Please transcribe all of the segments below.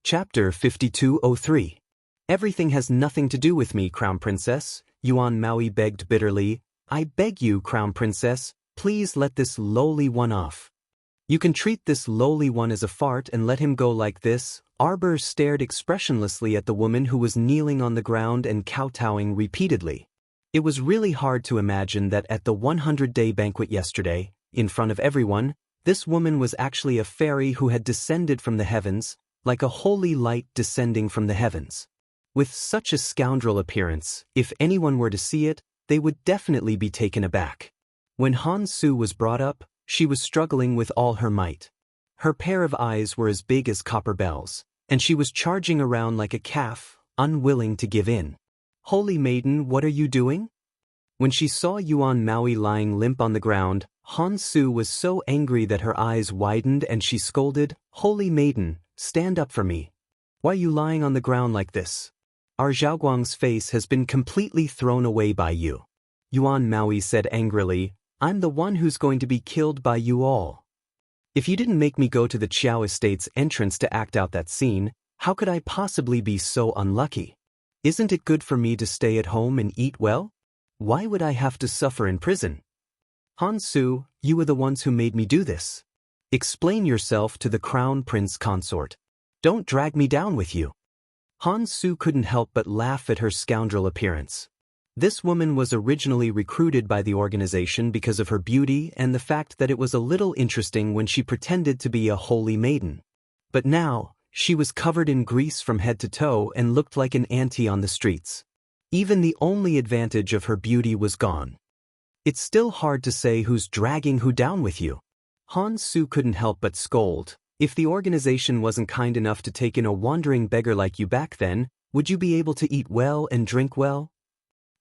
Chapter 5203. Everything has nothing to do with me, Crown Princess, Yuan Maui begged bitterly. I beg you, Crown Princess, please let this lowly one off. You can treat this lowly one as a fart and let him go like this. Arbor stared expressionlessly at the woman who was kneeling on the ground and kowtowing repeatedly. It was really hard to imagine that at the 100-day banquet yesterday, in front of everyone, this woman was actually a fairy who had descended from the heavens, like a holy light descending from the heavens. With such a scoundrel appearance, if anyone were to see it, they would definitely be taken aback. When Han Su was brought up, she was struggling with all her might. Her pair of eyes were as big as copper bells, and she was charging around like a calf, unwilling to give in. Holy Maiden, what are you doing? When she saw Yuan Maui lying limp on the ground, Han Su was so angry that her eyes widened and she scolded, Holy Maiden, stand up for me. Why are you lying on the ground like this? Our Zhaoguang's face has been completely thrown away by you. Yuan Maui said angrily, I'm the one who's going to be killed by you all. If you didn't make me go to the Qiao Estate's entrance to act out that scene, how could I possibly be so unlucky? Isn't it good for me to stay at home and eat well? Why would I have to suffer in prison? Han Su, you were the ones who made me do this. Explain yourself to the Crown Prince Consort. Don't drag me down with you. Han Su couldn't help but laugh at her scoundrel appearance. This woman was originally recruited by the organization because of her beauty and the fact that it was a little interesting when she pretended to be a holy maiden. But now, she was covered in grease from head to toe and looked like an auntie on the streets. Even the only advantage of her beauty was gone. It's still hard to say who's dragging who down with you. Han Su couldn't help but scold. If the organization wasn't kind enough to take in a wandering beggar like you back then, would you be able to eat well and drink well?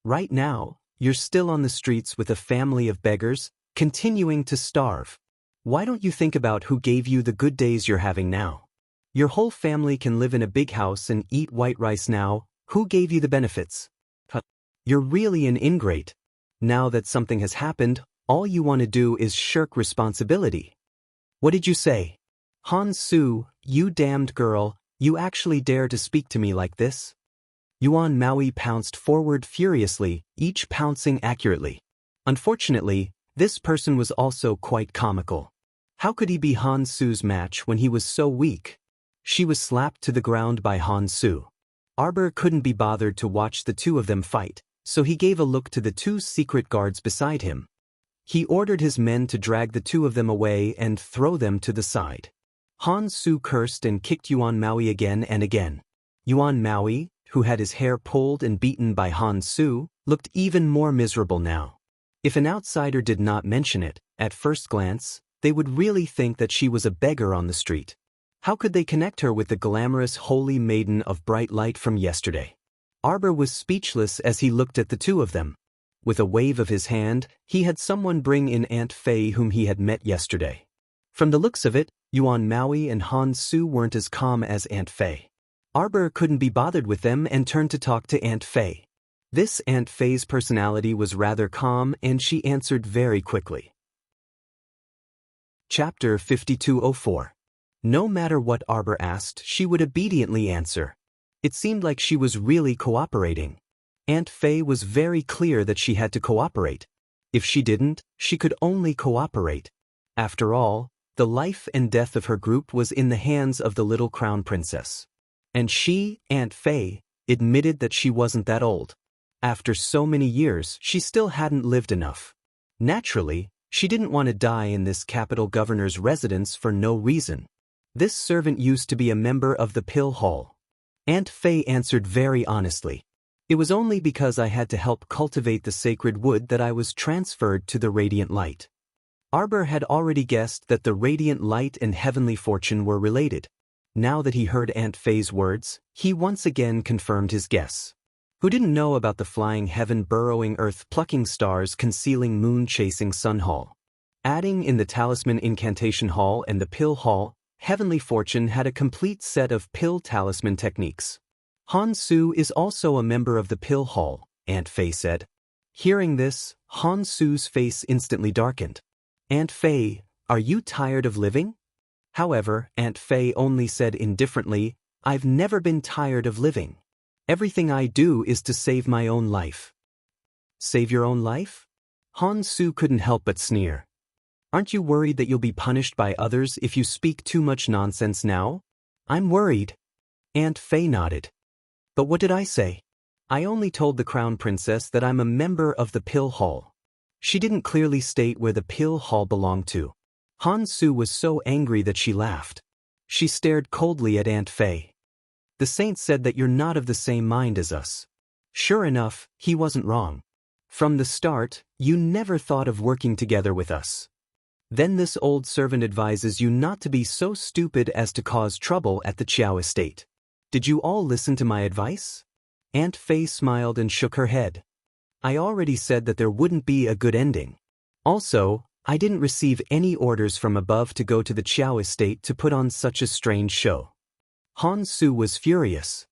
Right now, you're still on the streets with a family of beggars, continuing to starve. Why don't you think about who gave you the good days you're having now? Your whole family can live in a big house and eat white rice now. Who gave you the benefits? You're really an ingrate. Now that something has happened, all you want to do is shirk responsibility. What did you say? Han Su, you damned girl, you actually dare to speak to me like this? Yuan Maui pounced forward furiously, each pouncing accurately. Unfortunately, this person was also quite comical. How could he be Han Su's match when he was so weak? She was slapped to the ground by Han Su. Arbor couldn't be bothered to watch the two of them fight, so he gave a look to the two secret guards beside him. He ordered his men to drag the two of them away and throw them to the side. Han Su cursed and kicked Yuan Maui again and again. Yuan Maui, who had his hair pulled and beaten by Han Su, looked even more miserable now. If an outsider did not mention it, at first glance, they would really think that she was a beggar on the street. How could they connect her with the glamorous holy maiden of bright light from yesterday? Arbor was speechless as he looked at the two of them. With a wave of his hand, he had someone bring in Aunt Fei whom he had met yesterday. From the looks of it, Yuan Maui and Han Su weren't as calm as Aunt Fei. Arbor couldn't be bothered with them and turned to talk to Aunt Fei. This Aunt Fei's personality was rather calm and she answered very quickly. Chapter 5204. No matter what Arbor asked, she would obediently answer. It seemed like she was really cooperating. Aunt Fei was very clear that she had to cooperate. If she didn't, she could only cooperate. After all, the life and death of her group was in the hands of the little crown princess. And she, Aunt Fei, admitted that she wasn't that old. After so many years, she still hadn't lived enough. Naturally, she didn't want to die in this capital governor's residence for no reason. This servant used to be a member of the Pill Hall. Aunt Fei answered very honestly. It was only because I had to help cultivate the sacred wood that I was transferred to the Radiant Light. Arbor had already guessed that the Radiant Light and Heavenly Fortune were related. Now that he heard Aunt Fei's words, he once again confirmed his guess. Who didn't know about the flying heaven burrowing earth plucking stars concealing moon chasing sun hall? Adding in the Talisman Incantation Hall and the Pill Hall, Heavenly Fortune had a complete set of pill talisman techniques. Han Su is also a member of the Pill Hall, Aunt Fei said. Hearing this, Han Su's face instantly darkened. Aunt Fei, are you tired of living? However, Aunt Fei only said indifferently, I've never been tired of living. Everything I do is to save my own life. Save your own life? Han Su couldn't help but sneer. Aren't you worried that you'll be punished by others if you speak too much nonsense now? I'm worried. Aunt Fei nodded. But what did I say? I only told the Crown Princess that I'm a member of the Pill Hall. She didn't clearly state where the Pill Hall belonged to. Han Su was so angry that she laughed. She stared coldly at Aunt Fei. The saint said that you're not of the same mind as us. Sure enough, he wasn't wrong. From the start, you never thought of working together with us. Then this old servant advises you not to be so stupid as to cause trouble at the Qiao estate. Did you all listen to my advice? Aunt Fei smiled and shook her head. I already said that there wouldn't be a good ending. Also, I didn't receive any orders from above to go to the Qiao estate to put on such a strange show. Han Su was furious.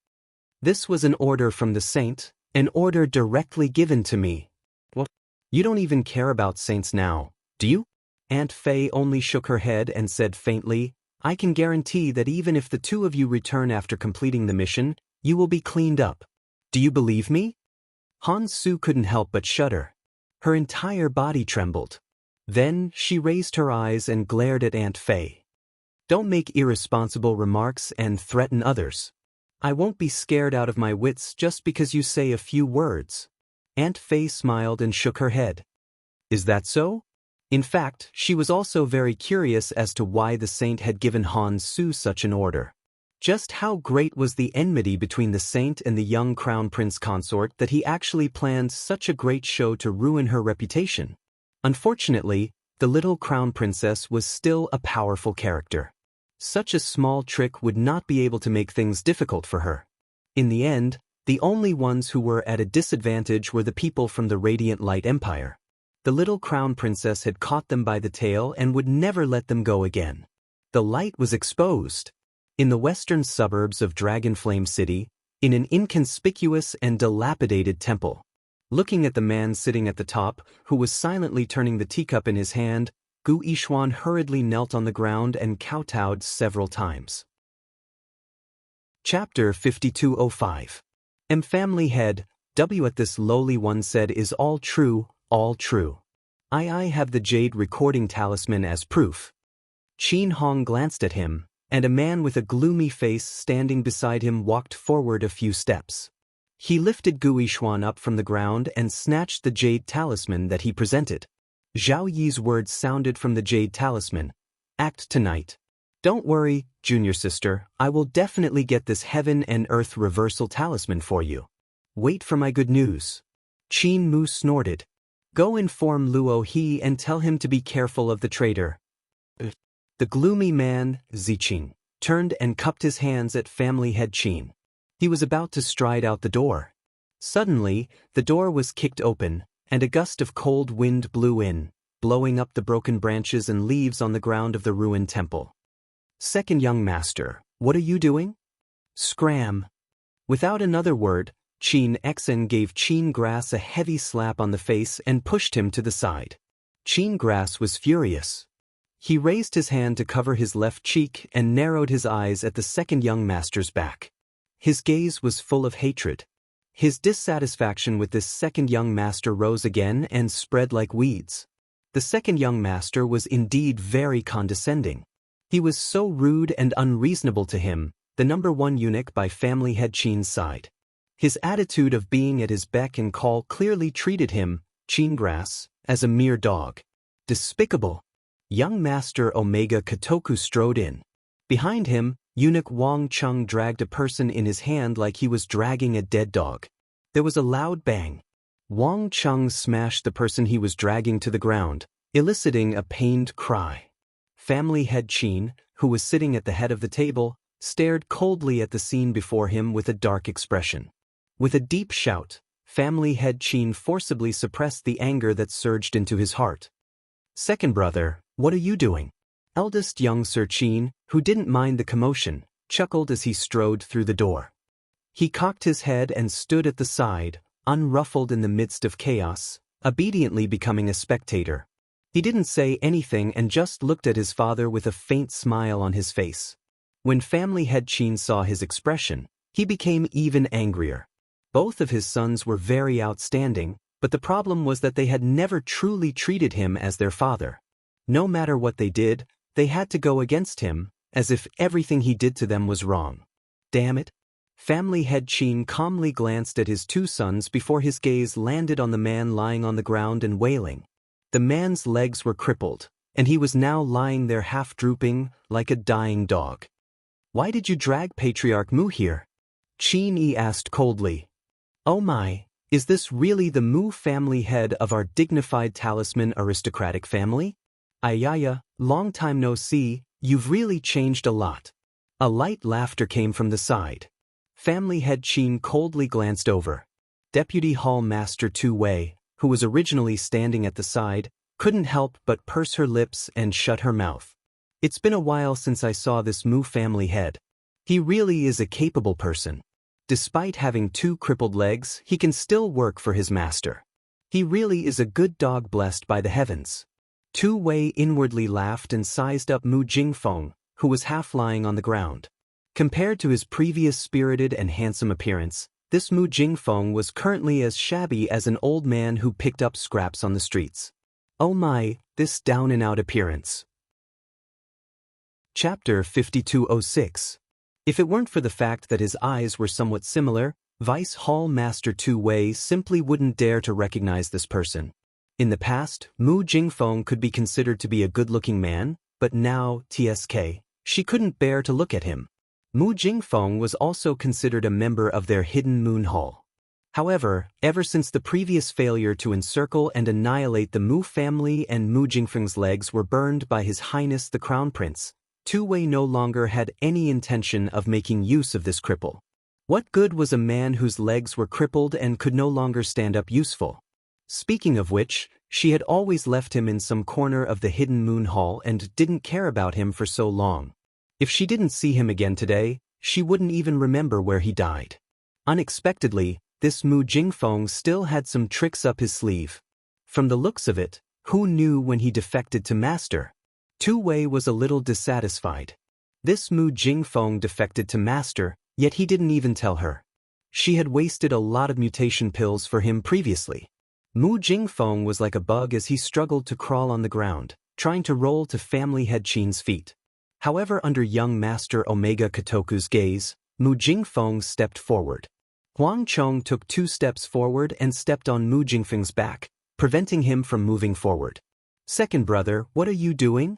This was an order from the saint, an order directly given to me. What? You don't even care about saints now, do you? Aunt Fei only shook her head and said faintly, I can guarantee that even if the two of you return after completing the mission, you will be cleaned up. Do you believe me? Han Su couldn't help but shudder. Her entire body trembled. Then she raised her eyes and glared at Aunt Fei. Don't make irresponsible remarks and threaten others. I won't be scared out of my wits just because you say a few words. Aunt Fei smiled and shook her head. Is that so? In fact, she was also very curious as to why the saint had given Han Su such an order. Just how great was the enmity between the saint and the young crown prince consort that he actually planned such a great show to ruin her reputation? Unfortunately, the little crown princess was still a powerful character. Such a small trick would not be able to make things difficult for her. In the end, the only ones who were at a disadvantage were the people from the Radiant Light Empire. The little crown princess had caught them by the tail and would never let them go again. The light was exposed. In the western suburbs of Dragonflame City, in an inconspicuous and dilapidated temple. Looking at the man sitting at the top, who was silently turning the teacup in his hand, Gu Yixuan hurriedly knelt on the ground and kowtowed several times. Chapter 5205. Family head, W at this lowly one said is all true, all true. I have the jade recording talisman as proof. Qin Hong glanced at him, and a man with a gloomy face standing beside him walked forward a few steps. He lifted Gu Yixuan up from the ground and snatched the jade talisman that he presented. Zhao Yi's words sounded from the jade talisman. Act tonight. Don't worry, junior sister, I will definitely get this heaven and earth reversal talisman for you. Wait for my good news. Qin Mu snorted. Go inform Luo He and tell him to be careful of the traitor. The gloomy man, Ziqing, turned and cupped his hands at family head Qin. He was about to stride out the door. Suddenly, the door was kicked open, and a gust of cold wind blew in, blowing up the broken branches and leaves on the ground of the ruined temple. Second young master, what are you doing? Scram. Without another word, Qin Xen gave Qin Grass a heavy slap on the face and pushed him to the side. Qin Grass was furious. He raised his hand to cover his left cheek and narrowed his eyes at the second young master's back. His gaze was full of hatred. His dissatisfaction with this second young master rose again and spread like weeds. The second young master was indeed very condescending. He was so rude and unreasonable to him, the number one eunuch by family head Qin's side. His attitude of being at his beck and call clearly treated him, Qin Grass, as a mere dog. Despicable. Young Master Omega Kotoku strode in. Behind him, Eunuch Wang Chung dragged a person in his hand like he was dragging a dead dog. There was a loud bang. Wang Chung smashed the person he was dragging to the ground, eliciting a pained cry. Family head Qin, who was sitting at the head of the table, stared coldly at the scene before him with a dark expression. With a deep shout, family head Qin forcibly suppressed the anger that surged into his heart. Second brother, what are you doing? Eldest young Sir Qin, who didn't mind the commotion, chuckled as he strode through the door. He cocked his head and stood at the side, unruffled in the midst of chaos, obediently becoming a spectator. He didn't say anything and just looked at his father with a faint smile on his face. When family head Qin saw his expression, he became even angrier. Both of his sons were very outstanding, but the problem was that they had never truly treated him as their father. No matter what they did, they had to go against him, as if everything he did to them was wrong. Damn it. Family head Qin calmly glanced at his two sons before his gaze landed on the man lying on the ground and wailing. The man's legs were crippled, and he was now lying there half-drooping, like a dying dog. "Why did you drag Patriarch Mu here?" Qin Yi asked coldly. "Oh my, is this really the Mu family head of our dignified talisman aristocratic family? Ayaya, long time no see, you've really changed a lot." A light laughter came from the side. Family head Qin coldly glanced over. Deputy Hall Master Tu Wei, who was originally standing at the side, couldn't help but purse her lips and shut her mouth. "It's been a while since I saw this Mu family head. He really is a capable person. Despite having two crippled legs, he can still work for his master. He really is a good dog blessed by the heavens." Tu Wei inwardly laughed and sized up Mu Jingfeng, who was half lying on the ground. Compared to his previous spirited and handsome appearance, this Mu Jingfeng was currently as shabby as an old man who picked up scraps on the streets. Oh my, this down-and-out appearance. Chapter 5206. If it weren't for the fact that his eyes were somewhat similar, Vice Hall Master Tu Wei simply wouldn't dare to recognize this person. In the past, Mu Jingfeng could be considered to be a good-looking man, but now, she couldn't bear to look at him. Mu Jingfeng was also considered a member of their hidden moon hall. However, ever since the previous failure to encircle and annihilate the Mu family and Mu Jingfeng's legs were burned by His Highness the Crown Prince, Tu Wei no longer had any intention of making use of this cripple. What good was a man whose legs were crippled and could no longer stand up useful? Speaking of which, she had always left him in some corner of the hidden moon hall and didn't care about him for so long. If she didn't see him again today, she wouldn't even remember where he died. Unexpectedly, this Mu Jingfeng still had some tricks up his sleeve. From the looks of it, who knew when he defected to Master? Tu Wei was a little dissatisfied. This Mu Jingfeng defected to Master, yet he didn't even tell her. She had wasted a lot of mutation pills for him previously. Mu Jingfeng was like a bug as he struggled to crawl on the ground, trying to roll to family head Qin's feet. However, under young Master Omega Kotoku's gaze, Mu Jingfeng stepped forward. Huang Chong took 2 steps forward and stepped on Mu Jingfeng's back, preventing him from moving forward. "Second brother, what are you doing?"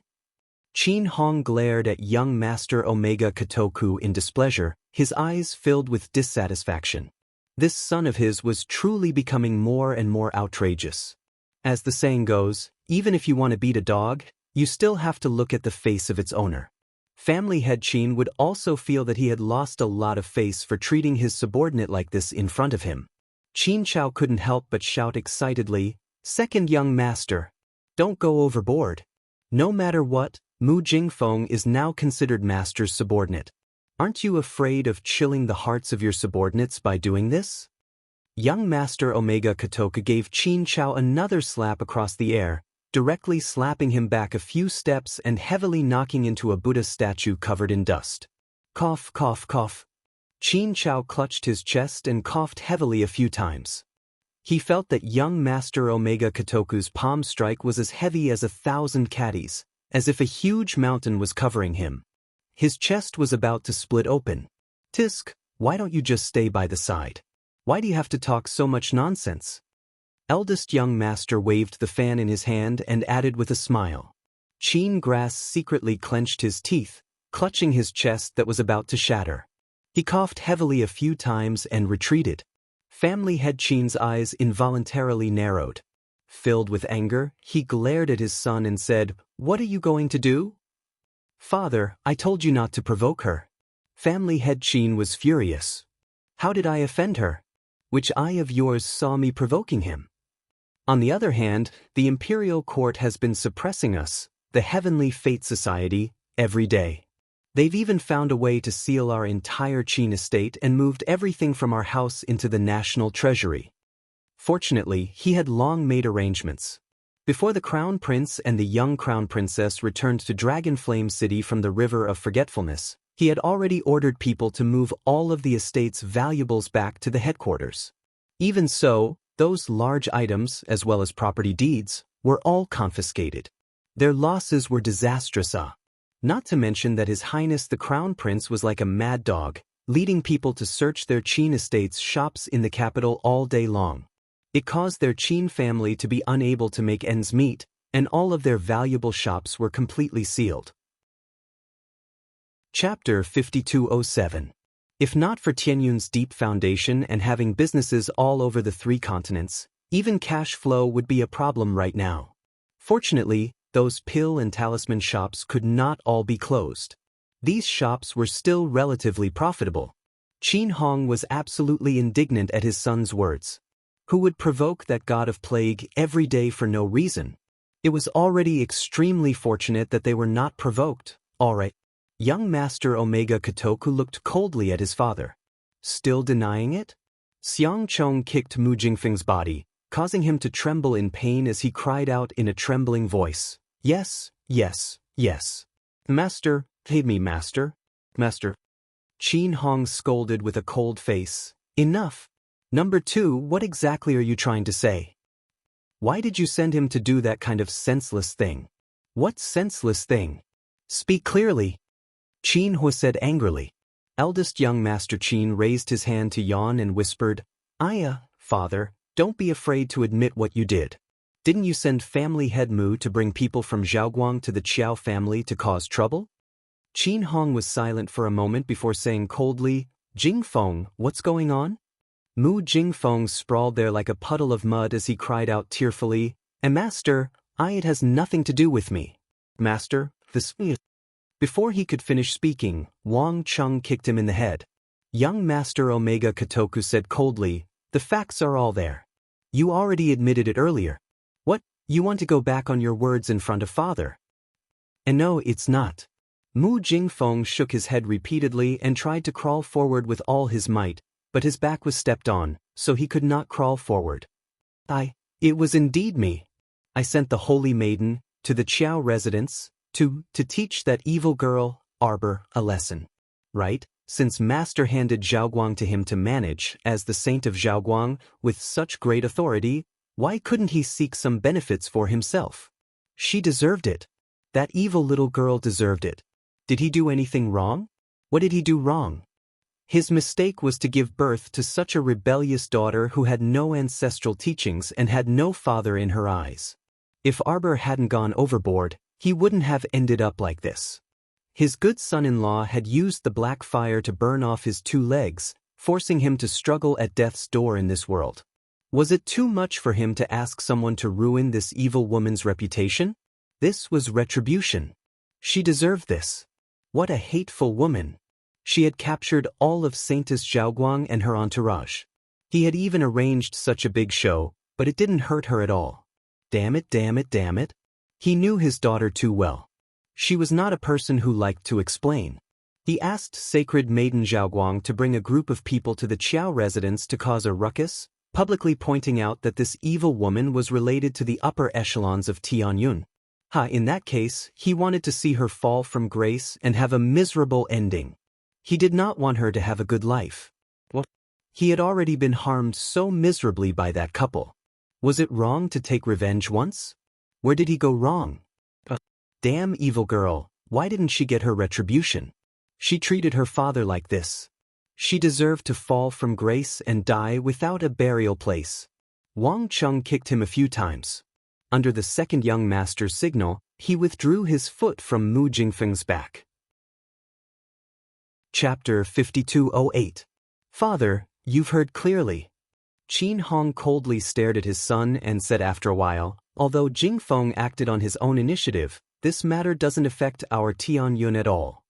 Qin Hong glared at young Master Omega Kotoku in displeasure, his eyes filled with dissatisfaction. This son of his was truly becoming more and more outrageous. As the saying goes, even if you want to beat a dog, you still have to look at the face of its owner. Family head Qin would also feel that he had lost a lot of face for treating his subordinate like this in front of him. Qin Chao couldn't help but shout excitedly, "Second young master! Don't go overboard. No matter what, Mu Jingfeng is now considered master's subordinate. Aren't you afraid of chilling the hearts of your subordinates by doing this?" Young Master Omega Kotoku gave Qin Chao another slap across the air, directly slapping him back a few steps and heavily knocking into a Buddha statue covered in dust. Cough, cough, cough. Qin Chao clutched his chest and coughed heavily a few times. He felt that young Master Omega Kotoku's palm strike was as heavy as 1,000 caddies, as if a huge mountain was covering him. His chest was about to split open. "Tisk, why don't you just stay by the side? Why do you have to talk so much nonsense?" Eldest young master waved the fan in his hand and added with a smile. Qin Grass secretly clenched his teeth, clutching his chest that was about to shatter. He coughed heavily a few times and retreated. Family head Qin's eyes involuntarily narrowed. Filled with anger, he glared at his son and said, "What are you going to do?" "Father, I told you not to provoke her." Family head Qin was furious. "How did I offend her? Which eye of yours saw me provoking him?" On the other hand, the Imperial Court has been suppressing us, the Heavenly Fate Society, every day. They've even found a way to seal our entire Qin estate and moved everything from our house into the National Treasury. Fortunately, he had long made arrangements. Before the Crown Prince and the young Crown Princess returned to Dragonflame City from the River of Forgetfulness, He had already ordered people to move all of the estate's valuables back to the headquarters. Even so, those large items, as well as property deeds, were all confiscated. Their losses were disastrous. Not to mention that His Highness the Crown Prince was like a mad dog, leading people to search their Qin estate's shops in the capital all day long. It caused their Qin family to be unable to make ends meet, and all of their valuable shops were completely sealed. Chapter 5207. If not for Tianyun's deep foundation and having businesses all over the 3 continents, even cash flow would be a problem right now. Fortunately, those pill and talisman shops could not all be closed. These shops were still relatively profitable. Qin Hong was absolutely indignant at his son's words. Who would provoke that god of plague every day for no reason? It was already extremely fortunate that they were not provoked. All right. Young Master Omega Kotoku looked coldly at his father. Still denying it? Xiang Chong kicked Mu Jingfeng's body, causing him to tremble in pain as he cried out in a trembling voice. Yes, yes, yes. Master, pay me, master. Master. Qin Hong scolded with a cold face. Enough. Number 2, what exactly are you trying to say? Why did you send him to do that kind of senseless thing? What senseless thing? Speak clearly. Qin Hua said angrily. Eldest young Master Qin raised his hand to Yan and whispered, Father, don't be afraid to admit what you did. Didn't you send family head Mu to bring people from Zhaoguang to the Qiao family to cause trouble? Qin Hong was silent for a moment before saying coldly, Jingfeng, what's going on? Mu Jingfeng sprawled there like a puddle of mud as he cried out tearfully, Master, it has nothing to do with me. Master, this... Before he could finish speaking, Wang Chung kicked him in the head. Young Master Omega Kotoku said coldly, the facts are all there. You already admitted it earlier. What, you want to go back on your words in front of father? And no, it's not. Mu Jingfeng shook his head repeatedly and tried to crawl forward with all his might, but his back was stepped on, so he could not crawl forward. It was indeed me. I sent the holy maiden to the Qiao residence to teach that evil girl, Arbor, a lesson. Right? Since Master handed Zhaoguang to him to manage, as the saint of Zhaoguang, with such great authority, why couldn't he seek some benefits for himself? She deserved it. That evil little girl deserved it. Did he do anything wrong? What did he do wrong? His mistake was to give birth to such a rebellious daughter who had no ancestral teachings and had no father in her eyes. If Arbor hadn't gone overboard, he wouldn't have ended up like this. His good son-in-law had used the black fire to burn off his 2 legs, forcing him to struggle at death's door in this world. Was it too much for him to ask someone to ruin this evil woman's reputation? This was retribution. She deserved this. What a hateful woman. She had captured all of Saintess Zhaoguang and her entourage. He had even arranged such a big show, but it didn't hurt her at all. Damn it, damn it, damn it. He knew his daughter too well. She was not a person who liked to explain. He asked Sacred Maiden Zhaoguang to bring a group of people to the Qiao residence to cause a ruckus, publicly pointing out that this evil woman was related to the upper echelons of Tianyun. In that case, he wanted to see her fall from grace and have a miserable ending. He did not want her to have a good life. What? He had already been harmed so miserably by that couple. Was it wrong to take revenge once? Where did he go wrong? Damn evil girl, why didn't she get her retribution? She treated her father like this. She deserved to fall from grace and die without a burial place. Wang Chung kicked him a few times. Under the second young master's signal, he withdrew his foot from Mu Jingfeng's back. Chapter 5208. Father, you've heard clearly. Qin Hong coldly stared at his son and said after a while, although Jingfeng acted on his own initiative, this matter doesn't affect our Tianyun at all.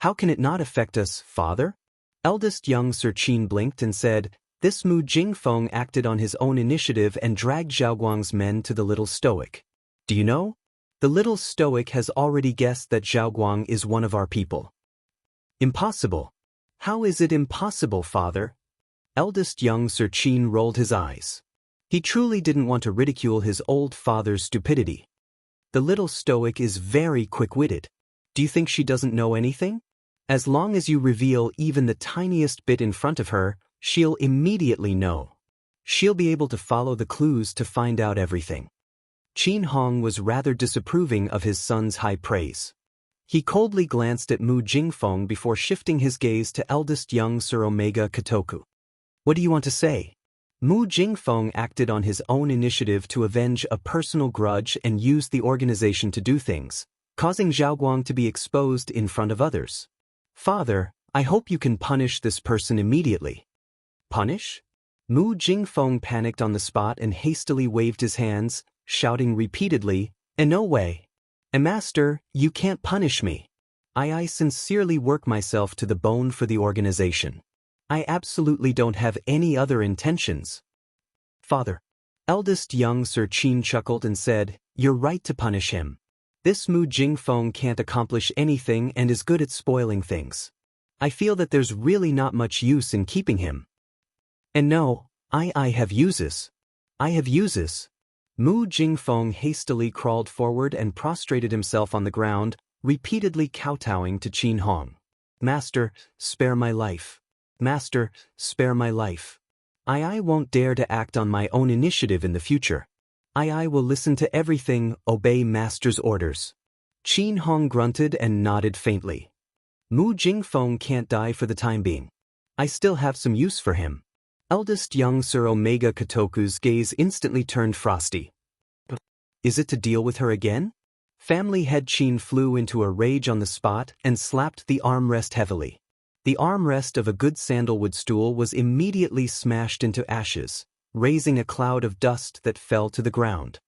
How can it not affect us, father? Eldest young Sir Qin blinked and said, this Mu Jingfeng acted on his own initiative and dragged Zhaoguang's men to the Little Stoic. Do you know? The Little Stoic has already guessed that Zhaoguang is one of our people. Impossible. How is it impossible, father? Eldest young Sir Qin rolled his eyes. He truly didn't want to ridicule his old father's stupidity. The Little Stoic is very quick-witted. Do you think she doesn't know anything? As long as you reveal even the tiniest bit in front of her, she'll immediately know. She'll be able to follow the clues to find out everything. Qin Hong was rather disapproving of his son's high praise. He coldly glanced at Mu Jingfeng before shifting his gaze to eldest young Sir Omega Kotoku. What do you want to say? Mu Jingfeng acted on his own initiative to avenge a personal grudge and used the organization to do things, causing Zhaoguang to be exposed in front of others. Father, I hope you can punish this person immediately. Punish? Mu Jingfeng panicked on the spot and hastily waved his hands, shouting repeatedly, "No way. Master, you can't punish me. I sincerely work myself to the bone for the organization. I absolutely don't have any other intentions." Father. Eldest young Sir Qin chuckled and said, "You're right to punish him. This Mu Jingfeng can't accomplish anything and is good at spoiling things. I feel that there's really not much use in keeping him. And no, I have uses. I have uses." Mu Jingfeng hastily crawled forward and prostrated himself on the ground, repeatedly kowtowing to Qin Hong. "Master, spare my life. Master, spare my life. I won't dare to act on my own initiative in the future. I will listen to everything, obey Master's orders." Qin Hong grunted and nodded faintly. "Mu Jingfeng can't die for the time being. I still have some use for him." Eldest young Sir Omega Kotoku's gaze instantly turned frosty. "Is it to deal with her again?" Family head Qin flew into a rage on the spot and slapped the armrest heavily. The armrest of a good sandalwood stool was immediately smashed into ashes, raising a cloud of dust that fell to the ground.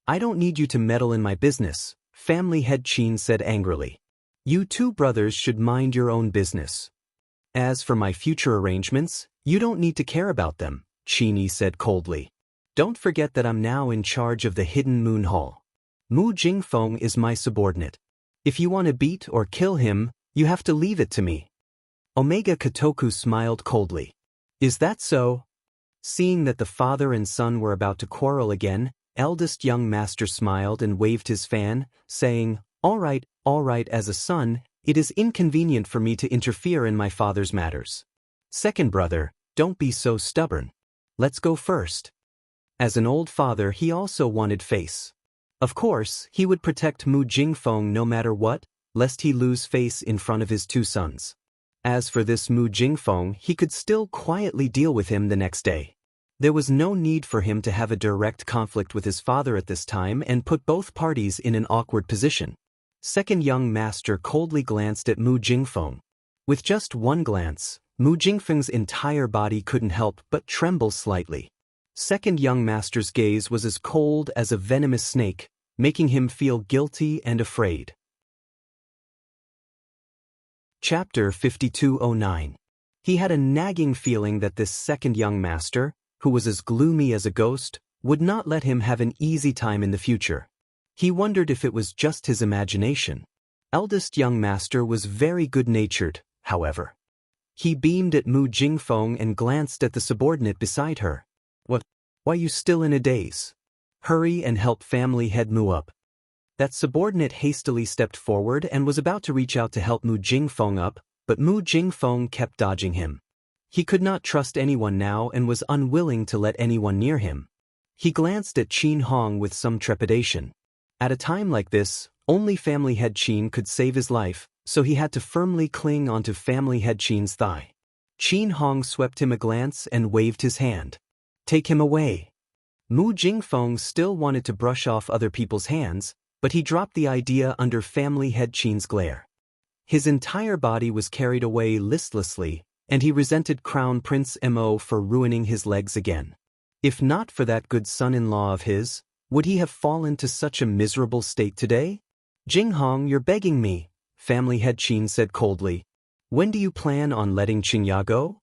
"I don't need you to meddle in my business," Family head Qin said angrily. "You two brothers should mind your own business. As for my future arrangements, you don't need to care about them," Qin said coldly. "Don't forget that I'm now in charge of the Hidden Moon Hall. Mu Jingfeng is my subordinate. If you want to beat or kill him, you have to leave it to me." Omega Kotoku smiled coldly. "Is that so?" Seeing that the father and son were about to quarrel again, eldest young master smiled and waved his fan, saying, all right, as a son, it is inconvenient for me to interfere in my father's matters. Second brother, don't be so stubborn. Let's go first." As an old father, he also wanted face. Of course, he would protect Mu Jingfeng no matter what, lest he lose face in front of his two sons. As for this Mu Jingfeng, he could still quietly deal with him the next day. There was no need for him to have a direct conflict with his father at this time and put both parties in an awkward position. Second young master coldly glanced at Mu Jingfeng. With just one glance, Mu Jingfeng's entire body couldn't help but tremble slightly. Second young master's gaze was as cold as a venomous snake, making him feel guilty and afraid. Chapter 5209. He had a nagging feeling that this second young master, who was as gloomy as a ghost, would not let him have an easy time in the future. He wondered if it was just his imagination. Eldest young master was very good-natured, however. He beamed at Mu Jingfeng and glanced at the subordinate beside her. "What? Why you still in a daze? Hurry and help family head Mu up." That subordinate hastily stepped forward and was about to reach out to help Mu Jingfeng up, but Mu Jingfeng kept dodging him. He could not trust anyone now and was unwilling to let anyone near him. He glanced at Qin Hong with some trepidation. At a time like this, only family head Qin could save his life, so he had to firmly cling onto family head Qin's thigh. Qin Hong swept him a glance and waved his hand. "Take him away." Mu Jingfeng still wanted to brush off other people's hands, but he dropped the idea under family head Qin's glare. His entire body was carried away listlessly, and he resented Crown Prince Mo for ruining his legs again. If not for that good son-in-law of his, would he have fallen to such a miserable state today? "Jinghong, you're begging me," family head Qin said coldly. "When do you plan on letting Qingya go?"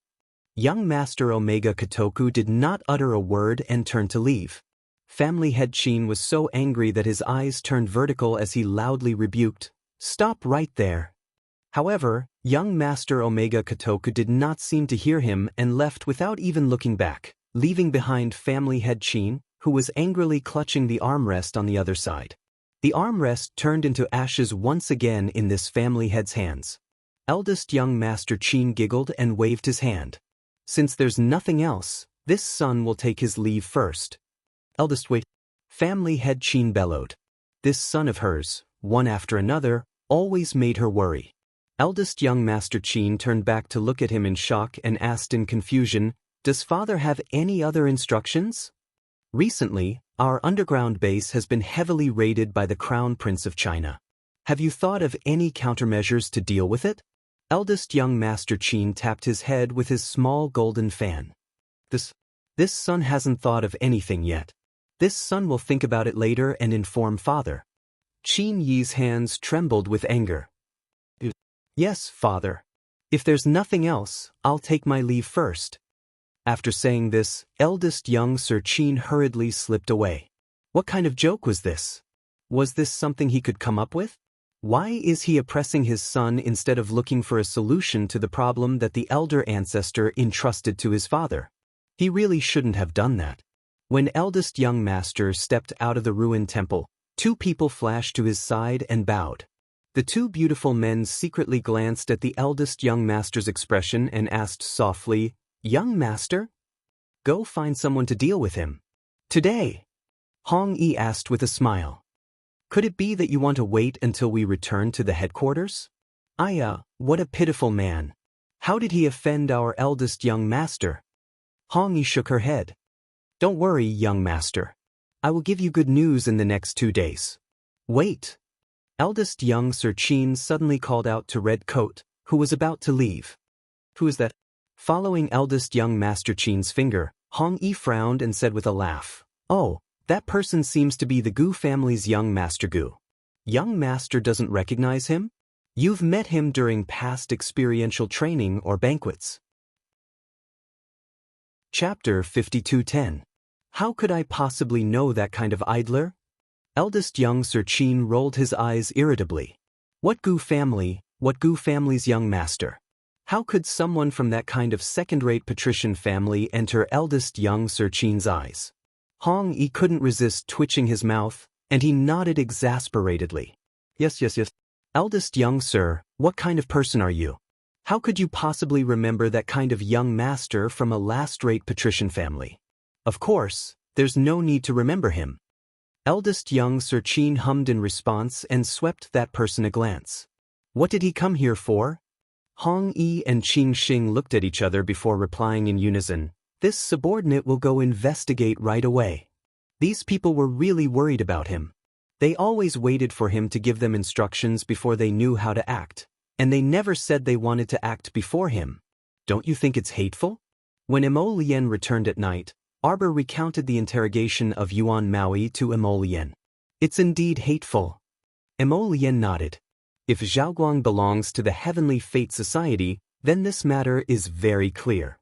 Young Master Omega Kotoku did not utter a word and turned to leave. Family head Qin was so angry that his eyes turned vertical as he loudly rebuked, "Stop right there." However, young Master Omega Kotoku did not seem to hear him and left without even looking back, leaving behind family head Qin, who was angrily clutching the armrest on the other side. The armrest turned into ashes once again in this family head's hands. Eldest young Master Qin giggled and waved his hand. Since there's nothing else, this son will take his leave first. Eldest wait. Family head Qin bellowed. This son of hers, one after another, always made her worry. Eldest young Master Qin turned back to look at him in shock and asked in confusion, "Does father have any other instructions?" Recently, our underground base has been heavily raided by the Crown Prince of China. Have you thought of any countermeasures to deal with it? Eldest young Master Qin tapped his head with his small golden fan. This son hasn't thought of anything yet. This son will think about it later and inform father. Qin Yi's hands trembled with anger. Yes, father. If there's nothing else, I'll take my leave first. After saying this, eldest young Sir Qin hurriedly slipped away. What kind of joke was this? Was this something he could come up with? Why is he oppressing his son instead of looking for a solution to the problem that the elder ancestor entrusted to his father? He really shouldn't have done that. When eldest young master stepped out of the ruined temple, two people flashed to his side and bowed. The two beautiful men secretly glanced at the eldest young master's expression and asked softly, "Young master? Go find someone to deal with him." "Today?" Hong Yi asked with a smile. "Could it be that you want to wait until we return to the headquarters?" What a pitiful man. How did he offend our eldest young master?" Hong Yi shook her head. "Don't worry, young master. I will give you good news in the next 2 days." "Wait." Eldest young Sir Qin suddenly called out to Red Coat, who was about to leave. "Who is that?" Following eldest young Master Qin's finger, Hong Yi frowned and said with a laugh, "Oh, that person seems to be the Gu family's young Master Gu. Young master doesn't recognize him? You've met him during past experiential training or banquets." Chapter 52:10. How could I possibly know that kind of idler? Eldest young Sir Qin rolled his eyes irritably. What Gu family, what Gu family's young master? How could someone from that kind of second-rate patrician family enter eldest young Sir Qin's eyes? Hong Yi couldn't resist twitching his mouth, and he nodded exasperatedly. Yes. Eldest young sir, what kind of person are you? How could you possibly remember that kind of young master from a last-rate patrician family? Of course, there's no need to remember him. Eldest young Sir Qin hummed in response and swept that person a glance. What did he come here for? Hong Yi and Qing Xing looked at each other before replying in unison, "This subordinate will go investigate right away." These people were really worried about him. They always waited for him to give them instructions before they knew how to act, and they never said they wanted to act before him. Don't you think it's hateful? When Emolien returned at night, Arbor recounted the interrogation of Yuan Maui to Emolien. It's indeed hateful. Emolien nodded. If Zhaoguang belongs to the Heavenly Fate Society, then this matter is very clear.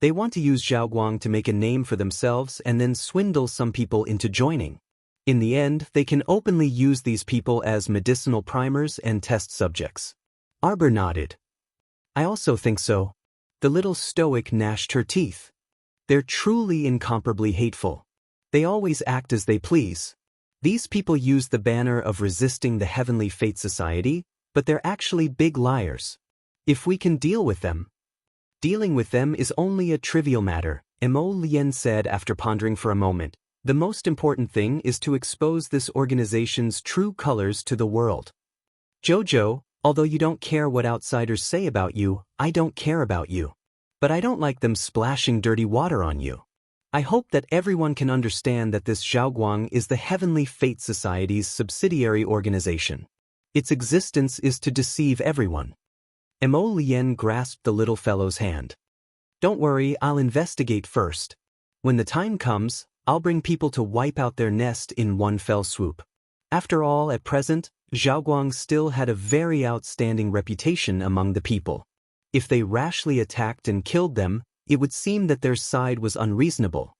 They want to use Zhaoguang to make a name for themselves and then swindle some people into joining. In the end, they can openly use these people as medicinal primers and test subjects. Arbor nodded. I also think so. The little stoic gnashed her teeth. They're truly incomparably hateful. They always act as they please. These people use the banner of resisting the Heavenly Fate Society, but they're actually big liars. If we can deal with them. Dealing with them is only a trivial matter, Emolien said after pondering for a moment. The most important thing is to expose this organization's true colors to the world. Jojo, although you don't care what outsiders say about you, I don't care about you. But I don't like them splashing dirty water on you. I hope that everyone can understand that this Zhaoguang is the Heavenly Fate Society's subsidiary organization. Its existence is to deceive everyone. Emolien grasped the little fellow's hand. Don't worry, I'll investigate first. When the time comes, I'll bring people to wipe out their nest in one fell swoop. After all, at present, Zhaoguang still had a very outstanding reputation among the people. If they rashly attacked and killed them, it would seem that their side was unreasonable.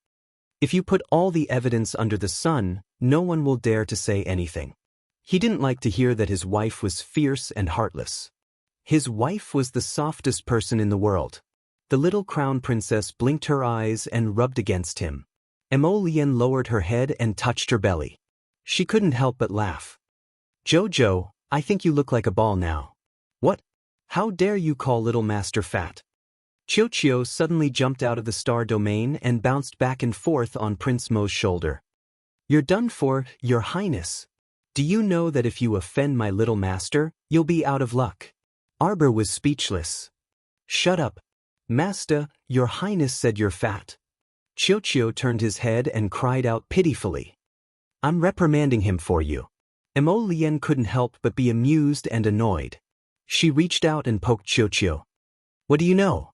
If you put all the evidence under the sun, no one will dare to say anything. He didn't like to hear that his wife was fierce and heartless. His wife was the softest person in the world. The little crown princess blinked her eyes and rubbed against him. Emolien lowered her head and touched her belly. She couldn't help but laugh. Jojo, I think you look like a ball now. What? How dare you call little master fat? Chiu suddenly jumped out of the star domain and bounced back and forth on Prince Mo's shoulder. You're done for, Your Highness. Do you know that if you offend my little master, you'll be out of luck? Arbor was speechless. Shut up. Master, Your Highness said you're fat. Chiu turned his head and cried out pitifully. I'm reprimanding him for you. Mo Lien couldn't help but be amused and annoyed. She reached out and poked Chiu. What do you know?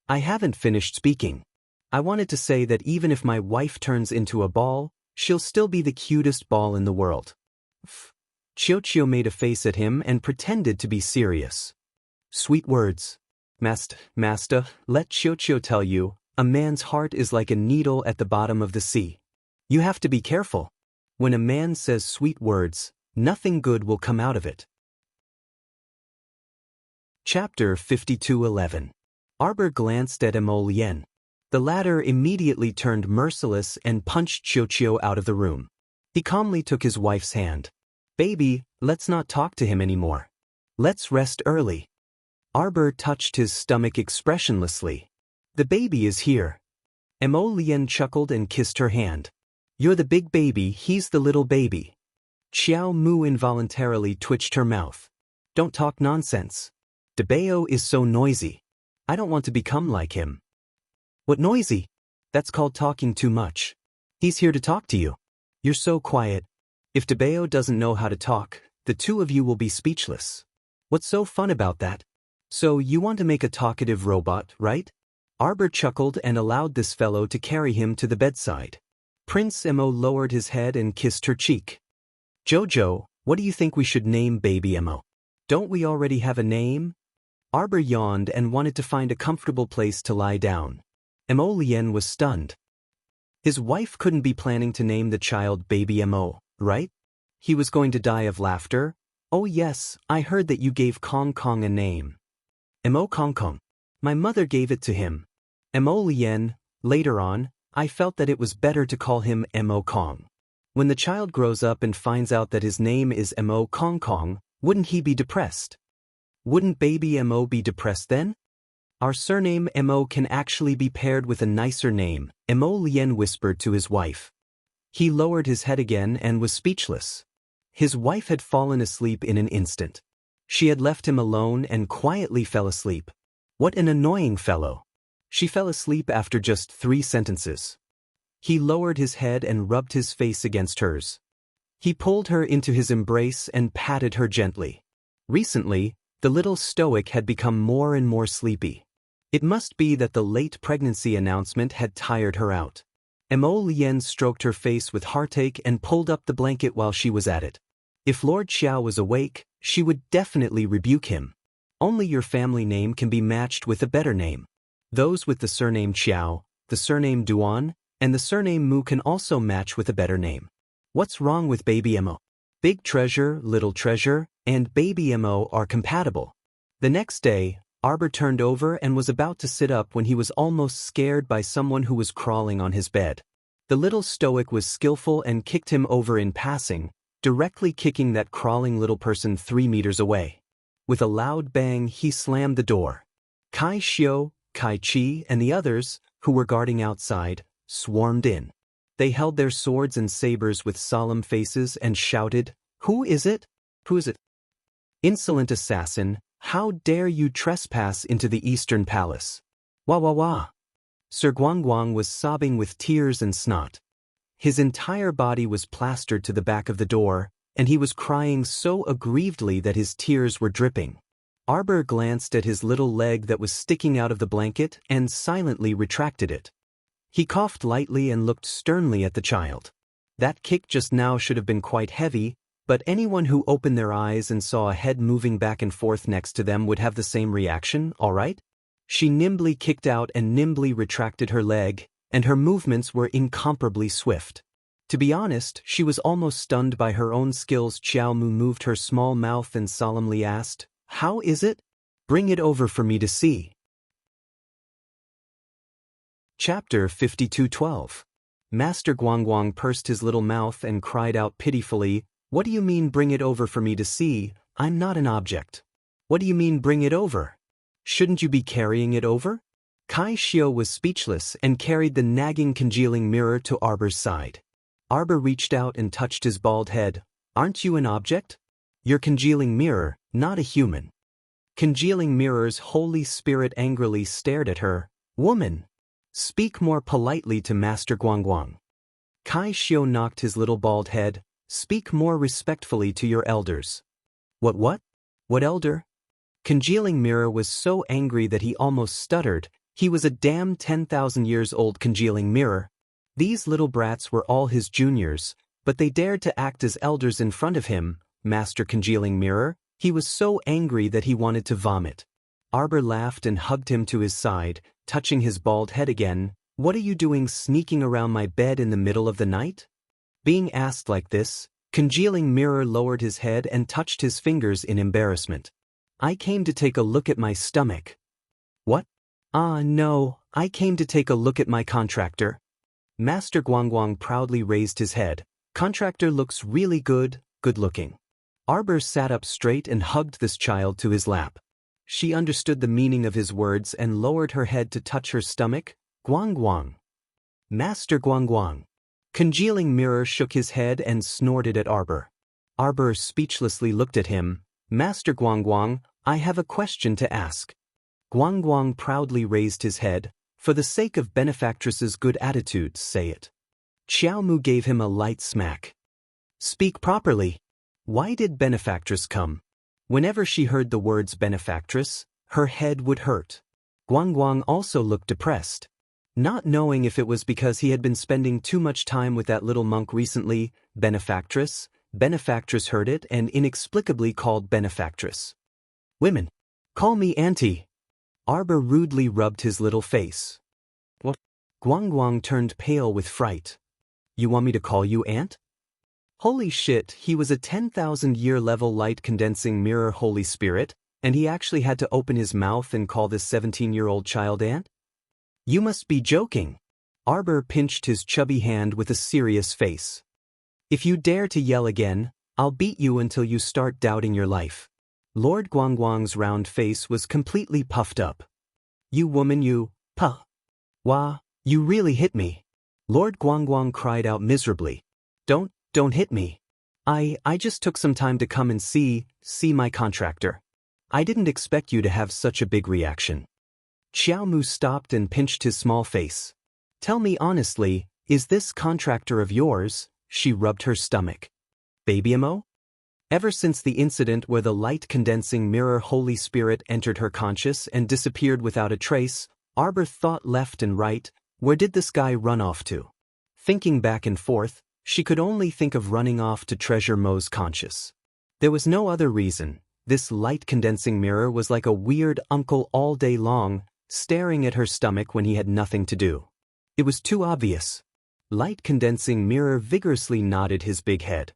I haven't finished speaking. I wanted to say that even if my wife turns into a ball, she'll still be the cutest ball in the world. Chiu made a face at him and pretended to be serious. Sweet words. Master, let Chiu tell you, a man's heart is like a needle at the bottom of the sea. You have to be careful. When a man says sweet words, nothing good will come out of it. Chapter 52:11. Arbor glanced at Mo Lien. The latter immediately turned merciless and punched Chiu out of the room. He calmly took his wife's hand. Baby, let's not talk to him anymore. Let's rest early. Arbor touched his stomach expressionlessly. The baby is here. Mo Lien chuckled and kissed her hand. You're the big baby, he's the little baby. Xiao Mu involuntarily twitched her mouth. Don't talk nonsense. Debao is so noisy. I don't want to become like him. What noisy? That's called talking too much. He's here to talk to you. You're so quiet. If Debao doesn't know how to talk, the two of you will be speechless. What's so fun about that? So you want to make a talkative robot, right? Arbor chuckled and allowed this fellow to carry him to the bedside. Prince Mo lowered his head and kissed her cheek. Jojo, what do you think we should name baby Mo? Don't we already have a name? Arbor yawned and wanted to find a comfortable place to lie down. Mo Lien was stunned. His wife couldn't be planning to name the child baby Mo, right? He was going to die of laughter. Oh yes, I heard that you gave Kong Kong a name. Mo Kong Kong. My mother gave it to him. Mo Lien. Later on, I felt that it was better to call him Mo Kong. When the child grows up and finds out that his name is Mo Kong Kong, wouldn't he be depressed? Wouldn't baby Mo be depressed then? Our surname Mo can actually be paired with a nicer name, Mo Lien whispered to his wife. He lowered his head again and was speechless. His wife had fallen asleep in an instant. She had left him alone and quietly fell asleep. What an annoying fellow. She fell asleep after just 3 sentences. He lowered his head and rubbed his face against hers. He pulled her into his embrace and patted her gently. Recently, the little stoic had become more and more sleepy. It must be that the late pregnancy announcement had tired her out. Mo Lien stroked her face with heartache and pulled up the blanket while she was at it. If Lord Xiao was awake, she would definitely rebuke him. Only your family name can be matched with a better name. Those with the surname Xiao, the surname Duan, and the surname Mu can also match with a better name. What's wrong with baby Mo? Big Treasure, Little Treasure, and baby Mo are compatible. The next day, Arbor turned over and was about to sit up when he was almost scared by someone who was crawling on his bed. The little stoic was skillful and kicked him over in passing, directly kicking that crawling little person 3 meters away. With a loud bang, he slammed the door. Kai Xiu, Kai Chi, and the others, who were guarding outside, swarmed in. They held their swords and sabers with solemn faces and shouted, "Who is it? Who is it? Insolent assassin, how dare you trespass into the Eastern Palace?" Wah wah wah. Sir Guangguang was sobbing with tears and snot. His entire body was plastered to the back of the door, and he was crying so aggrievedly that his tears were dripping. Arbor glanced at his little leg that was sticking out of the blanket and silently retracted it. He coughed lightly and looked sternly at the child. That kick just now should have been quite heavy, but anyone who opened their eyes and saw a head moving back and forth next to them would have the same reaction, all right? She nimbly kicked out and nimbly retracted her leg, and her movements were incomparably swift. To be honest, she was almost stunned by her own skills. Xiao Mu moved her small mouth and solemnly asked, "How is it? Bring it over for me to see." Chapter 52:12. Master Guangguang pursed his little mouth and cried out pitifully, "What do you mean bring it over for me to see? I'm not an object." What do you mean bring it over? Shouldn't you be carrying it over? Kai Shio was speechless and carried the nagging congealing mirror to Arbor's side. Arbor reached out and touched his bald head. Aren't you an object? You're congealing mirror, not a human. Congealing mirror's holy spirit angrily stared at her. Woman! Speak more politely to Master Guangguang. Kai Shio knocked his little bald head. Speak more respectfully to your elders. What? What elder? Congealing mirror was so angry that he almost stuttered. He was a damn 10,000 years old congealing mirror. These little brats were all his juniors, but they dared to act as elders in front of him. Master congealing mirror, he was so angry that he wanted to vomit. Arbor laughed and hugged him to his side, touching his bald head again. What are you doing sneaking around my bed in the middle of the night? Being asked like this, congealing mirror lowered his head and touched his fingers in embarrassment. I came to take a look at my stomach. What? No, I came to take a look at my contractor. Master Guangguang proudly raised his head. Contractor looks really good looking. Arbor sat up straight and hugged this child to his lap. She understood the meaning of his words and lowered her head to touch her stomach. Guangguang. Master Guangguang. Congealing mirror shook his head and snorted at Arbor. Arbor speechlessly looked at him. Master Guangguang, I have a question to ask. Guangguang proudly raised his head. For the sake of benefactress's good attitude, say it. Xiaomu gave him a light smack. Speak properly. Why did benefactress come? Whenever she heard the words benefactress, her head would hurt. Guangguang also looked depressed. Not knowing if it was because he had been spending too much time with that little monk recently, benefactress heard it and inexplicably called benefactress. Women, call me auntie. Arbor rudely rubbed his little face. What? Guangguang turned pale with fright. You want me to call you aunt? Holy shit, he was a 10,000-year level light condensing mirror holy spirit, and he actually had to open his mouth and call this 17-year-old child aunt? You must be joking. Arbor pinched his chubby hand with a serious face. If you dare to yell again, I'll beat you until you start doubting your life. Lord Guangguang's round face was completely puffed up. You woman, you, puh. Wah, you really hit me. Lord Guangguang cried out miserably. Don't hit me. I just took some time to come and see my contractor. I didn't expect you to have such a big reaction. Xiaomu stopped and pinched his small face. Tell me honestly, is this contractor of yours? She rubbed her stomach. Baby Mo? Ever since the incident where the light-condensing mirror Holy Spirit entered her conscious and disappeared without a trace, Arbor thought left and right, where did this guy run off to? Thinking back and forth, she could only think of running off to Treasure Mo's conscious. There was no other reason. This light-condensing mirror was like a weird uncle all day long, staring at her stomach when he had nothing to do. It was too obvious. Light-condensing mirror vigorously nodded his big head.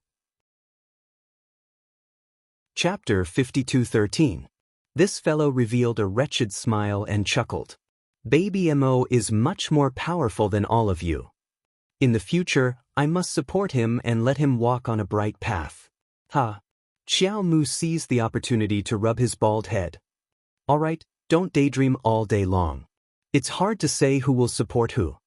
Chapter 52:13. This fellow revealed a wretched smile and chuckled. Baby Mo is much more powerful than all of you. In the future, I must support him and let him walk on a bright path. Ha! Xiao Mu seized the opportunity to rub his bald head. Alright, don't daydream all day long. It's hard to say who will support who.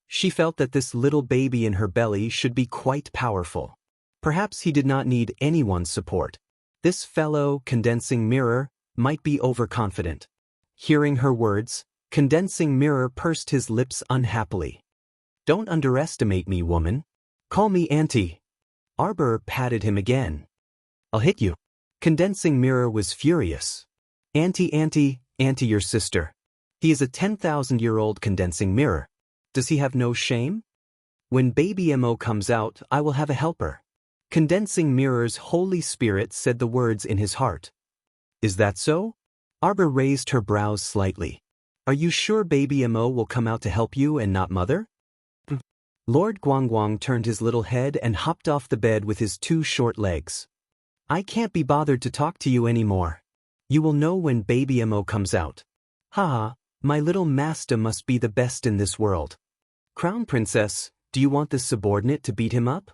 She felt that this little baby in her belly should be quite powerful. Perhaps he did not need anyone's support. This fellow, condensing mirror, might be overconfident. Hearing her words, condensing mirror pursed his lips unhappily. Don't underestimate me, woman. Call me auntie. Arbor patted him again. I'll hit you. Condensing mirror was furious. Auntie your sister. He is a 10,000-year-old condensing mirror. Does he have no shame? When baby Mo comes out, I will have a helper. Condensing mirror's Holy Spirit said the words in his heart. Is that so? Arbor raised her brows slightly. Are you sure baby Mo will come out to help you and not mother? Lord Guangguang turned his little head and hopped off the bed with his two short legs. I can't be bothered to talk to you anymore. You will know when baby Mo comes out. Haha, my little master must be the best in this world. Crown Princess, do you want this subordinate to beat him up?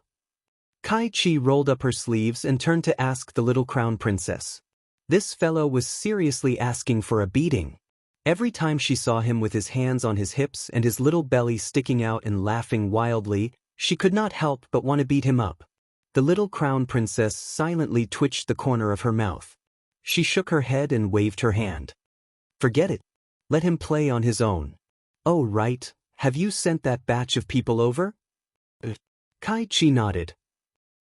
Kai Chi rolled up her sleeves and turned to ask the little Crown Princess. This fellow was seriously asking for a beating. Every time she saw him with his hands on his hips and his little belly sticking out and laughing wildly, she could not help but want to beat him up. The little crown princess silently twitched the corner of her mouth. She shook her head and waved her hand. Forget it. Let him play on his own. Oh right, have you sent that batch of people over? Kai-Chi nodded.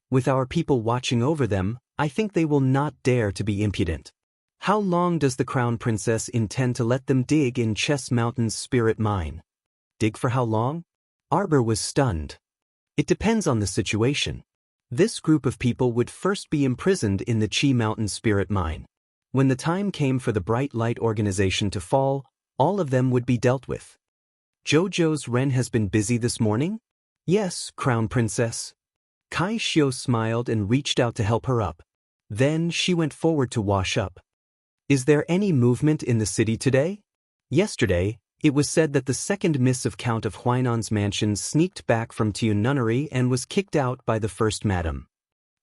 With our people watching over them, I think they will not dare to be impudent. How long does the crown princess intend to let them dig in Chess Mountain's spirit mine? Dig for how long? Arbor was stunned. It depends on the situation. This group of people would first be imprisoned in the Chi Mountain spirit mine. When the time came for the Bright Light organization to fall, all of them would be dealt with. Jojo's Ren has been busy this morning? Yes, Crown Princess. Kai Shio smiled and reached out to help her up. Then she went forward to wash up. Is there any movement in the city today? Yesterday, it was said that the second miss of Count of Huainan's mansion sneaked back from Tiyun Nunnery and was kicked out by the first madam.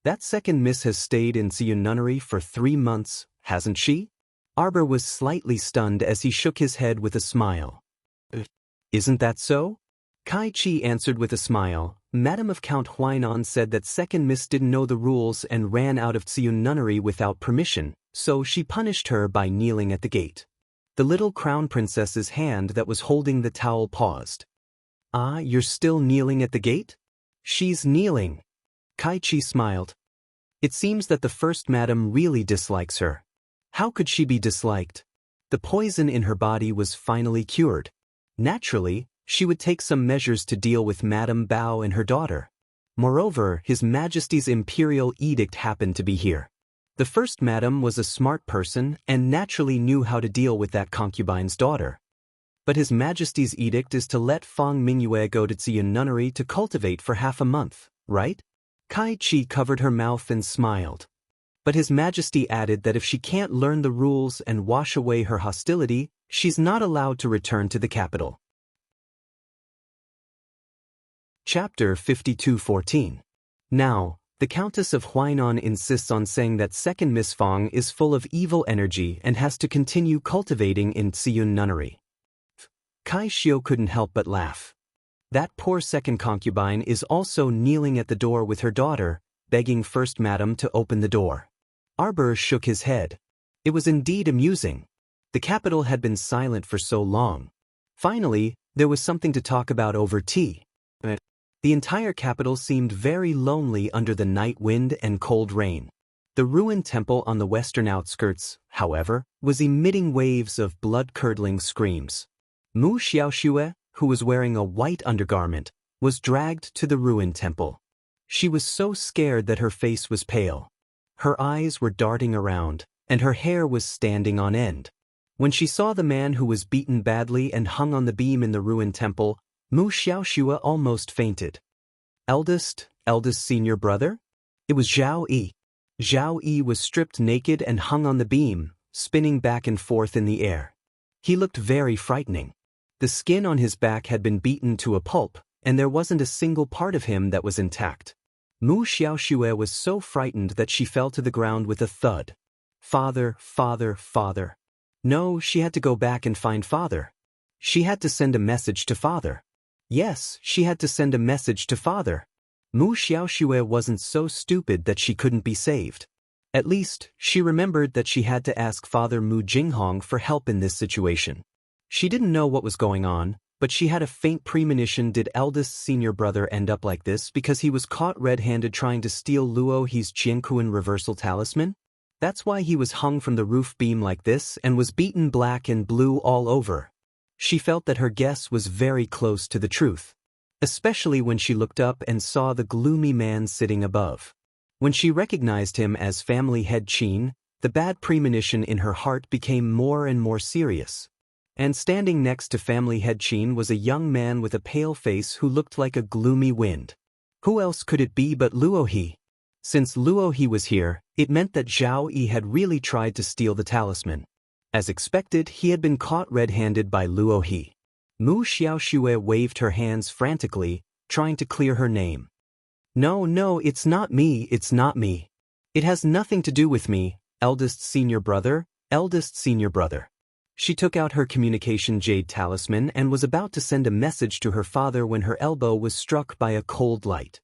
That second miss has stayed in Tiyun Nunnery for 3 months, hasn't she? Arbor was slightly stunned as he shook his head with a smile. Isn't that so? Kai-Chi answered with a smile. Madam of Count Huainan said that second miss didn't know the rules and ran out of Tiyun Nunnery without permission, so she punished her by kneeling at the gate. The little crown princess's hand that was holding the towel paused. Ah, you're still kneeling at the gate? She's kneeling. Kai-Chi smiled. It seems that the first madam really dislikes her. How could she be disliked? The poison in her body was finally cured. Naturally, she would take some measures to deal with Madame Bao and her daughter. Moreover, His Majesty's imperial edict happened to be here. The first madam was a smart person and naturally knew how to deal with that concubine's daughter. But His Majesty's edict is to let Feng Mingyue go to Tiyun Nunnery to cultivate for half a month, right? Kai-Chi covered her mouth and smiled. But His Majesty added that if she can't learn the rules and wash away her hostility, she's not allowed to return to the capital. Chapter 52:14. Now, the Countess of Huainan insists on saying that second Miss Feng is full of evil energy and has to continue cultivating in Tiyun Nunnery. Kai Shio couldn't help but laugh. That poor second concubine is also kneeling at the door with her daughter, begging First Madam to open the door. Arbor shook his head. It was indeed amusing. The capital had been silent for so long. Finally, there was something to talk about over tea. The entire capital seemed very lonely under the night wind and cold rain. The ruined temple on the western outskirts, however, was emitting waves of blood-curdling screams. Mu Xiaoxue, who was wearing a white undergarment, was dragged to the ruined temple. She was so scared that her face was pale. Her eyes were darting around, and her hair was standing on end. When she saw the man who was beaten badly and hung on the beam in the ruined temple, Mu Xiaoxue almost fainted. Eldest senior brother? It was Zhao Yi. Zhao Yi was stripped naked and hung on the beam, spinning back and forth in the air. He looked very frightening. The skin on his back had been beaten to a pulp, and there wasn't a single part of him that was intact. Mu Xiaoxue was so frightened that she fell to the ground with a thud. Father, father, father. No, she had to go back and find father. She had to send a message to father. Yes, she had to send a message to father. Mu Xiaoxue wasn't so stupid that she couldn't be saved. At least, she remembered that she had to ask Father Mu Jinghong for help in this situation. She didn't know what was going on, but she had a faint premonition. Did eldest senior brother end up like this because he was caught red-handed trying to steal Luo He's Jiankuan reversal talisman? That's why he was hung from the roof beam like this and was beaten black and blue all over. She felt that her guess was very close to the truth, especially when she looked up and saw the gloomy man sitting above. When she recognized him as family head Qin, the bad premonition in her heart became more and more serious. And standing next to family head Qin was a young man with a pale face who looked like a gloomy wind. Who else could it be but Luo He? Since Luo He was here, it meant that Zhao Yi had really tried to steal the talisman. As expected, he had been caught red-handed by Luo He. Mu Xiaoxue waved her hands frantically, trying to clear her name. No, it's not me, it's not me. It has nothing to do with me, eldest senior brother, eldest senior brother. She took out her communication jade talisman and was about to send a message to her father when her elbow was struck by a cold light.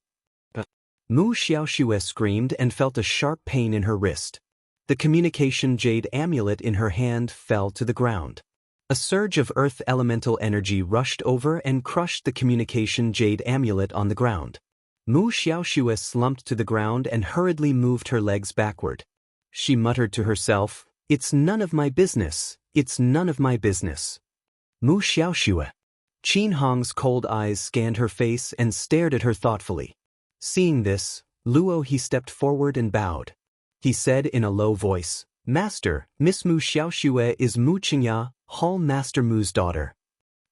Mu Xiaoxue screamed and felt a sharp pain in her wrist. The communication jade amulet in her hand fell to the ground. A surge of earth elemental energy rushed over and crushed the communication jade amulet on the ground. Mu Xiaoxue slumped to the ground and hurriedly moved her legs backward. She muttered to herself, "It's none of my business. It's none of my business." Mu Xiaoxue. Qin Hong's cold eyes scanned her face and stared at her thoughtfully. Seeing this, Luo he stepped forward and bowed. He said in a low voice, "Master, Miss Mu Xiaoxue is Mu Qingya, Hall Master Mu's daughter."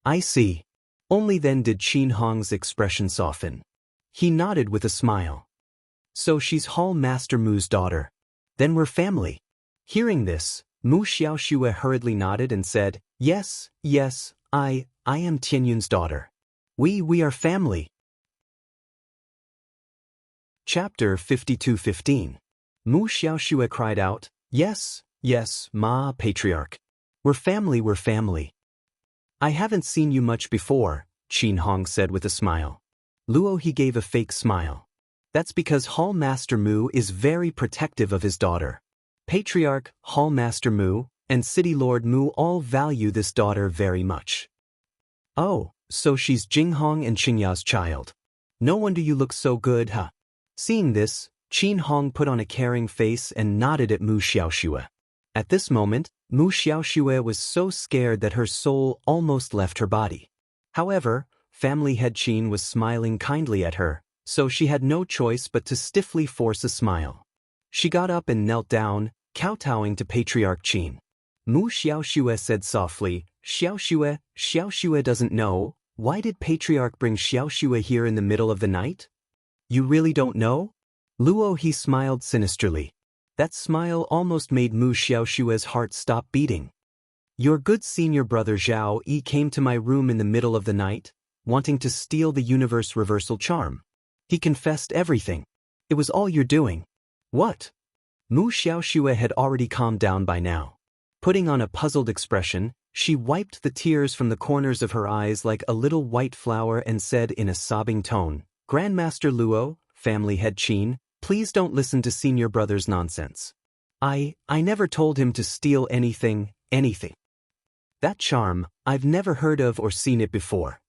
"I see." Only then did Qin Hong's expression soften. He nodded with a smile. "So she's Hall Master Mu's daughter. Then we're family." Hearing this, Mu Xiaoxue hurriedly nodded and said, "Yes, yes, I am Tianyun's daughter. We are family." Chapter 52:15. Mu Xiaoxue cried out, "Yes, yes, Ma, Patriarch. We're family, we're family." "I haven't seen you much before," Qin Hong said with a smile. Luo he gave a fake smile. "That's because Hall Master Mu is very protective of his daughter. Patriarch, Hall Master Mu, and City Lord Mu all value this daughter very much." "Oh, so she's Jinghong and Qingya's child. No wonder you look so good, huh?" Seeing this, Qin Hong put on a caring face and nodded at Mu Xiaoxue. At this moment, Mu Xiaoxue was so scared that her soul almost left her body. However, family head Qin was smiling kindly at her, so she had no choice but to stiffly force a smile. She got up and knelt down, kowtowing to Patriarch Qin. Mu Xiaoxue said softly, Xiaoxue doesn't know. Why did Patriarch bring Xiaoxue here in the middle of the night?" "You really don't know?" Luo he smiled sinisterly. That smile almost made Mu Xiaoxue's heart stop beating. "Your good senior brother Zhao Yi came to my room in the middle of the night, wanting to steal the universe reversal charm. He confessed everything. It was all you're doing." "What?" Mu Xiaoxue had already calmed down by now. Putting on a puzzled expression, she wiped the tears from the corners of her eyes like a little white flower and said in a sobbing tone, "Grandmaster Luo, family head Qin, please don't listen to senior brother's nonsense. I never told him to steal anything. That charm, I've never heard of or seen it before.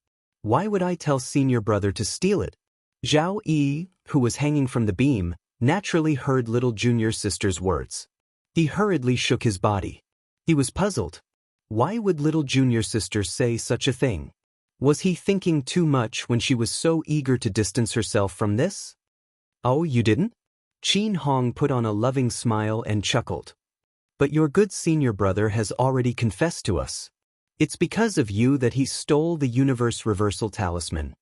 Why would I tell senior brother to steal it?" Zhao Yi, who was hanging from the beam, naturally heard little junior sister's words. He hurriedly shook his body. He was puzzled. Why would little junior sister say such a thing? Was he thinking too much when she was so eager to distance herself from this? "Oh, you didn't?" Qin Hong put on a loving smile and chuckled. "But your good senior brother has already confessed to us. It's because of you that he stole the universe reversal talisman.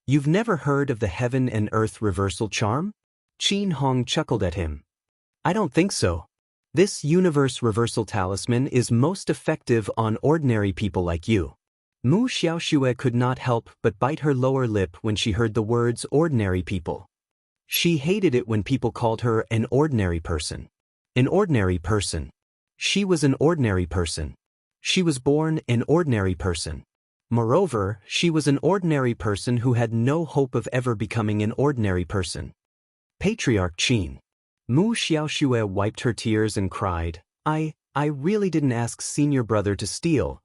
You've never heard of the heaven and earth reversal charm?" Qin Hong chuckled at him. "I don't think so. This universe reversal talisman is most effective on ordinary people like you." Mu Xiaoxue could not help but bite her lower lip when she heard the words ordinary people. She hated it when people called her an ordinary person. An ordinary person. She was an ordinary person. She was born an ordinary person. Moreover, she was an ordinary person who had no hope of ever becoming an ordinary person. Patriarch Qin. Mu Xiaoxue wiped her tears and cried, I really didn't ask senior brother to steal.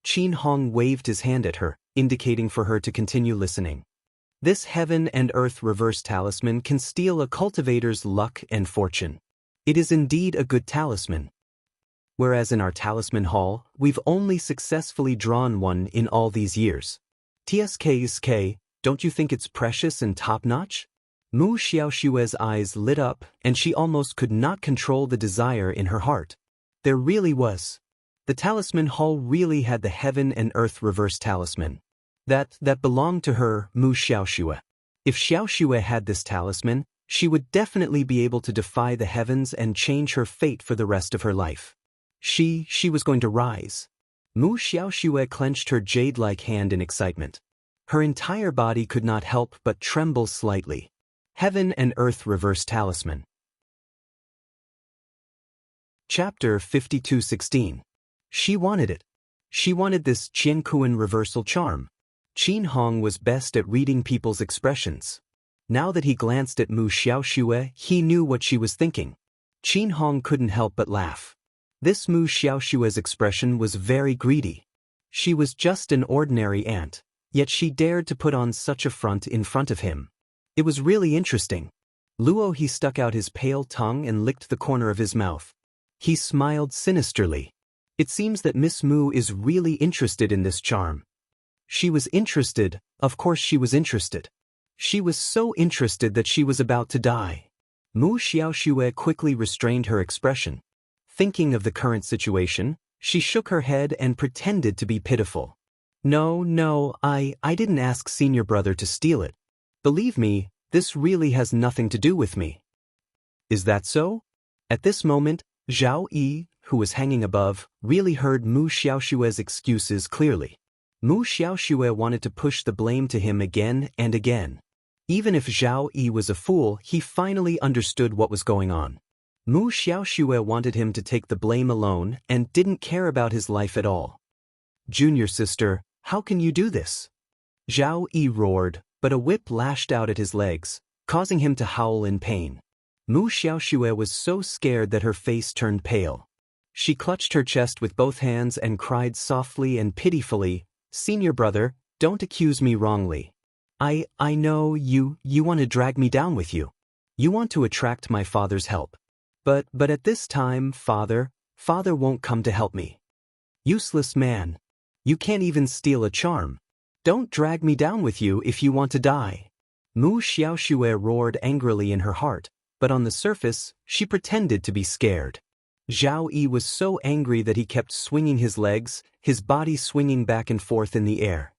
Qin Hong waved his hand at her, indicating for her to continue listening. This heaven and earth reverse talisman can steal a cultivator's luck and fortune. It is indeed a good talisman. Whereas in our talisman hall, we've only successfully drawn one in all these years. TSK, don't you think it's precious and top-notch? Mu Xiaoxue's eyes lit up, and she almost could not control the desire in her heart. There really was. The talisman hall really had the heaven and earth reverse talisman. That belonged to her, Mu Xiaoxue. If Xiaoxue had this talisman, she would definitely be able to defy the heavens and change her fate for the rest of her life. She was going to rise. Mu Xiaoxue clenched her jade-like hand in excitement. Her entire body could not help but tremble slightly. Heaven and earth reverse talisman. Chapter 52:16. She wanted it. She wanted this Qiankuan reversal charm. Qin Hong was best at reading people's expressions. Now that he glanced at Mu Xiaoxue, he knew what she was thinking. Qin Hong couldn't help but laugh. This Mu Xiaoxue's expression was very greedy. She was just an ordinary ant, yet she dared to put on such a front in front of him. It was really interesting. Luo he stuck out his pale tongue and licked the corner of his mouth. He smiled sinisterly. It seems that Miss Mu is really interested in this charm. She was interested, of course she was interested. She was so interested that she was about to die. Mu Xiaoxue quickly restrained her expression. Thinking of the current situation, she shook her head and pretended to be pitiful. No, I didn't ask senior brother to steal it. Believe me, this really has nothing to do with me. Is that so? At this moment, Zhao Yi, who was hanging above, really heard Mu Xiaoxue's excuses clearly. Mu Xiaoxue wanted to push the blame to him again and again. Even if Zhao Yi was a fool, he finally understood what was going on. Mu Xiaoxue wanted him to take the blame alone and didn't care about his life at all. Junior sister, how can you do this? Zhao Yi roared, but a whip lashed out at his legs, causing him to howl in pain. Mu Xiaoxue was so scared that her face turned pale. She clutched her chest with both hands and cried softly and pitifully, "Senior brother, don't accuse me wrongly. I know you want to drag me down with you. You want to attract my father's help. But at this time, father won't come to help me. Useless man. You can't even steal a charm. Don't drag me down with you if you want to die." Mu Xiaoxue roared angrily in her heart, but on the surface, she pretended to be scared. Zhao Yi was so angry that he kept swinging his legs, his body swinging back and forth in the air.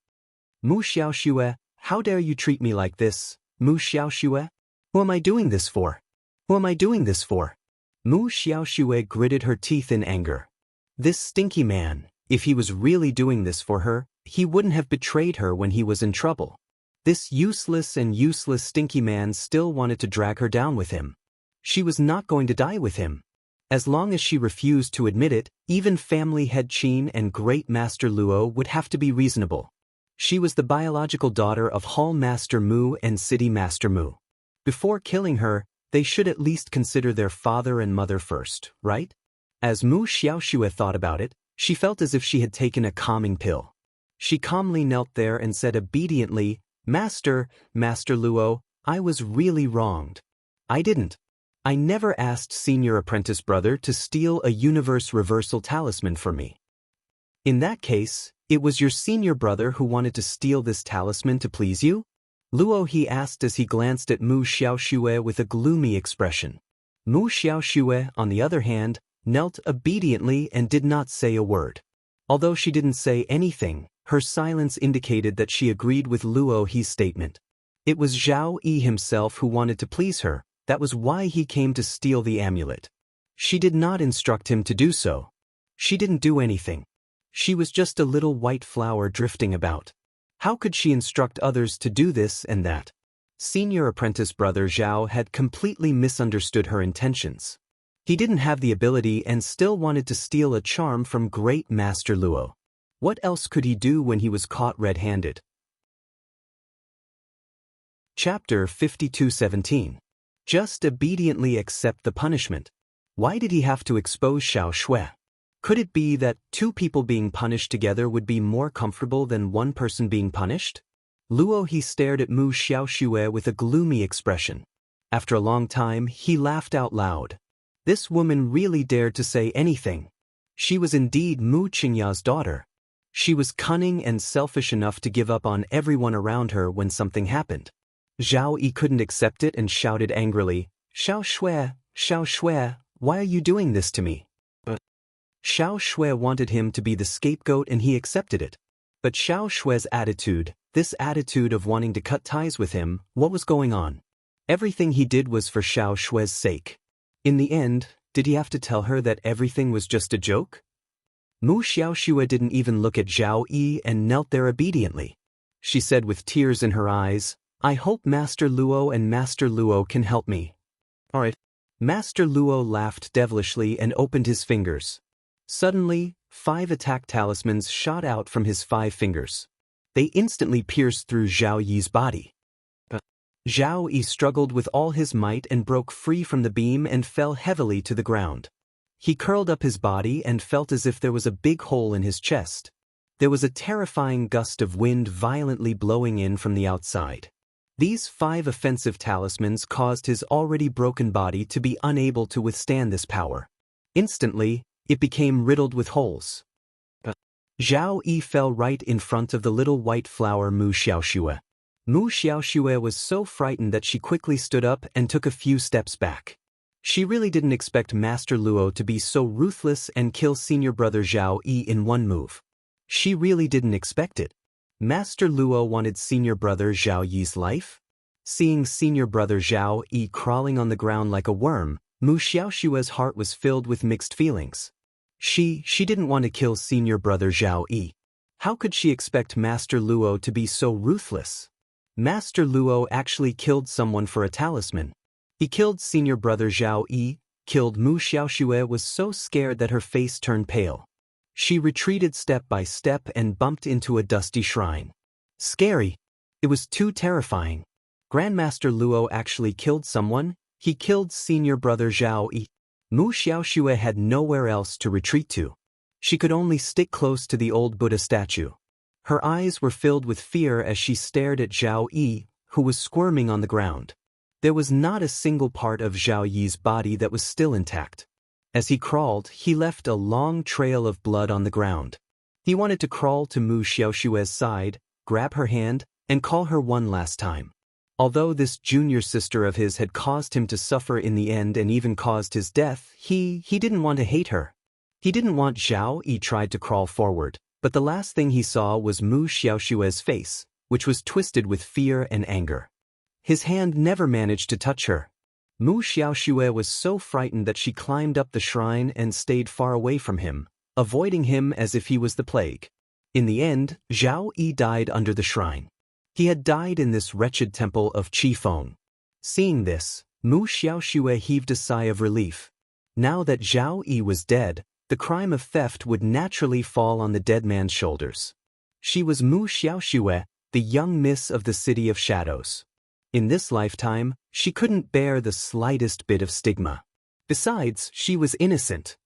"Mu Xiaoxue, how dare you treat me like this, Mu Xiaoxue? Who am I doing this for? Who am I doing this for?" Mu Xiaoxue gritted her teeth in anger. This stinky man, if he was really doing this for her, he wouldn't have betrayed her when he was in trouble. This useless stinky man still wanted to drag her down with him. She was not going to die with him. As long as she refused to admit it, even family head Qin and Great Master Luo would have to be reasonable. She was the biological daughter of Hall Master Mu and City Master Mu. Before killing her, they should at least consider their father and mother first, right? As Mu Xiaoxue thought about it, she felt as if she had taken a calming pill. She calmly knelt there and said obediently, Master Luo, I was really wronged. I never asked senior apprentice brother to steal a universe reversal talisman for me. In that case, it was your senior brother who wanted to steal this talisman to please you? Luo he asked as he glanced at Mu Xiaoxue with a gloomy expression. Mu Xiaoxue, on the other hand, knelt obediently and did not say a word. Although she didn't say anything, her silence indicated that she agreed with Luo He's statement. It was Zhao Yi himself who wanted to please her. That was why he came to steal the amulet. She did not instruct him to do so. She didn't do anything. She was just a little white flower drifting about. How could she instruct others to do this and that? Senior apprentice brother Zhao had completely misunderstood her intentions. He didn't have the ability and still wanted to steal a charm from Great Master Luo. What else could he do when he was caught red-handed? Chapter 52:17. Just obediently accept the punishment. Why did he have to expose Xiao Shui? Could it be that two people being punished together would be more comfortable than one person being punished? Luo he stared at Mu Xiaoxue with a gloomy expression. After a long time, he laughed out loud. This woman really dared to say anything. She was indeed Mu Qingya's daughter. She was cunning and selfish enough to give up on everyone around her when something happened. Zhao Yi couldn't accept it and shouted angrily, Xiao Shui, why are you doing this to me? But Xiao Shui wanted him to be the scapegoat and he accepted it. But Xiao Shui's attitude, this attitude of wanting to cut ties with him, what was going on? Everything he did was for Xiao Shui's sake. In the end, did he have to tell her that everything was just a joke? Mu Xiaoxue didn't even look at Zhao Yi and knelt there obediently. She said with tears in her eyes, I hope Master Luo and Master Luo can help me. Alright. Master Luo laughed devilishly and opened his fingers. Suddenly, 5 attack talismans shot out from his 5 fingers. They instantly pierced through Zhao Yi's body. Zhao Yi struggled with all his might and broke free from the beam and fell heavily to the ground. He curled up his body and felt as if there was a big hole in his chest. There was a terrifying gust of wind violently blowing in from the outside. These 5 offensive talismans caused his already broken body to be unable to withstand this power. Instantly, it became riddled with holes. Zhao Yi fell right in front of the little white flower Mu Xiaoxue. Mu Xiaoxue was so frightened that she quickly stood up and took a few steps back. She really didn't expect Master Luo to be so ruthless and kill senior brother Zhao Yi in one move. She really didn't expect it. Master Luo wanted senior brother Zhao Yi's life? Seeing senior brother Zhao Yi crawling on the ground like a worm, Mu Xiaoxue's heart was filled with mixed feelings. She didn't want to kill senior brother Zhao Yi. How could she expect Master Luo to be so ruthless? Master Luo actually killed someone for a talisman. He killed senior brother Zhao Yi. Killed Mu Xiaoxue was so scared that her face turned pale. She retreated step by step and bumped into a dusty shrine. Scary. It was too terrifying. Grandmaster Luo actually killed someone. He killed senior brother Zhao Yi. Mu Xiaoxue had nowhere else to retreat to. She could only stick close to the old Buddha statue. Her eyes were filled with fear as she stared at Zhao Yi, who was squirming on the ground. There was not a single part of Zhao Yi's body that was still intact. As he crawled, he left a long trail of blood on the ground. He wanted to crawl to Mu Xiaoxue's side, grab her hand, and call her one last time. Although this junior sister of his had caused him to suffer in the end and even caused his death, he didn't want to hate her. He didn't want Zhao Yi tried to crawl forward, but the last thing he saw was Mu Xiaoxue's face, which was twisted with fear and anger. His hand never managed to touch her. Mu Xiaoxue was so frightened that she climbed up the shrine and stayed far away from him, avoiding him as if he was the plague. In the end, Zhao Yi died under the shrine. He had died in this wretched temple of Qifeng. Seeing this, Mu Xiaoxue heaved a sigh of relief. Now that Zhao Yi was dead, the crime of theft would naturally fall on the dead man's shoulders. She was Mu Xiaoxue, the young miss of the City of Shadows. In this lifetime, she couldn't bear the slightest bit of stigma. Besides, she was innocent.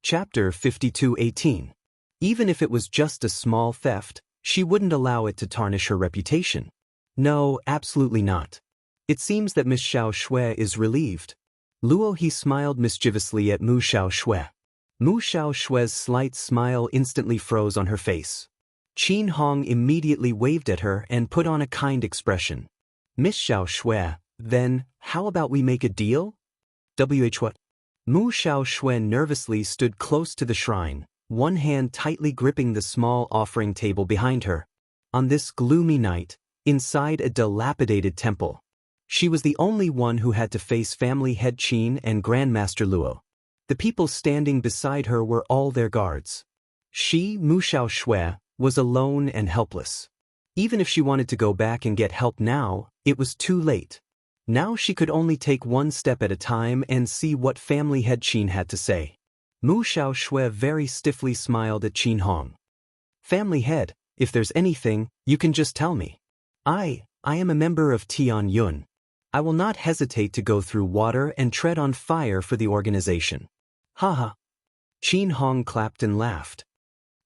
Chapter 52:18. Even if it was just a small theft, she wouldn't allow it to tarnish her reputation. No, absolutely not. It seems that Miss Xiaoxue is relieved. Luo he smiled mischievously at Mu Xiaoxue. Mu Xiaoxue's slight smile instantly froze on her face. Qin Hong immediately waved at her and put on a kind expression. Miss Xiaoxue, then, how about we make a deal? What? Mu Xiaoxue nervously stood close to the shrine, one hand tightly gripping the small offering table behind her. On this gloomy night, inside a dilapidated temple, she was the only one who had to face family head Qin and Grandmaster Luo. The people standing beside her were all their guards. She, Mu Xiaoxue, was alone and helpless. Even if she wanted to go back and get help now, it was too late. Now she could only take one step at a time and see what family head Qin had to say. Mu Xiaoxue very stiffly smiled at Qin Hong. Family head, if there's anything, you can just tell me. I am a member of Tian Yun. I will not hesitate to go through water and tread on fire for the organization. Haha. Qin Hong clapped and laughed.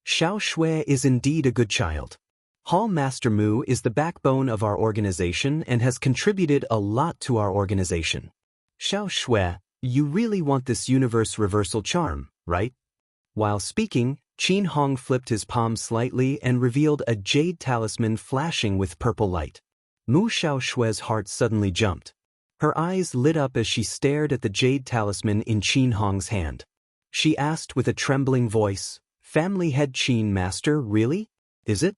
Xiaoxue is indeed a good child. Hall Master Mu is the backbone of our organization and has contributed a lot to our organization. Xiaoxue, you really want this universe reversal charm, right? While speaking, Qin Hong flipped his palm slightly and revealed a jade talisman flashing with purple light. Mu Xiaoxue's heart suddenly jumped. Her eyes lit up as she stared at the jade talisman in Qin Hong's hand. She asked with a trembling voice, Family head Qin Master, really? Is it?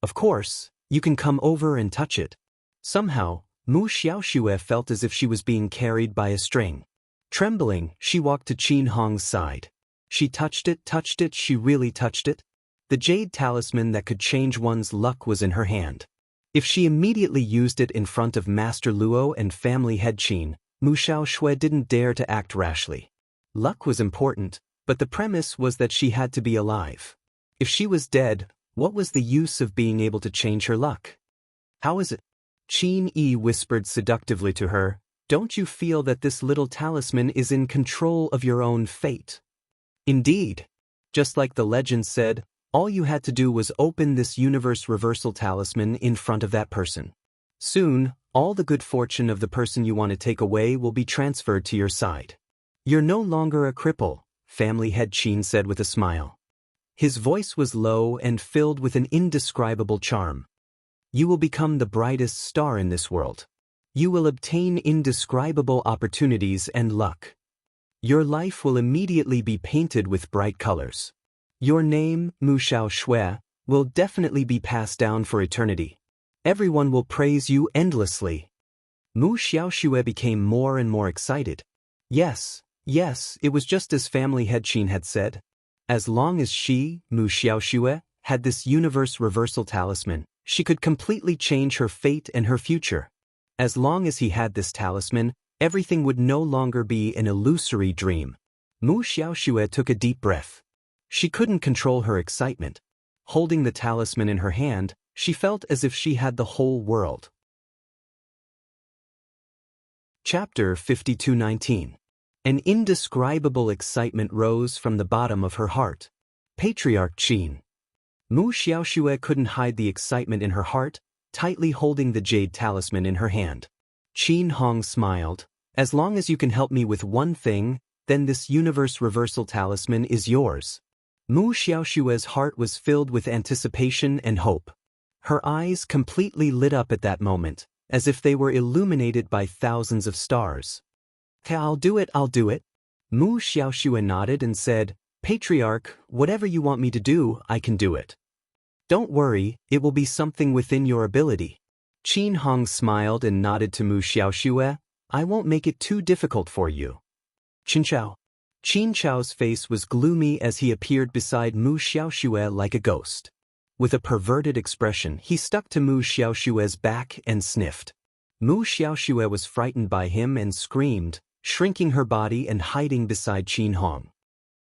Of course, you can come over and touch it. Somehow, Mu Xiaoxue felt as if she was being carried by a string. Trembling, she walked to Qin Hong's side. She touched it, she really touched it. The jade talisman that could change one's luck was in her hand. If she immediately used it in front of Master Luo and family head Qin, Mu Xiaoshui didn't dare to act rashly. Luck was important, but the premise was that she had to be alive. If she was dead, what was the use of being able to change her luck? How is it? Qin Yi whispered seductively to her, "Don't you feel that this little talisman is in control of your own fate?" Indeed. Just like the legend said, all you had to do was open this universe reversal talisman in front of that person. Soon, all the good fortune of the person you want to take away will be transferred to your side. You're no longer a cripple, family head Qin said with a smile. His voice was low and filled with an indescribable charm. You will become the brightest star in this world. You will obtain indescribable opportunities and luck. Your life will immediately be painted with bright colors. Your name, Mu Xiaoshui, will definitely be passed down for eternity. Everyone will praise you endlessly. Mu Xiaoshui became more and more excited. Yes, it was just as family head Qin had said. As long as she, Mu Xiaoshui, had this universe reversal talisman, she could completely change her fate and her future. As long as he had this talisman, everything would no longer be an illusory dream. Mu Xiaoshui took a deep breath. She couldn't control her excitement. Holding the talisman in her hand, she felt as if she had the whole world. Chapter 52:19. An indescribable excitement rose from the bottom of her heart. Patriarch Qin. Mu Xiaoshui couldn't hide the excitement in her heart, tightly holding the jade talisman in her hand. Qin Hong smiled. As long as you can help me with one thing, then this universe reversal talisman is yours. Mu Xiaoshui's heart was filled with anticipation and hope. Her eyes completely lit up at that moment, as if they were illuminated by thousands of stars. I'll do it. Mu Xiaoshui nodded and said, Patriarch, whatever you want me to do, I can do it. Don't worry, it will be something within your ability. Qin Hong smiled and nodded to Mu Xiaoshui, I won't make it too difficult for you. Qin Chao. Qin Chao's face was gloomy as he appeared beside Mu Xiaoshui like a ghost. With a perverted expression, he stuck to Mu Xiaoshui's back and sniffed. Mu Xiaoshui was frightened by him and screamed, shrinking her body and hiding beside Qin Hong.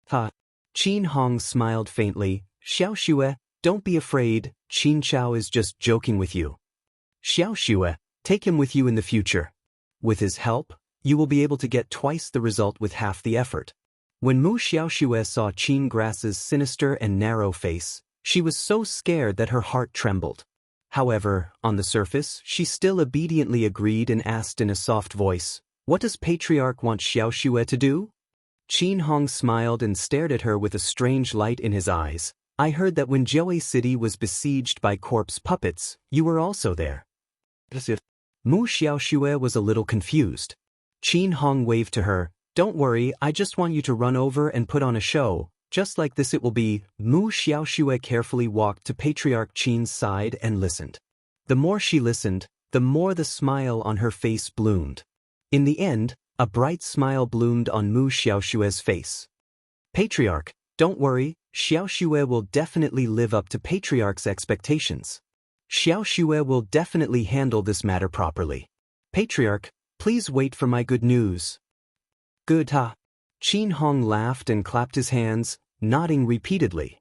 Ha! Qin Hong smiled faintly, Xiaoshui, don't be afraid, Qin Chao is just joking with you. Xiaoshui, take him with you in the future. With his help, you will be able to get twice the result with half the effort. When Mu Xiaoshui saw Qin Grass's sinister and narrow face, she was so scared that her heart trembled. However, on the surface, she still obediently agreed and asked in a soft voice, What does Patriarch want Xiaoshui to do? Qin Hong smiled and stared at her with a strange light in his eyes. I heard that when Joey City was besieged by corpse puppets, you were also there. Mu Xiaoshui was a little confused. Qin Hong waved to her, Don't worry, I just want you to run over and put on a show. Just like this it will be. Mu Xiaoshui carefully walked to Patriarch Qin's side and listened. The more she listened, the more the smile on her face bloomed. In the end, a bright smile bloomed on Mu Xiaoshui's face. Patriarch, don't worry, Xiaoshui will definitely live up to Patriarch's expectations. Xiaoshui will definitely handle this matter properly. Patriarch, please wait for my good news. Good ha. Qin Hong laughed and clapped his hands, nodding repeatedly.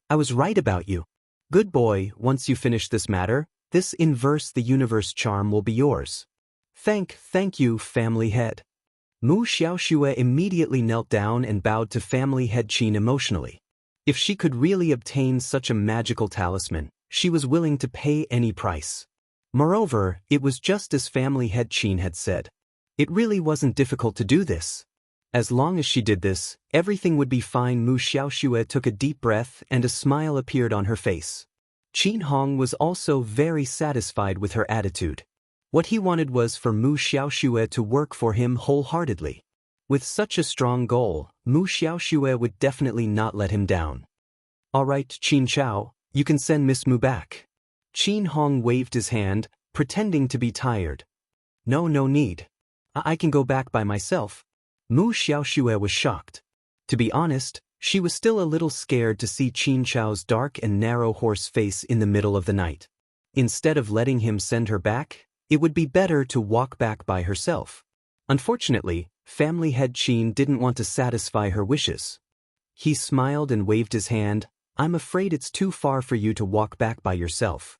I was right about you. Good boy, once you finish this matter, this inverse the universe charm will be yours. Thank you, family head. Mu Xiaoshui immediately knelt down and bowed to family head Qin emotionally. If she could really obtain such a magical talisman, she was willing to pay any price. Moreover, it was just as family head Qin had said. It really wasn't difficult to do this. As long as she did this, everything would be fine. Mu Xiaoshui took a deep breath and a smile appeared on her face. Qin Hong was also very satisfied with her attitude. What he wanted was for Mu Xiaoshui to work for him wholeheartedly. With such a strong goal, Mu Xiaoshui would definitely not let him down. All right, Qin Chao, you can send Miss Mu back. Qin Hong waved his hand, pretending to be tired. No need. I can go back by myself. Mu Xiaoshui was shocked. To be honest, she was still a little scared to see Qin Chao's dark and narrow horse face in the middle of the night. Instead of letting him send her back, it would be better to walk back by herself. Unfortunately, family head Qin didn't want to satisfy her wishes. He smiled and waved his hand. I'm afraid it's too far for you to walk back by yourself.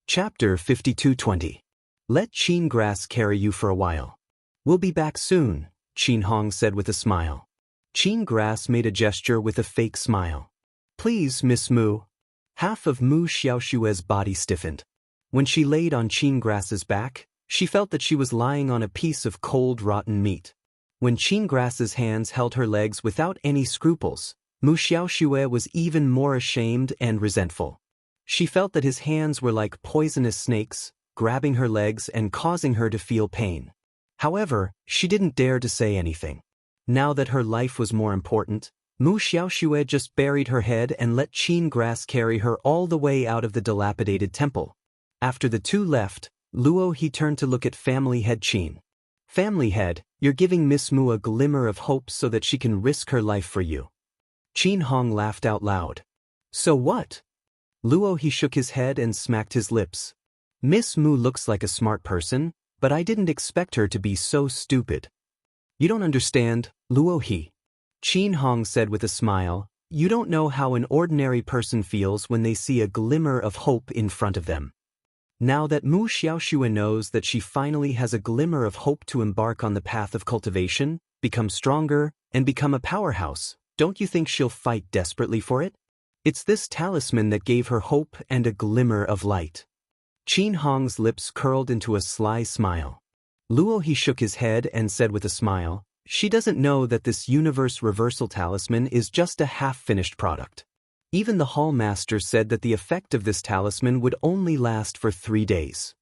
Chapter 52:20. Let Qin Grass carry you for a while. We'll be back soon, Qin Hong said with a smile. Qin Grass made a gesture with a fake smile. Please, Miss Mu. Half of Mu Xiaoshue's body stiffened. When she laid on Qin Grass's back, she felt that she was lying on a piece of cold, rotten meat. When Qin Grass's hands held her legs without any scruples, Mu Xiaoshue was even more ashamed and resentful. She felt that his hands were like poisonous snakes, grabbing her legs and causing her to feel pain. However, she didn't dare to say anything. Now that her life was more important, Mu Xiaoshue just buried her head and let Qin Grass carry her all the way out of the dilapidated temple. After the two left, Luo he turned to look at family head Qin. Family head, you're giving Miss Mu a glimmer of hope so that she can risk her life for you. Qin Hong laughed out loud. So what? Luo he shook his head and smacked his lips. Miss Mu looks like a smart person, but I didn't expect her to be so stupid. You don't understand, Luo he. Qin Hong said with a smile, you don't know how an ordinary person feels when they see a glimmer of hope in front of them. Now that Mu Xiaoshue knows that she finally has a glimmer of hope to embark on the path of cultivation, become stronger, and become a powerhouse, don't you think she'll fight desperately for it? It's this talisman that gave her hope and a glimmer of light. Qin Hong's lips curled into a sly smile. Luo he shook his head and said with a smile, she doesn't know that this universe reversal talisman is just a half-finished product. Even the hall master said that the effect of this talisman would only last for 3 days.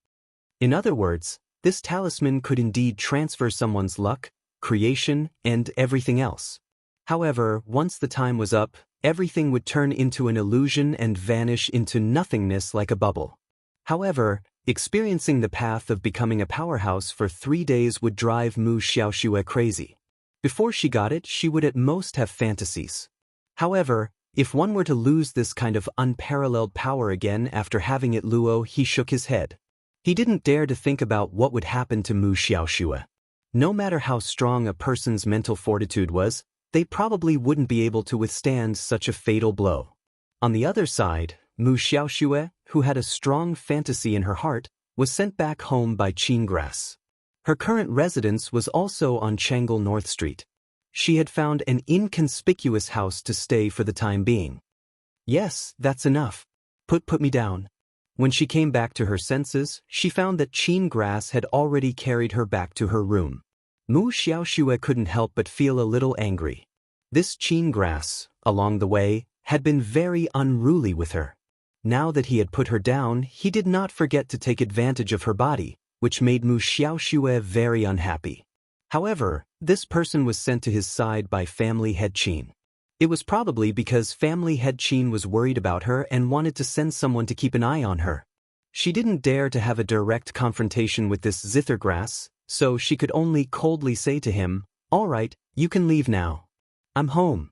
In other words, this talisman could indeed transfer someone's luck, creation, and everything else. However, once the time was up, everything would turn into an illusion and vanish into nothingness like a bubble. However, experiencing the path of becoming a powerhouse for 3 days would drive Mu Xiaoshue crazy. Before she got it, she would at most have fantasies. However, if one were to lose this kind of unparalleled power again after having it, Luo he shook his head. He didn't dare to think about what would happen to Mu Xiaoshue. No matter how strong a person's mental fortitude was, they probably wouldn't be able to withstand such a fatal blow. On the other side, Mu Xiaoshue, who had a strong fantasy in her heart, was sent back home by Qin Grass. Her current residence was also on Chang'an North Street. She had found an inconspicuous house to stay for the time being. Yes, that's enough. Put me down. When she came back to her senses, she found that Qin Grass had already carried her back to her room. Mu Xiaoshue couldn't help but feel a little angry. This Qin Grass, along the way, had been very unruly with her. Now that he had put her down, he did not forget to take advantage of her body, which made Mu Xiaoshue very unhappy. However, this person was sent to his side by family head Qin. It was probably because family head Qin was worried about her and wanted to send someone to keep an eye on her. She didn't dare to have a direct confrontation with this zither grass, so she could only coldly say to him, all right, you can leave now. I'm home.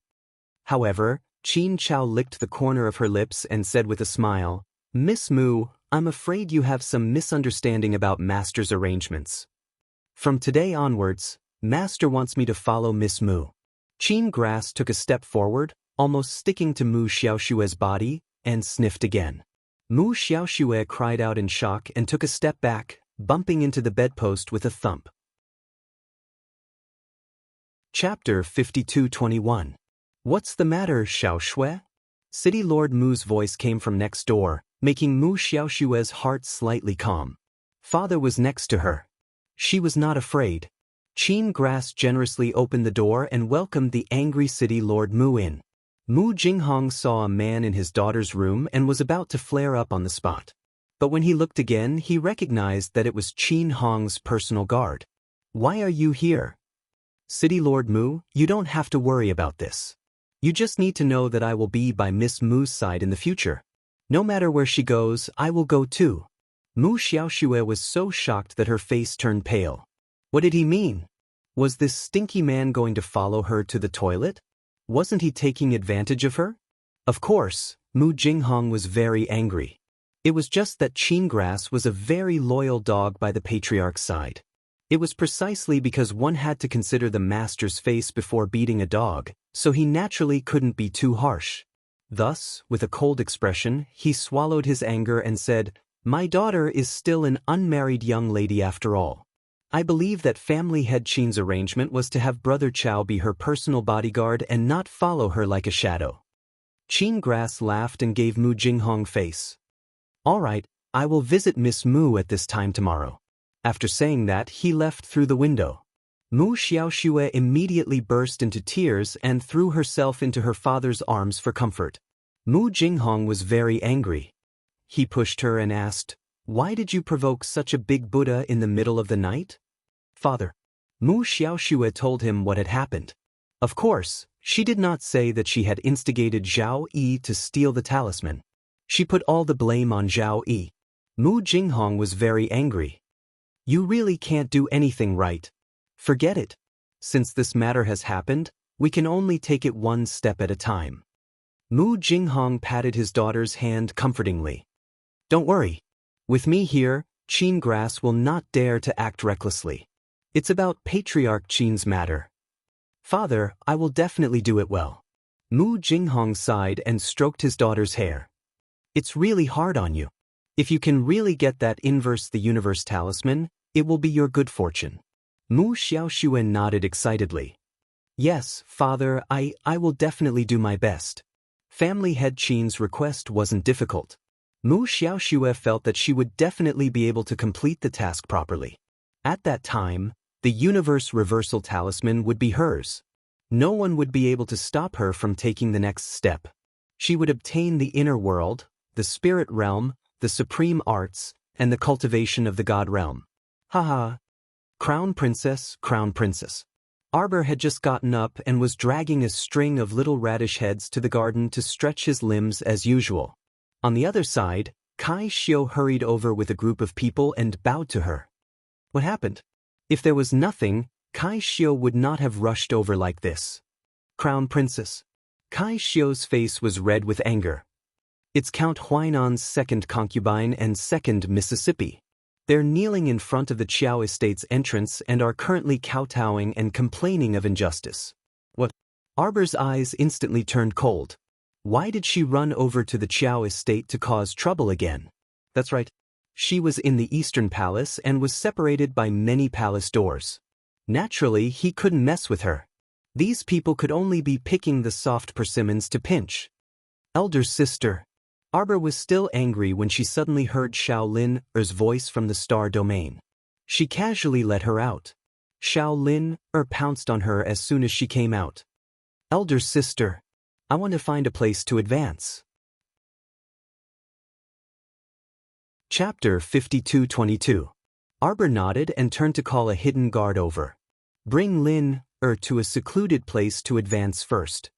However, Qin Chao licked the corner of her lips and said with a smile, Miss Mu, I'm afraid you have some misunderstanding about Master's arrangements. From today onwards, Master wants me to follow Miss Mu. Qin Grass took a step forward, almost sticking to Mu Xiaoshue's body, and sniffed again. Mu Xiaoshue cried out in shock and took a step back, bumping into the bedpost with a thump. Chapter 52:21. What's the matter, Xiaoshue? City Lord Mu's voice came from next door, making Mu Xiaoshue's heart slightly calm. Father was next to her. She was not afraid. Qin Grass generously opened the door and welcomed the angry City Lord Mu in. Mu Jinghong saw a man in his daughter's room and was about to flare up on the spot. But when he looked again, he recognized that it was Qin Hong's personal guard. Why are you here? City Lord Mu, you don't have to worry about this. You just need to know that I will be by Miss Mu's side in the future. No matter where she goes, I will go too. Mu Xiaoshue was so shocked that her face turned pale. What did he mean? Was this stinky man going to follow her to the toilet? Wasn't he taking advantage of her? Of course, Mu Jinghong was very angry. It was just that Qinggrass was a very loyal dog by the patriarch's side. It was precisely because one had to consider the master's face before beating a dog, so he naturally couldn't be too harsh. Thus, with a cold expression, he swallowed his anger and said, "My daughter is still an unmarried young lady after all. I believe that family head Qin's arrangement was to have brother Chao be her personal bodyguard and not follow her like a shadow." Qinggrass laughed and gave Mu Jinghong face. "All right, I will visit Miss Mu at this time tomorrow." After saying that, he left through the window. Mu Xiaoxue immediately burst into tears and threw herself into her father's arms for comfort. Mu Jinghong was very angry. He pushed her and asked, "Why did you provoke such a big Buddha in the middle of the night?" "Father." Mu Xiaoxue told him what had happened. Of course, she did not say that she had instigated Zhao Yi to steal the talisman. She put all the blame on Zhao Yi. Mu Jinghong was very angry. "You really can't do anything right. Forget it. Since this matter has happened, we can only take it one step at a time." Mu Jinghong patted his daughter's hand comfortingly. "Don't worry. With me here, Qinggrass will not dare to act recklessly. It's about Patriarch Qin's matter." "Father, I will definitely do it well." Mu Jinghong sighed and stroked his daughter's hair. "It's really hard on you. If you can really get that inverse the universe talisman, it will be your good fortune." Mu Xiaoxue nodded excitedly. "Yes, father, I will definitely do my best." Family head Qin's request wasn't difficult. Mu Xiaoxue felt that she would definitely be able to complete the task properly. At that time, the universe reversal talisman would be hers. No one would be able to stop her from taking the next step. She would obtain the inner world, the spirit realm, the supreme arts, and the cultivation of the god realm. Haha. Crown Princess, Crown Princess. Arbor had just gotten up and was dragging a string of little radish heads to the garden to stretch his limbs as usual. On the other side, Kai Xiu hurried over with a group of people and bowed to her. What happened? If there was nothing, Kai Xiu would not have rushed over like this. Crown Princess. Kai Xiu's face was red with anger. It's Count Huainan's second concubine and second Mississippi. They're kneeling in front of the Qiao estate's entrance and are currently kowtowing and complaining of injustice. What? Arbor's eyes instantly turned cold. Why did she run over to the Qiao estate to cause trouble again? That's right. She was in the Eastern Palace and was separated by many palace doors. Naturally, he couldn't mess with her. These people could only be picking the soft persimmons to pinch. Elder sister. Arbor was still angry when she suddenly heard Xiaolin-er's voice from the star domain. She casually let her out. Xiaolin-er pounced on her as soon as she came out. Elder sister, I want to find a place to advance. Chapter 52-22. Arbor nodded and turned to call a hidden guard over. Bring Lin-er to a secluded place to advance first.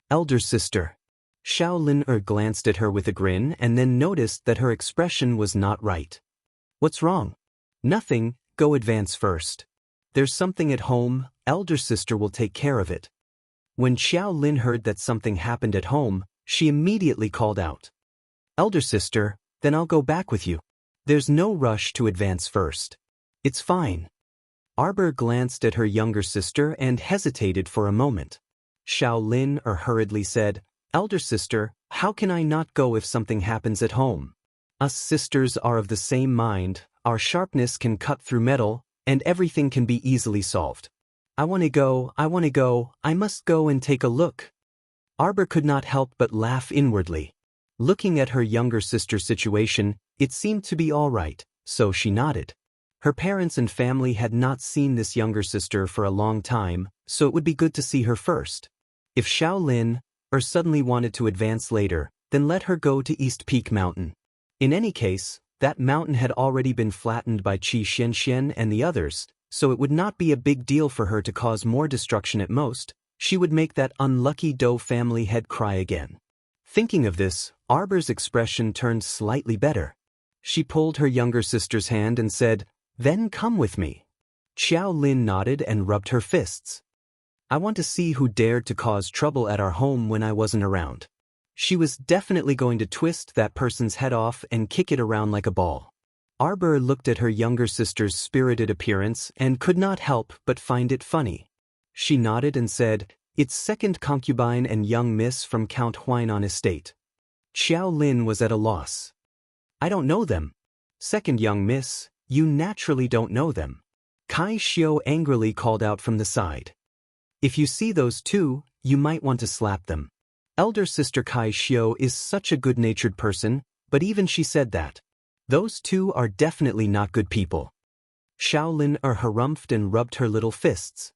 Elder sister. Xiaolin-er glanced at her with a grin and then noticed that her expression was not right. What's wrong? Nothing, go advance first. There's something at home, elder sister will take care of it. When Xiaolin heard that something happened at home, she immediately called out. Elder sister, then I'll go back with you. There's no rush to advance first. It's fine. Arbor glanced at her younger sister and hesitated for a moment. Xiaolin-er hurriedly said, Elder sister, how can I not go if something happens at home? Us sisters are of the same mind, our sharpness can cut through metal, and everything can be easily solved. I want to go, I must go and take a look. Arbor could not help but laugh inwardly. Looking at her younger sister's situation, it seemed to be all right, so she nodded. Her parents and family had not seen this younger sister for a long time, so it would be good to see her first. If Xiaolin suddenly wanted to advance later, then let her go to East Peak Mountain. In any case, that mountain had already been flattened by Qi Xianxian and the others, so it would not be a big deal for her to cause more destruction at most. She would make that unlucky Dou family head cry again. Thinking of this, Arbor's expression turned slightly better. She pulled her younger sister's hand and said, Then come with me. Xiaolin nodded and rubbed her fists. I want to see who dared to cause trouble at our home when I wasn't around. She was definitely going to twist that person's head off and kick it around like a ball. Arbor looked at her younger sister's spirited appearance and could not help but find it funny. She nodded and said, "It's second concubine and young miss from Count Huainan estate." Xiao Lin was at a loss. "I don't know them." "Second young miss, you naturally don't know them." Kai Xiu angrily called out from the side. "If you see those two, you might want to slap them." Elder sister Kai Xiu is such a good-natured person, but even she said that. Those two are definitely not good people. Shaolin harumphed and rubbed her little fists.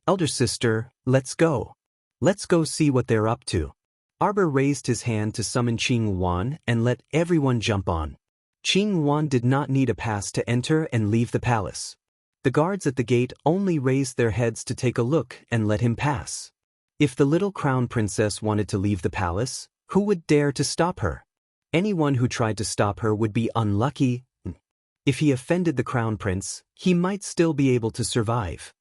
"Elder sister, let's go. Let's go see what they're up to." Arbor raised his hand to summon Qing Wan and let everyone jump on. Qing Wan did not need a pass to enter and leave the palace. The guards at the gate only raised their heads to take a look and let him pass. If the little crown princess wanted to leave the palace, who would dare to stop her? Anyone who tried to stop her would be unlucky. If he offended the crown prince, he might still be able to survive.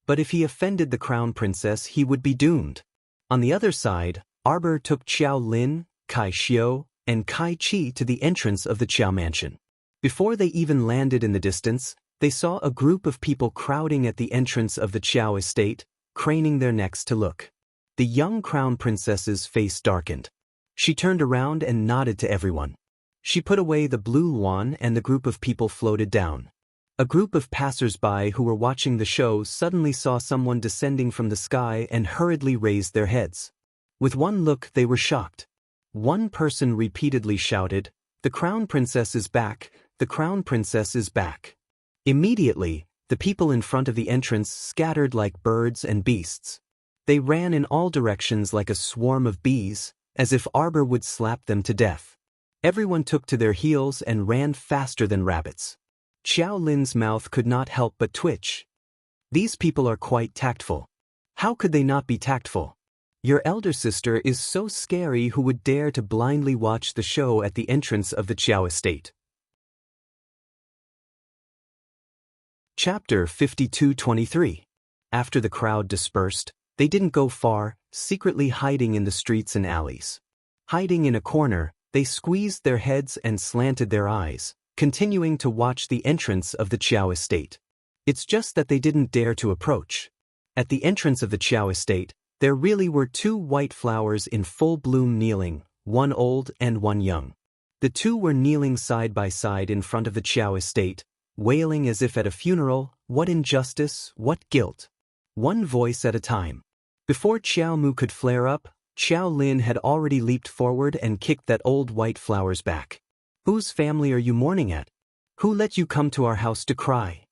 But if he offended the crown princess, he would be doomed. On the other side, Arbor took Xiao Lin, Kai Xiu, and Kai Chi to the entrance of the Qiao mansion. Before they even landed in the distance, they saw a group of people crowding at the entrance of the Qiao estate, craning their necks to look. The young crown princess's face darkened. She turned around and nodded to everyone. She put away the blue wand and the group of people floated down. A group of passers-by who were watching the show suddenly saw someone descending from the sky and hurriedly raised their heads. With one look, they were shocked. One person repeatedly shouted, "The crown princess is back! The crown princess is back!" Immediately, the people in front of the entrance scattered like birds and beasts. They ran in all directions like a swarm of bees, as if Arbor would slap them to death. Everyone took to their heels and ran faster than rabbits. Xiao Lin's mouth could not help but twitch. These people are quite tactful. How could they not be tactful? Your elder sister is so scary. Who would dare to blindly watch the show at the entrance of the Qiao estate? Chapter 52-23. After the crowd dispersed, they didn't go far, secretly hiding in the streets and alleys. Hiding in a corner, they squeezed their heads and slanted their eyes, continuing to watch the entrance of the Qiao estate. It's just that they didn't dare to approach. At the entrance of the Qiao estate, there really were two white flowers in full bloom kneeling, one old and one young. The two were kneeling side by side in front of the Qiao estate, wailing as if at a funeral, "What injustice, what guilt!" One voice at a time. Before Xiao Mu could flare up, Xiao Lin had already leaped forward and kicked that old white flowers back. "Whose family are you mourning at? Who let you come to our house to cry?"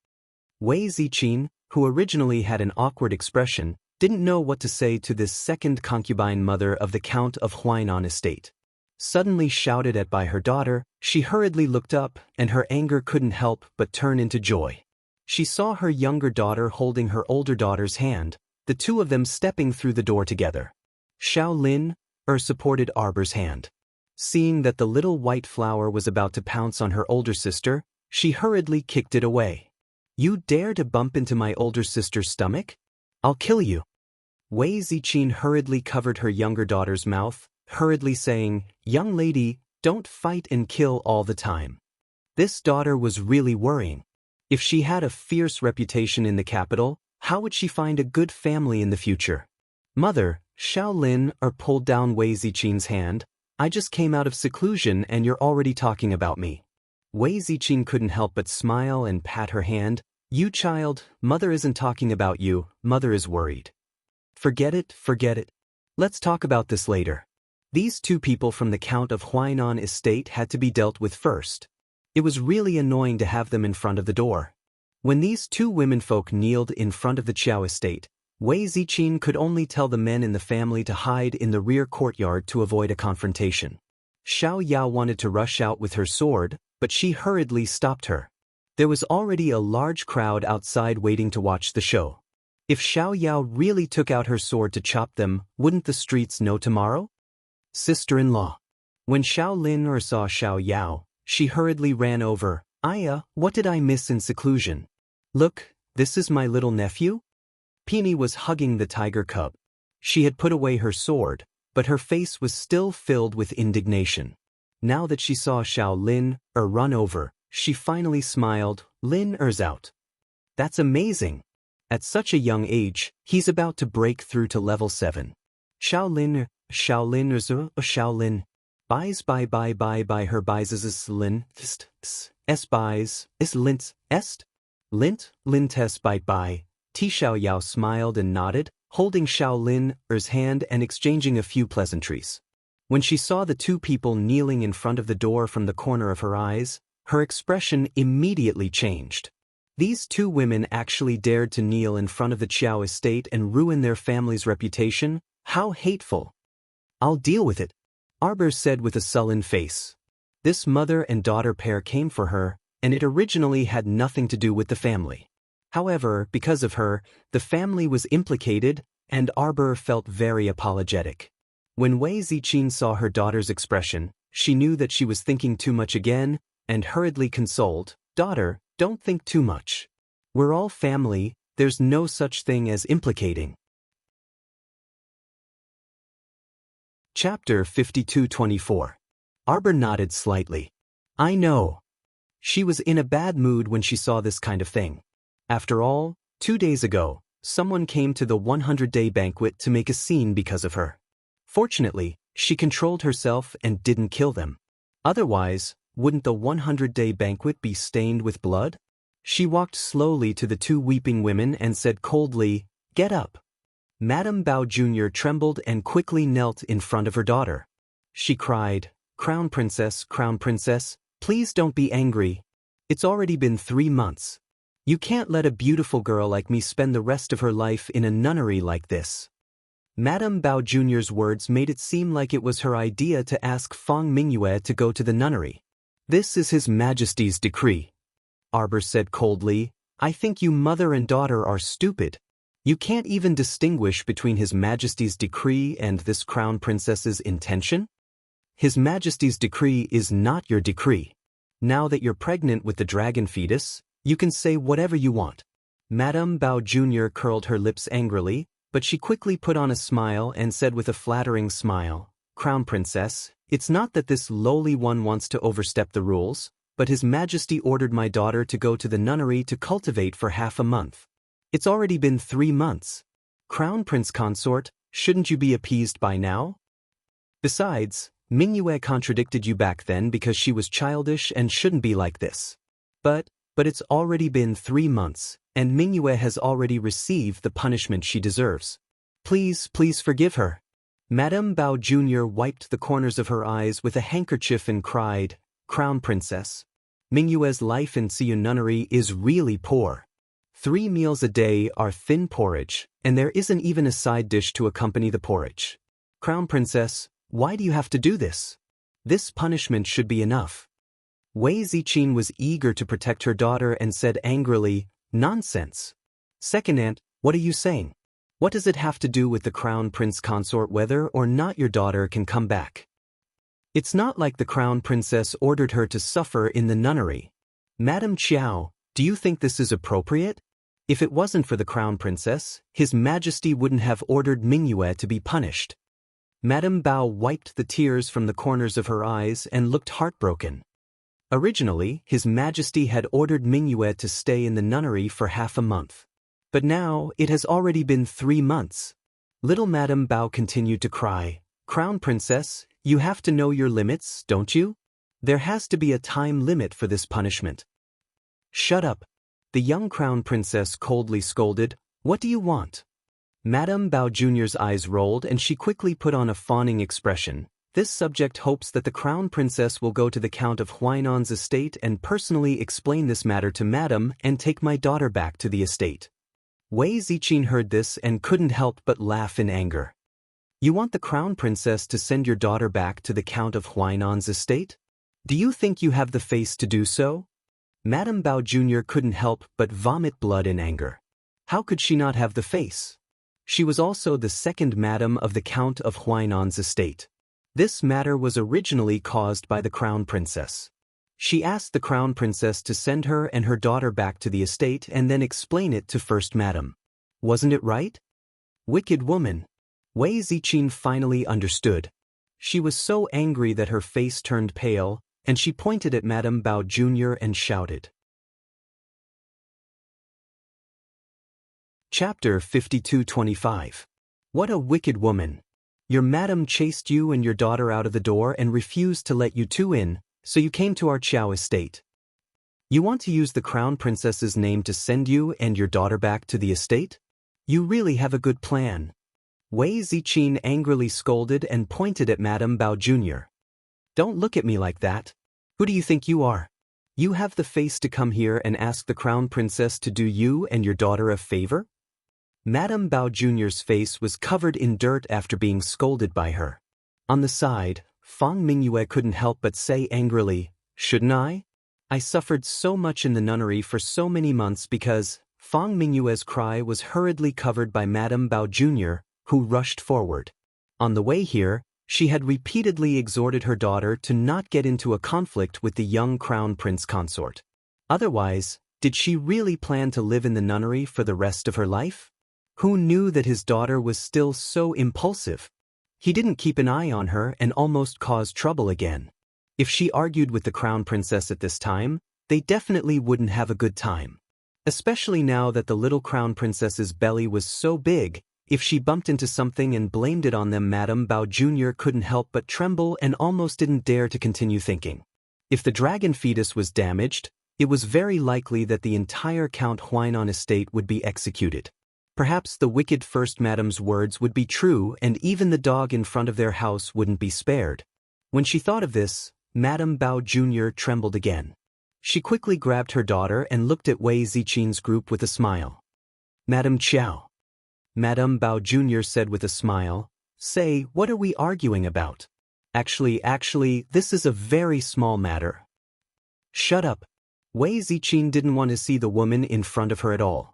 Wei Ziqin, who originally had an awkward expression, didn't know what to say to this second concubine mother of the Count of Huainan estate. Suddenly shouted at by her daughter, she hurriedly looked up, and her anger couldn't help but turn into joy. She saw her younger daughter holding her older daughter's hand, the two of them stepping through the door together. Xiao Lin supported Arbor's hand. Seeing that the little white flower was about to pounce on her older sister, she hurriedly kicked it away. "You dare to bump into my older sister's stomach? I'll kill you." Wei Ziqin hurriedly covered her younger daughter's mouth, hurriedly saying, "Young lady, don't fight and kill all the time." This daughter was really worrying. If she had a fierce reputation in the capital, how would she find a good family in the future? "Mother," Xiao Lin pulled down Wei Ziqin's hand, "I just came out of seclusion and you're already talking about me." Wei Ziqin couldn't help but smile and pat her hand. "You child, mother isn't talking about you, mother is worried." Forget it, forget it. Let's talk about this later. These two people from the Count of Huainan estate had to be dealt with first. It was really annoying to have them in front of the door. When these two womenfolk kneeled in front of the Qiao estate, Wei Ziqin could only tell the men in the family to hide in the rear courtyard to avoid a confrontation. Xiao Yao wanted to rush out with her sword, but she hurriedly stopped her. There was already a large crowd outside waiting to watch the show. If Xiao Yao really took out her sword to chop them, wouldn't the streets know tomorrow? Sister-in-law. When Xiao Lin saw Xiao Yao, she hurriedly ran over. "Aya, what did I miss in seclusion? Look, this is my little nephew?" Pini was hugging the tiger cub. She had put away her sword, but her face was still filled with indignation. Now that she saw Xiao Lin run over, she finally smiled. Lin Er's out. That's amazing. At such a young age, he's about to break through to level 7. Xiao Lin buys by her buys is lin s buys is lint est lint test by. Ti Xiao Yao smiled and nodded, holding Xiao Lin Er's hand and exchanging a few pleasantries. When she saw the two people kneeling in front of the door from the corner of her eyes, her expression immediately changed. These two women actually dared to kneel in front of the Qiao estate and ruin their family's reputation? How hateful! I'll deal with it, Arbor said with a sullen face. This mother and daughter pair came for her, and it originally had nothing to do with the family. However, because of her, the family was implicated, and Arbor felt very apologetic. When Wei Ziqin saw her daughter's expression, she knew that she was thinking too much again, and hurriedly consoled, "Daughter, don't think too much. We're all family, there's no such thing as implicating." Chapter 52-24. Arbor nodded slightly. I know. She was in a bad mood when she saw this kind of thing. After all, 2 days ago, someone came to the 100-day banquet to make a scene because of her. Fortunately, she controlled herself and didn't kill them. Otherwise, wouldn't the 100-day banquet be stained with blood? She walked slowly to the two weeping women and said coldly, "Get up." Madame Bao Jr. trembled and quickly knelt in front of her daughter. She cried, Crown Princess, please don't be angry. It's already been 3 months. You can't let a beautiful girl like me spend the rest of her life in a nunnery like this." Madame Bao Jr.'s words made it seem like it was her idea to ask Feng Mingyue to go to the nunnery. "This is His Majesty's decree," Arbor said coldly. "I think you mother and daughter are stupid. You can't even distinguish between His Majesty's decree and this Crown Princess's intention? His Majesty's decree is not your decree. Now that you're pregnant with the dragon fetus, you can say whatever you want." Madame Bao Jr. curled her lips angrily, but she quickly put on a smile and said with a flattering smile, "Crown Princess, it's not that this lowly one wants to overstep the rules, but His Majesty ordered my daughter to go to the nunnery to cultivate for half a month. It's already been 3 months. Crown Prince Consort, shouldn't you be appeased by now? Besides, Mingyue contradicted you back then because she was childish and shouldn't be like this. But it's already been 3 months, and Mingyue has already received the punishment she deserves. Please forgive her." Madame Bao Jr. wiped the corners of her eyes with a handkerchief and cried, "Crown Princess, Mingyue's life in Siyun Nunnery is really poor. 3 meals a day are thin porridge, and there isn't even a side dish to accompany the porridge. Crown Princess, why do you have to do this? This punishment should be enough." Wei Ziqin was eager to protect her daughter and said angrily, "Nonsense. Second aunt, what are you saying? What does it have to do with the Crown Prince Consort whether or not your daughter can come back? It's not like the Crown Princess ordered her to suffer in the nunnery. Madam Qiao, do you think this is appropriate? If it wasn't for the Crown Princess, His Majesty wouldn't have ordered Mingyue to be punished." Madame Bao wiped the tears from the corners of her eyes and looked heartbroken. Originally, His Majesty had ordered Mingyue to stay in the nunnery for half a month. But now, it has already been 3 months. Little Madame Bao continued to cry, "Crown Princess, you have to know your limits, don't you? There has to be a time limit for this punishment." "Shut up," the young Crown Princess coldly scolded. "What do you want?" Madame Bao Jr.'s eyes rolled and she quickly put on a fawning expression. This subject hopes that the Crown Princess will go to the Count of Huainan's estate and personally explain this matter to Madame and take my daughter back to the estate. Wei Ziqin heard this and couldn't help but laugh in anger. "You want the Crown Princess to send your daughter back to the Count of Huainan's estate? Do you think you have the face to do so?" Madame Bao Jr. couldn't help but vomit blood in anger. How could she not have the face? She was also the second madam of the Count of Huainan's estate. This matter was originally caused by the Crown Princess. She asked the Crown Princess to send her and her daughter back to the estate and then explain it to First Madam. Wasn't it right? Wicked woman. Wei Ziqin finally understood. She was so angry that her face turned pale, and she pointed at Madame Bao Jr. and shouted. Chapter 52:25. What a wicked woman! Your madam chased you and your daughter out of the door and refused to let you two in, so you came to our Chao estate. You want to use the crown princess's name to send you and your daughter back to the estate? You really have a good plan. Wei Ziqin angrily scolded and pointed at Madame Bao Jr. Don't look at me like that. Who do you think you are? You have the face to come here and ask the crown princess to do you and your daughter a favor? Madame Bao Jr.'s face was covered in dirt after being scolded by her. On the side, Fang Mingyue couldn't help but say angrily, "Shouldn't I? I suffered so much in the nunnery for so many months because..." Fang Mingyue's cry was hurriedly covered by Madame Bao Jr., who rushed forward. On the way here, she had repeatedly exhorted her daughter to not get into a conflict with the young crown prince consort. Otherwise, did she really plan to live in the nunnery for the rest of her life? Who knew that his daughter was still so impulsive? He didn't keep an eye on her and almost caused trouble again. If she argued with the crown princess at this time, they definitely wouldn't have a good time. Especially now that the little crown princess's belly was so big, if she bumped into something and blamed it on them, Madame Bao Jr. couldn't help but tremble and almost didn't dare to continue thinking. If the dragon fetus was damaged, it was very likely that the entire Count Huainan estate would be executed. Perhaps the wicked first madam's words would be true and even the dog in front of their house wouldn't be spared. When she thought of this, Madame Bao Jr. trembled again. She quickly grabbed her daughter and looked at Wei Ziqin's group with a smile. "Madame Chao." Madame Bao Jr. said with a smile, "Say, what are we arguing about? Actually, this is a very small matter." "Shut up." Wei Ziqin didn't want to see the woman in front of her at all.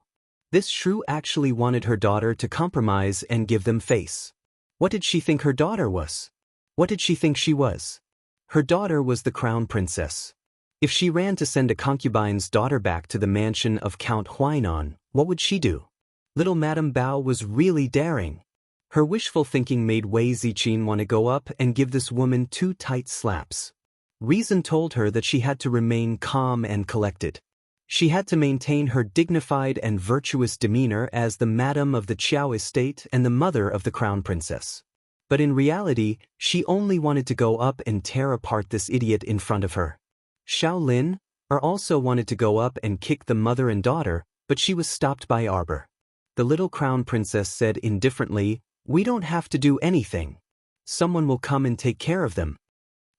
This shrew actually wanted her daughter to compromise and give them face. What did she think her daughter was? What did she think she was? Her daughter was the crown princess. If she ran to send a concubine's daughter back to the mansion of Count Huainan, what would she do? Little Madame Bao was really daring. Her wishful thinking made Wei Ziqin want to go up and give this woman 2 tight slaps. Reason told her that she had to remain calm and collected. She had to maintain her dignified and virtuous demeanor as the madam of the Chao estate and the mother of the crown princess. But in reality, she only wanted to go up and tear apart this idiot in front of her. Shaolin also wanted to go up and kick the mother and daughter, but she was stopped by Arbor. The little crown princess said indifferently, "We don't have to do anything. Someone will come and take care of them."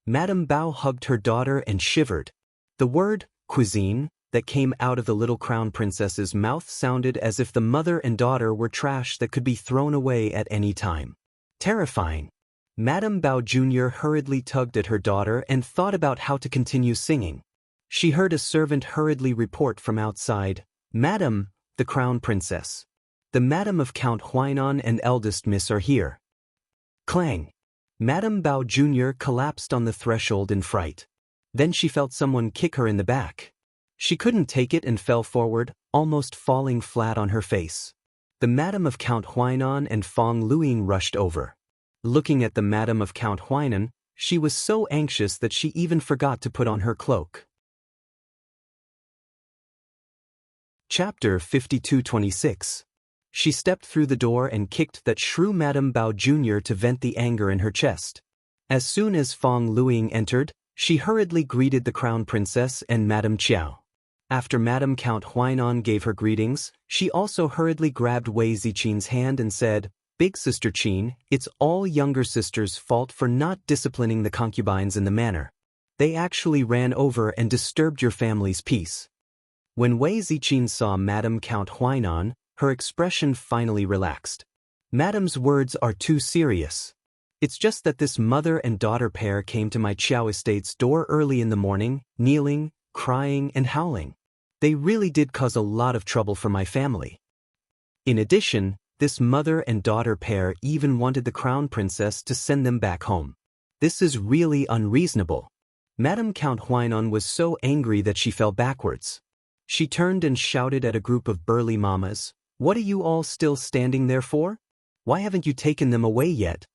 Madame Bao hugged her daughter and shivered. The word, cuisine, that came out of the little crown princess's mouth sounded as if the mother and daughter were trash that could be thrown away at any time. Terrifying. Madame Bao Jr. hurriedly tugged at her daughter and thought about how to continue singing. She heard a servant hurriedly report from outside, "Madam, the crown princess. The madam of Count Huainan and eldest miss are here." Clang. Madame Bao Jr. collapsed on the threshold in fright. Then she felt someone kick her in the back. She couldn't take it and fell forward, almost falling flat on her face. The madam of Count Huainan and Fang Luing rushed over. Looking at the madam of Count Huainan, she was so anxious that she even forgot to put on her cloak. Chapter 52:26. She stepped through the door and kicked that shrew Madame Bao Jr. to vent the anger in her chest. As soon as Fang Luing entered, she hurriedly greeted the crown princess and Madame Chao. After Madame Count Huainan gave her greetings, she also hurriedly grabbed Wei Ziqin's hand and said, "Big Sister Qin, it's all younger sister's fault for not disciplining the concubines in the manner. They actually ran over and disturbed your family's peace." When Wei Ziqin saw Madame Count Huainan, her expression finally relaxed. "Madame's words are too serious. It's just that this mother and daughter pair came to my Chao estate's door early in the morning, kneeling, crying, and howling. They really did cause a lot of trouble for my family. In addition, this mother and daughter pair even wanted the crown princess to send them back home. This is really unreasonable." Madame Count Huainan was so angry that she fell backwards. She turned and shouted at a group of burly mamas, "What are you all still standing there for? Why haven't you taken them away yet?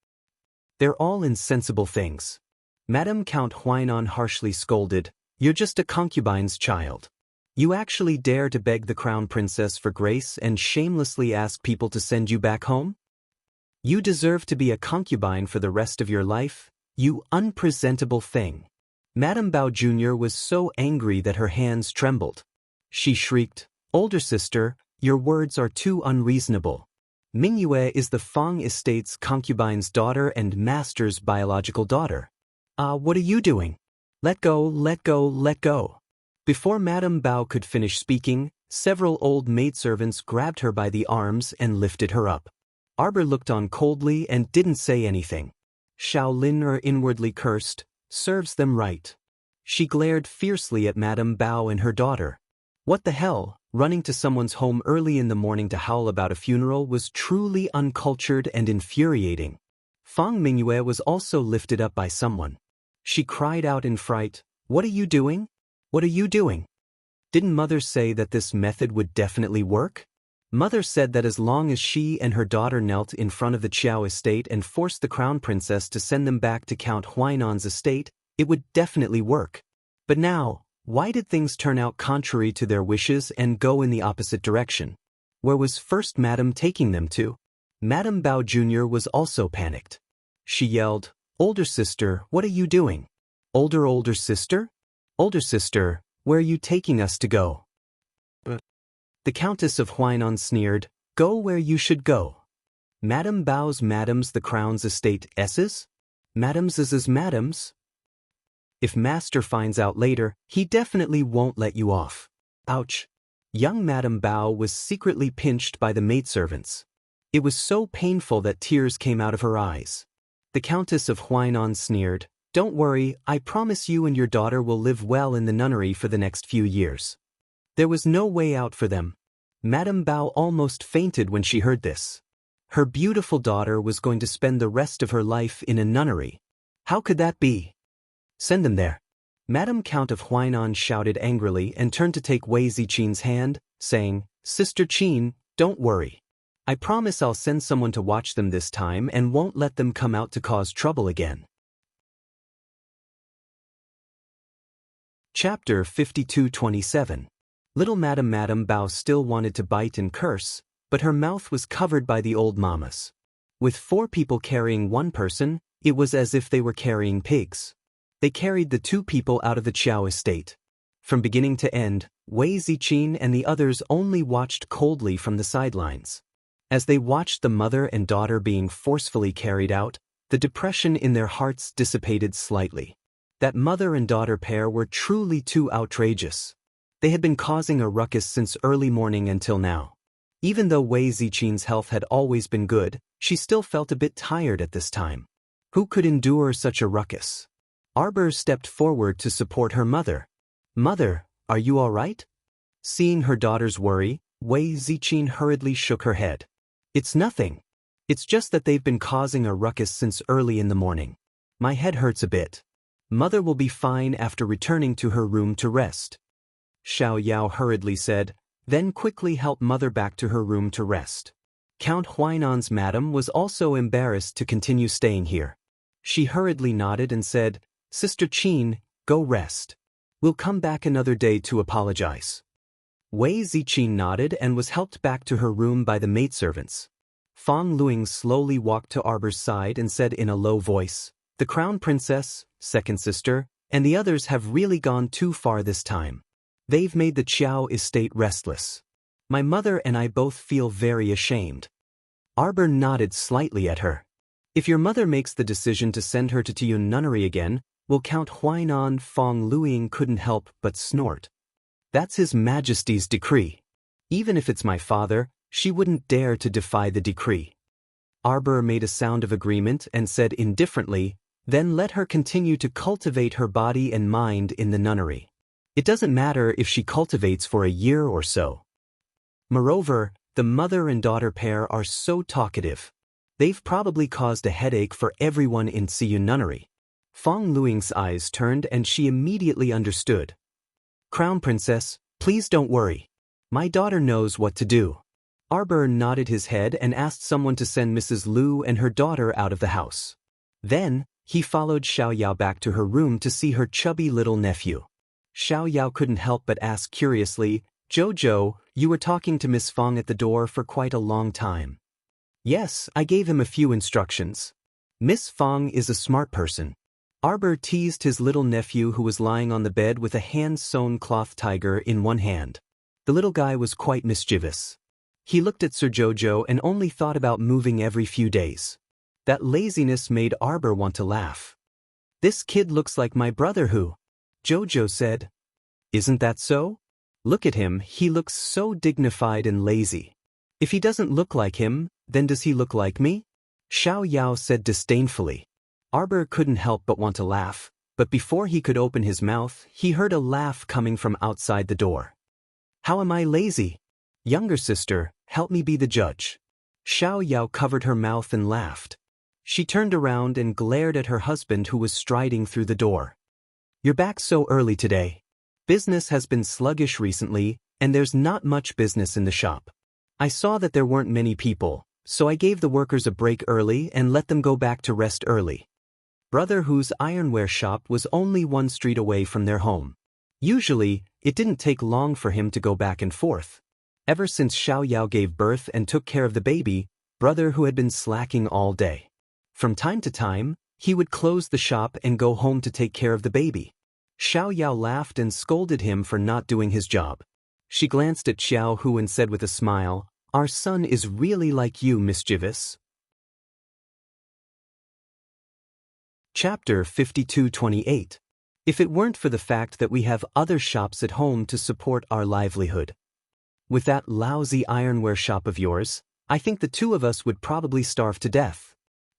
They're all insensible things. Madame Count Huainan harshly scolded, "You're just a concubine's child. You actually dare to beg the crown princess for grace and shamelessly ask people to send you back home? You deserve to be a concubine for the rest of your life, you unpresentable thing." Madame Bao Jr. was so angry that her hands trembled. She shrieked, "Older sister, your words are too unreasonable. Mingyue is the Fang estate's concubine's daughter and master's biological daughter. What are you doing? Let go, let go, let go." Before Madame Bao could finish speaking, several old maidservants grabbed her by the arms and lifted her up. Arbor looked on coldly and didn't say anything. Shaolin inwardly cursed, "Serves them right." She glared fiercely at Madame Bao and her daughter. What the hell, running to someone's home early in the morning to howl about a funeral was truly uncultured and infuriating. Fang Mingyue was also lifted up by someone. She cried out in fright, "What are you doing? What are you doing? Didn't Mother say that this method would definitely work? Mother said that as long as she and her daughter knelt in front of the Qiao estate and forced the crown princess to send them back to Count Huainan's estate, it would definitely work. But now, why did things turn out contrary to their wishes and go in the opposite direction? Where was first Madame taking them to?" Madame Bao Jr. was also panicked. She yelled, "Older sister, what are you doing? Older sister? Older sister, where are you taking us to go?" The Countess of Huainan sneered, "Go where you should go." Madame Bao's madams the crown's estate S's? Madams is madams? If Master finds out later, he definitely won't let you off. Ouch. Young Madame Bao was secretly pinched by the maidservants. It was so painful that tears came out of her eyes. The Countess of Huainan sneered, "Don't worry, I promise you and your daughter will live well in the nunnery for the next few years." There was no way out for them. Madame Bao almost fainted when she heard this. Her beautiful daughter was going to spend the rest of her life in a nunnery. How could that be? "Send them there." Madame Count of Huainan shouted angrily and turned to take Wei Ziqin's hand, saying, "Sister Qin, don't worry. I promise I'll send someone to watch them this time and won't let them come out to cause trouble again." Chapter 52:27. Little Madame Bao still wanted to bite and curse, but her mouth was covered by the old mamas. With 4 people carrying one person, it was as if they were carrying pigs. They carried the 2 people out of the Qiao estate. From beginning to end, Wei Ziqin and the others only watched coldly from the sidelines. As they watched the mother and daughter being forcefully carried out, the depression in their hearts dissipated slightly. That mother and daughter pair were truly too outrageous. They had been causing a ruckus since early morning until now. Even though Wei Ziqin's health had always been good, she still felt a bit tired at this time. Who could endure such a ruckus? Arbor stepped forward to support her mother. "Mother, are you all right?" Seeing her daughter's worry, Wei Ziqin hurriedly shook her head. "It's nothing. It's just that they've been causing a ruckus since early in the morning. My head hurts a bit. Mother will be fine after returning to her room to rest." Xiao Yao hurriedly said, then quickly helped Mother back to her room to rest. Count Huainan's madam was also embarrassed to continue staying here. She hurriedly nodded and said, "Sister Qin, go rest. We'll come back another day to apologize." Wei Ziqin nodded and was helped back to her room by the maidservants. Fang Luing slowly walked to Arbor's side and said in a low voice, "The crown princess, second sister, and the others have really gone too far this time. They've made the Qiao estate restless. My mother and I both feel very ashamed." Arbor nodded slightly at her. "If your mother makes the decision to send her to Tiyun nunnery again, will Count Huainan?" Fang Luing couldn't help but snort. "That's His Majesty's decree. Even if it's my father, she wouldn't dare to defy the decree." Arbor made a sound of agreement and said indifferently, "Then let her continue to cultivate her body and mind in the nunnery. It doesn't matter if she cultivates for a year or so. Moreover, the mother and daughter pair are so talkative. They've probably caused a headache for everyone in Tiyun nunnery." Fang Luing's eyes turned and she immediately understood. "Crown Princess, please don't worry. My daughter knows what to do." Arbor nodded his head and asked someone to send Mrs. Lu and her daughter out of the house. Then, he followed Xiao Yao back to her room to see her chubby little nephew. Xiao Yao couldn't help but ask curiously, "Jojo, you were talking to Miss Fong at the door for quite a long time." "Yes, I gave him a few instructions. Miss Fong is a smart person." Arbor teased his little nephew who was lying on the bed with a hand-sewn cloth tiger in one hand. The little guy was quite mischievous. He looked at Sir Jojo and only thought about moving every few days. That laziness made Arbor want to laugh. "This kid looks like my brother who," Jojo said. "Isn't that so? Look at him, he looks so dignified and lazy. If he doesn't look like him, then does he look like me?" Xiao Yao said disdainfully. Arbor couldn't help but want to laugh, but before he could open his mouth, he heard a laugh coming from outside the door. "How am I lazy? Younger sister, help me be the judge." Xiao Yao covered her mouth and laughed. She turned around and glared at her husband who was striding through the door. "You're back so early today. Business has been sluggish recently, and there's not much business in the shop. I saw that there weren't many people, so I gave the workers a break early and let them go back to rest early." Brother whose ironware shop was only one street away from their home. Usually, it didn't take long for him to go back and forth. Ever since Xiao Yao gave birth and took care of the baby, brother who had been slacking all day. From time to time, he would close the shop and go home to take care of the baby. Xiao Yao laughed and scolded him for not doing his job. She glanced at Xiao Hu and said with a smile, "Our son is really like you, mischievous." Chapter 52:28. If it weren't for the fact that we have other shops at home to support our livelihood. With that lousy ironware shop of yours, I think the two of us would probably starve to death.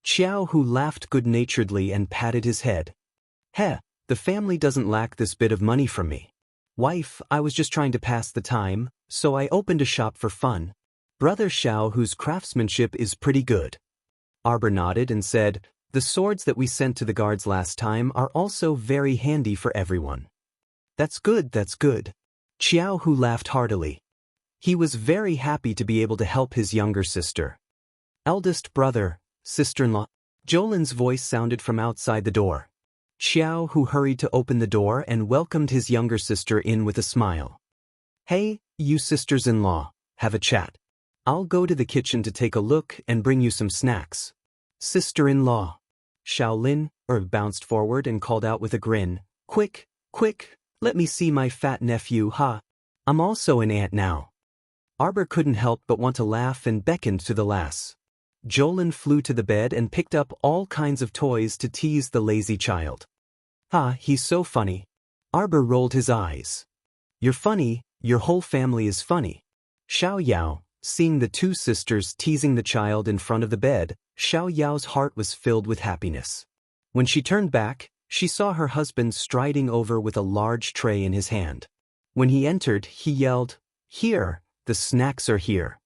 Xiao Hu laughed good-naturedly and patted his head. "Heh, the family doesn't lack this bit of money from me. Wife, I was just trying to pass the time, so I opened a shop for fun. Brother Xiao Hu's craftsmanship is pretty good." Arbor nodded and said, "The swords that we sent to the guards last time are also very handy for everyone." That's good, that's good." Xiao Hu laughed heartily. He was very happy to be able to help his younger sister. "Eldest brother, sister-in-law." Jolin's voice sounded from outside the door. Xiao Hu hurried to open the door and welcomed his younger sister in with a smile. "Hey, you sisters-in-law, have a chat. I'll go to the kitchen to take a look and bring you some snacks." "Sister-in-law." Shaolin bounced forward and called out with a grin, "Quick, quick, let me see my fat nephew, ha. I'm also an aunt now." Arbor couldn't help but want to laugh and beckoned to the lass. Jolin flew to the bed and picked up all kinds of toys to tease the lazy child. "Ha, he's so funny." Arbor rolled his eyes. "You're funny, your whole family is funny." Xiao Yao, seeing the two sisters teasing the child in front of the bed, Xiao Yao's heart was filled with happiness. When she turned back, she saw her husband striding over with a large tray in his hand. When he entered, he yelled, "Here, the snacks are here."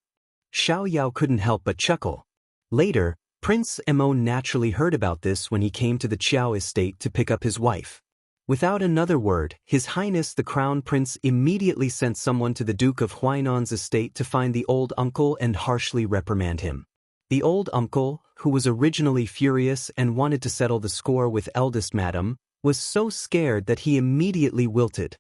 Xiao Yao couldn't help but chuckle. Later, Prince Mo naturally heard about this when he came to the Qiao estate to pick up his wife. Without another word, His Highness the Crown Prince immediately sent someone to the Duke of Huainan's estate to find the old uncle and harshly reprimand him. The old uncle, who was originally furious and wanted to settle the score with eldest madam, was so scared that he immediately wilted.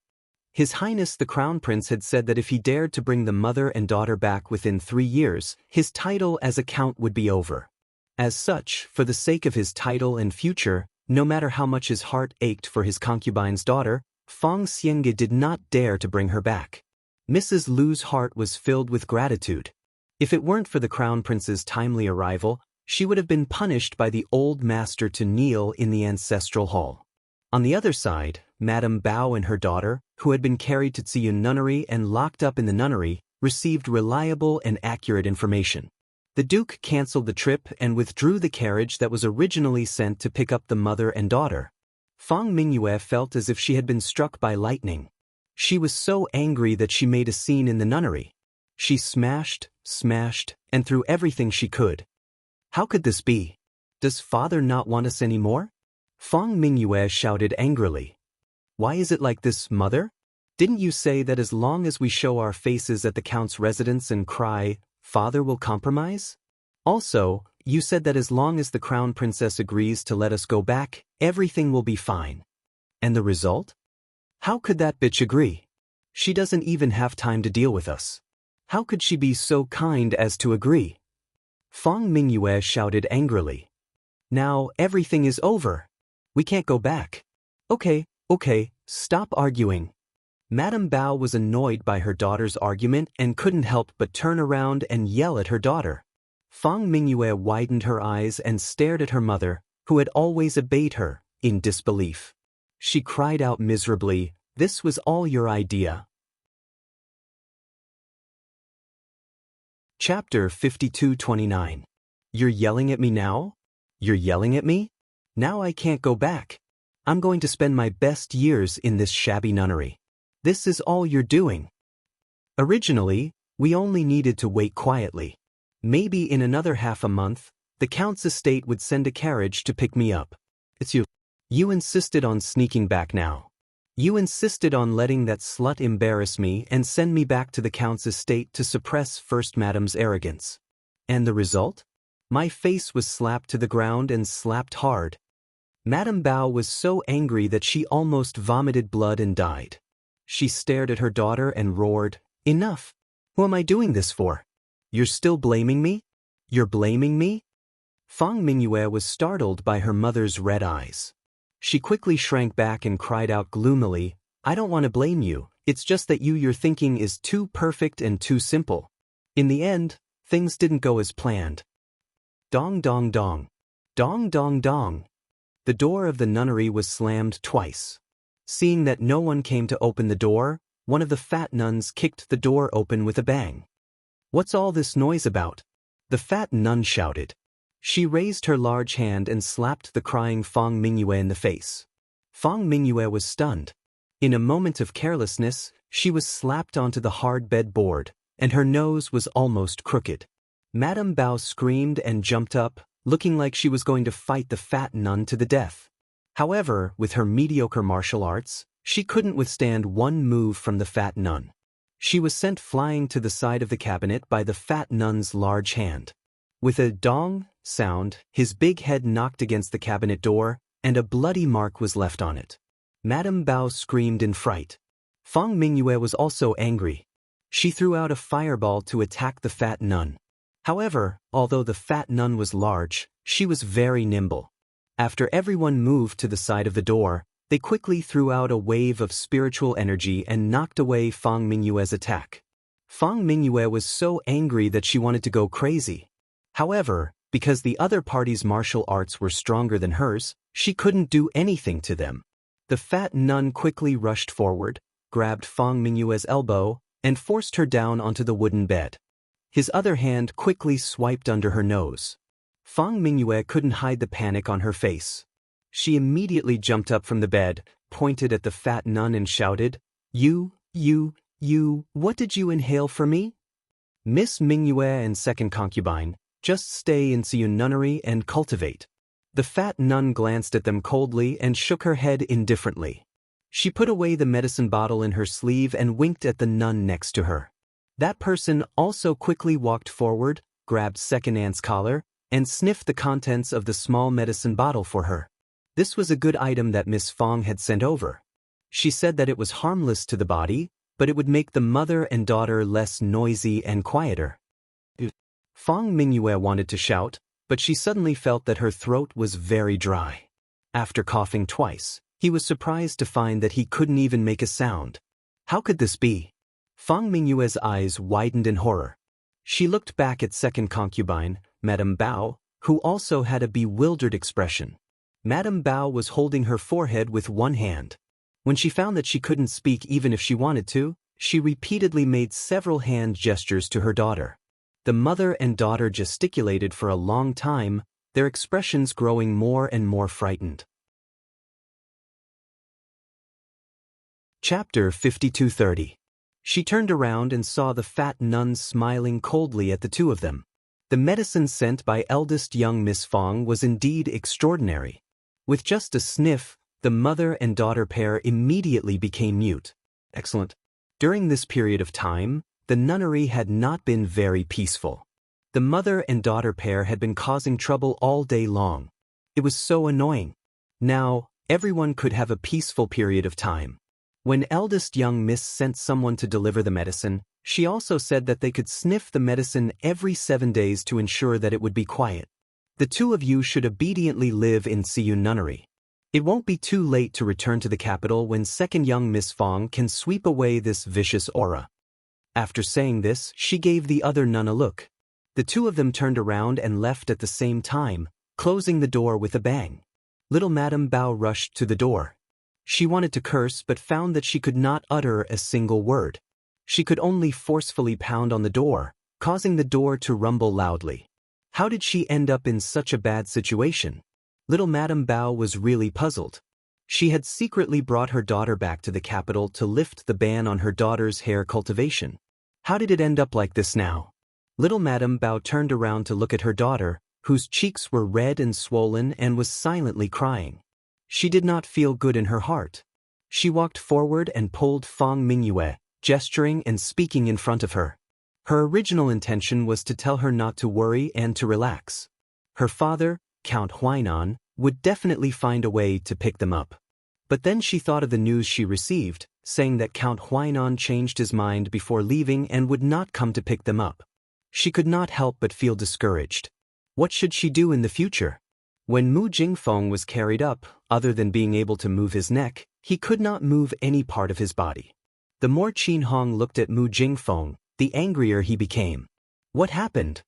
His Highness the Crown Prince had said that if he dared to bring the mother and daughter back within 3 years, his title as a count would be over. As such, for the sake of his title and future, no matter how much his heart ached for his concubine's daughter, Fang Xienge did not dare to bring her back. Mrs. Lu's heart was filled with gratitude. If it weren't for the Crown Prince's timely arrival, she would have been punished by the old master to kneel in the ancestral hall. On the other side, Madame Bao and her daughter, who had been carried to Ziyun Nunnery and locked up in the nunnery, received reliable and accurate information. The Duke cancelled the trip and withdrew the carriage that was originally sent to pick up the mother and daughter. Fang Mingyue felt as if she had been struck by lightning. She was so angry that she made a scene in the nunnery. She smashed, and threw everything she could. How could this be? Does father not want us anymore? Fang Mingyue shouted angrily. Why is it like this, mother? Didn't you say that as long as we show our faces at the count's residence and cry, Father will compromise? Also, you said that as long as the Crown Princess agrees to let us go back, everything will be fine. And the result? How could that bitch agree? She doesn't even have time to deal with us. How could she be so kind as to agree? Fang Mingyue shouted angrily. Now everything is over. We can't go back. Okay, stop arguing. Madame Bao was annoyed by her daughter's argument and couldn't help but turn around and yell at her daughter. Fang Mingyue widened her eyes and stared at her mother, who had always obeyed her, in disbelief. She cried out miserably, "This was all your idea." Chapter 52:29. You're yelling at me now? You're yelling at me? Now I can't go back. I'm going to spend my best years in this shabby nunnery. This is all you're doing. Originally, we only needed to wait quietly. Maybe in another half a month, the Count's estate would send a carriage to pick me up. It's you. You insisted on sneaking back now. You insisted on letting that slut embarrass me and send me back to the Count's estate to suppress First Madame's arrogance. And the result? My face was slapped to the ground and slapped hard. Madame Bao was so angry that she almost vomited blood and died. She stared at her daughter and roared, "Enough! Who am I doing this for? You're still blaming me? You're blaming me?" Fang Mingyue was startled by her mother's red eyes. She quickly shrank back and cried out gloomily, "I don't want to blame you, it's just that your thinking is too perfect and too simple. In the end, things didn't go as planned." Dong dong dong. Dong dong dong. The door of the nunnery was slammed twice. Seeing that no one came to open the door, one of the fat nuns kicked the door open with a bang. "What's all this noise about?" the fat nun shouted. She raised her large hand and slapped the crying Fang Mingyue in the face. Fang Mingyue was stunned. In a moment of carelessness, she was slapped onto the hard bed board, and her nose was almost crooked. Madame Bao screamed and jumped up, looking like she was going to fight the fat nun to the death. However, with her mediocre martial arts, she couldn't withstand one move from the fat nun. She was sent flying to the side of the cabinet by the fat nun's large hand. With a dong sound, his big head knocked against the cabinet door, and a bloody mark was left on it. Madame Bao screamed in fright. Fang Mingyue was also angry. She threw out a fireball to attack the fat nun. However, although the fat nun was large, she was very nimble. After everyone moved to the side of the door, they quickly threw out a wave of spiritual energy and knocked away Fang Mingyue's attack. Fang Mingyue was so angry that she wanted to go crazy. However, because the other party's martial arts were stronger than hers, she couldn't do anything to them. The fat nun quickly rushed forward, grabbed Fang Mingyue's elbow, and forced her down onto the wooden bed. His other hand quickly swiped under her nose. Fang Mingyue couldn't hide the panic on her face. She immediately jumped up from the bed, pointed at the fat nun and shouted, You, what did you inhale for me? Miss Mingyue and second concubine, just stay in Siyun nunnery and cultivate. The fat nun glanced at them coldly and shook her head indifferently. She put away the medicine bottle in her sleeve and winked at the nun next to her. That person also quickly walked forward, grabbed second aunt's collar, and sniffed the contents of the small medicine bottle for her. This was a good item that Miss Fang had sent over. She said that it was harmless to the body, but it would make the mother and daughter less noisy and quieter. Fang Mingyue wanted to shout, but she suddenly felt that her throat was very dry. After coughing twice, he was surprised to find that he couldn't even make a sound. How could this be? Fang Mingyue's eyes widened in horror. She looked back at second concubine, Madame Bao, who also had a bewildered expression. Madame Bao was holding her forehead with one hand. When she found that she couldn't speak even if she wanted to, she repeatedly made several hand gestures to her daughter. The mother and daughter gesticulated for a long time, their expressions growing more and more frightened. Chapter 52:30. She turned around and saw the fat nun smiling coldly at the two of them. The medicine sent by eldest young Miss Fang was indeed extraordinary. With just a sniff, the mother and daughter pair immediately became mute. Excellent. During this period of time, The nunnery had not been very peaceful. The mother and daughter pair had been causing trouble all day long. It was so annoying. Now, everyone could have a peaceful period of time. When eldest young miss sent someone to deliver the medicine, she also said that they could sniff the medicine every 7 days to ensure that it would be quiet. The two of you should obediently live in Siyu Nunnery. It won't be too late to return to the capital when second young Miss Fong can sweep away this vicious aura. After saying this, she gave the other nun a look. The two of them turned around and left at the same time, closing the door with a bang. Little Madame Bao rushed to the door. She wanted to curse but found that she could not utter a single word. She could only forcefully pound on the door, causing the door to rumble loudly. How did she end up in such a bad situation? Little Madame Bao was really puzzled. She had secretly brought her daughter back to the capital to lift the ban on her daughter's hair cultivation. How did it end up like this now? Little Madame Bao turned around to look at her daughter, whose cheeks were red and swollen and was silently crying. She did not feel good in her heart. She walked forward and pulled Fong Mingyue, gesturing and speaking in front of her. Her original intention was to tell her not to worry and to relax. Her father, Count Huainan, would definitely find a way to pick them up. But then she thought of the news she received, saying that Count Huainan changed his mind before leaving and would not come to pick them up. She could not help but feel discouraged. What should she do in the future? When Mu Jingfeng was carried up, other than being able to move his neck, he could not move any part of his body. The more Qin Hong looked at Mu Jingfeng, the angrier he became. What happened?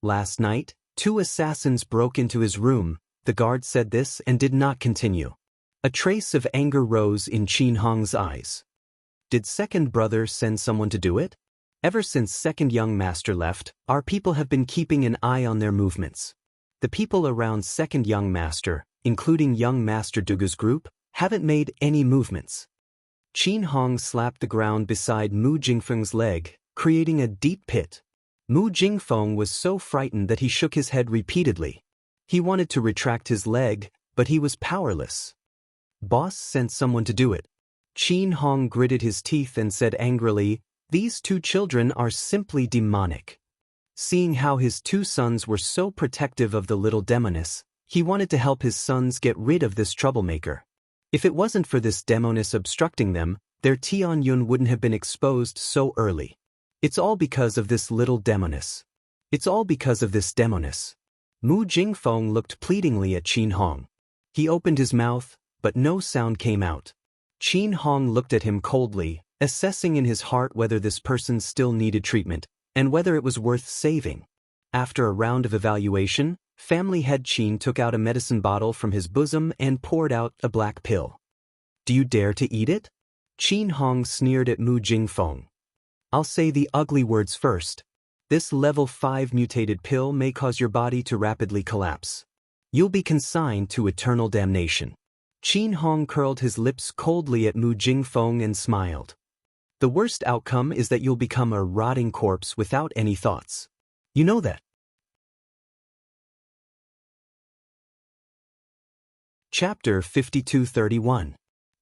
Last night, 2 assassins broke into his room. The guard said this and did not continue. A trace of anger rose in Qin Hong's eyes. Did second brother send someone to do it? Ever since second young master left, our people have been keeping an eye on their movements. The people around second young master, including young master Dugu's group, haven't made any movements. Qin Hong slapped the ground beside Mu Jingfeng's leg, creating a deep pit. Mu Jingfeng was so frightened that he shook his head repeatedly. He wanted to retract his leg, but he was powerless. Boss sent someone to do it. Qin Hong gritted his teeth and said angrily, "These 2 children are simply demonic." Seeing how his 2 sons were so protective of the little demoness, he wanted to help his sons get rid of this troublemaker. If it wasn't for this demoness obstructing them, their Tianyun wouldn't have been exposed so early. It's all because of this little demoness. It's all because of this demoness. Mu Jingfeng looked pleadingly at Qin Hong. He opened his mouth, but no sound came out. Qin Hong looked at him coldly, assessing in his heart whether this person still needed treatment, and whether it was worth saving. After a round of evaluation, family head Qin took out a medicine bottle from his bosom and poured out a black pill. "Do you dare to eat it?" Qin Hong sneered at Mu Jingfeng. "I'll say the ugly words first. This level 5 mutated pill may cause your body to rapidly collapse. You'll be consigned to eternal damnation." Qin Hong curled his lips coldly at Mu Jingfeng and smiled. "The worst outcome is that you'll become a rotting corpse without any thoughts. You know that." Chapter 5231.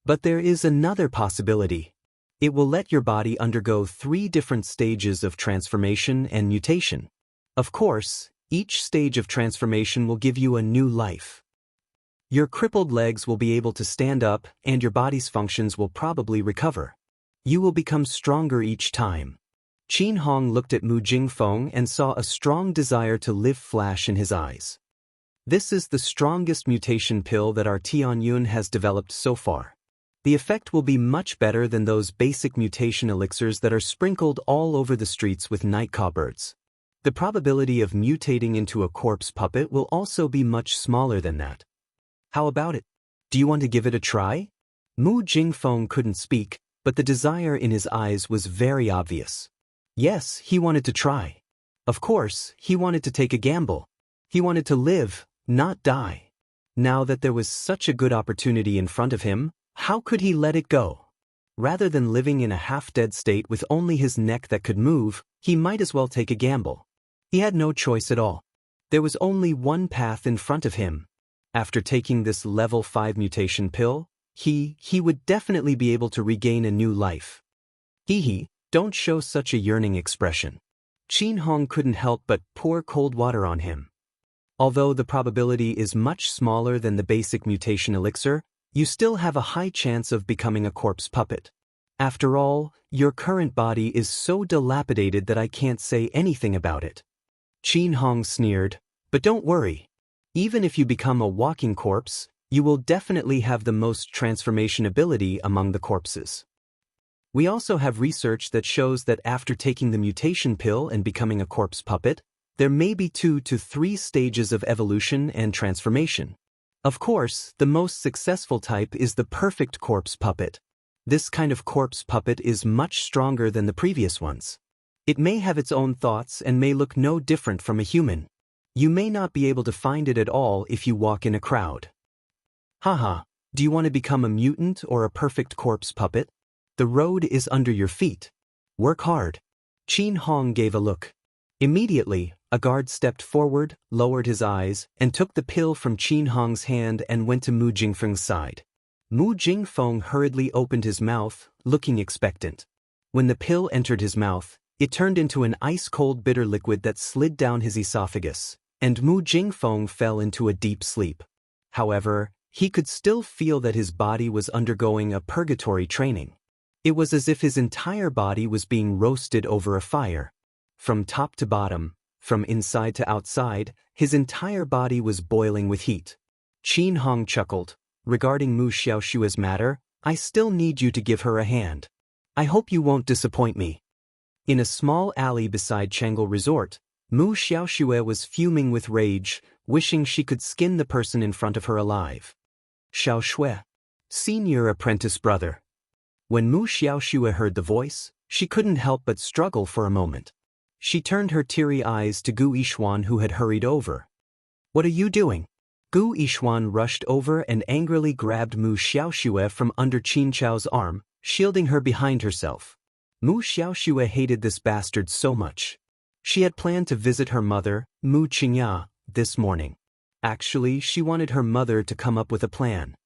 But there is another possibility. It will let your body undergo 3 different stages of transformation and mutation. Of course, each stage of transformation will give you a new life. Your crippled legs will be able to stand up and your body's functions will probably recover. You will become stronger each time. Qin Hong looked at Mu Jingfeng and saw a strong desire to live flash in his eyes. This is the strongest mutation pill that our Tianyun has developed so far. The effect will be much better than those basic mutation elixirs that are sprinkled all over the streets with night cowbirds. The probability of mutating into a corpse puppet will also be much smaller than that. How about it? Do you want to give it a try? Mu Jingfeng couldn't speak, but the desire in his eyes was very obvious. Yes, he wanted to try. Of course, he wanted to take a gamble. He wanted to live, not die. Now that there was such a good opportunity in front of him, how could he let it go? Rather than living in a half-dead state with only his neck that could move, he might as well take a gamble. He had no choice at all. There was only one path in front of him. After taking this level 5 mutation pill, he would definitely be able to regain a new life. Hee, Don't show such a yearning expression. Qin Hong couldn't help but pour cold water on him. Although the probability is much smaller than the basic mutation elixir, you still have a high chance of becoming a corpse puppet. After all, your current body is so dilapidated that I can't say anything about it. Qin Hong sneered, but don't worry. Even if you become a walking corpse, you will definitely have the most transformation ability among the corpses. We also have research that shows that after taking the mutation pill and becoming a corpse puppet, there may be 2 to 3 stages of evolution and transformation. Of course, the most successful type is the perfect corpse puppet. This kind of corpse puppet is much stronger than the previous ones. It may have its own thoughts and may look no different from a human. You may not be able to find it at all if you walk in a crowd. Haha, do you want to become a mutant or a perfect corpse puppet? The road is under your feet. Work hard. Qin Hong gave a look. Immediately, a guard stepped forward, lowered his eyes, and took the pill from Qin Hong's hand and went to Mu Jingfeng's side. Mu Jingfeng hurriedly opened his mouth, looking expectant. When the pill entered his mouth, it turned into an ice-cold bitter liquid that slid down his esophagus, and Mu Jingfeng fell into a deep sleep. However, he could still feel that his body was undergoing a purgatory training. It was as if his entire body was being roasted over a fire. From top to bottom, from inside to outside, his entire body was boiling with heat. Qin Hong chuckled. Regarding Mu Xiaoshue's matter, I still need you to give her a hand. I hope you won't disappoint me. In a small alley beside Chang'e Resort, Mu Xiaoshue was fuming with rage, wishing she could skin the person in front of her alive. Xiaoshue, senior apprentice brother. When Mu Xiaoshue heard the voice, she couldn't help but struggle for a moment. She turned her teary eyes to Gu Yishuan, who had hurried over. What are you doing? Gu Yishuan rushed over and angrily grabbed Mu Xiaoshue from under Qin Chao's arm, shielding her behind herself. Mu Xiaoshue hated this bastard so much. She had planned to visit her mother, Mu Qingya, this morning. Actually, she wanted her mother to come up with a plan.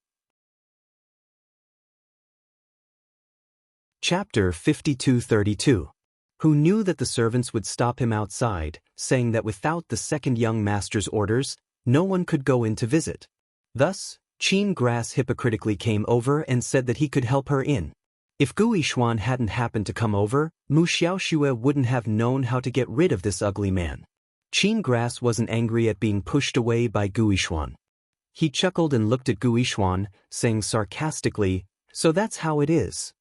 Chapter 5232. Who knew that the servants would stop him outside, saying that without the second young master's orders, no one could go in to visit. Thus, Qin Grass hypocritically came over and said that he could help her in. If Gu Yishuan hadn't happened to come over, Mu Xiaoshue wouldn't have known how to get rid of this ugly man. Qin Grass wasn't angry at being pushed away by Gu Yishuan. He chuckled and looked at Gu Yishuan, saying sarcastically, "So that's how it is."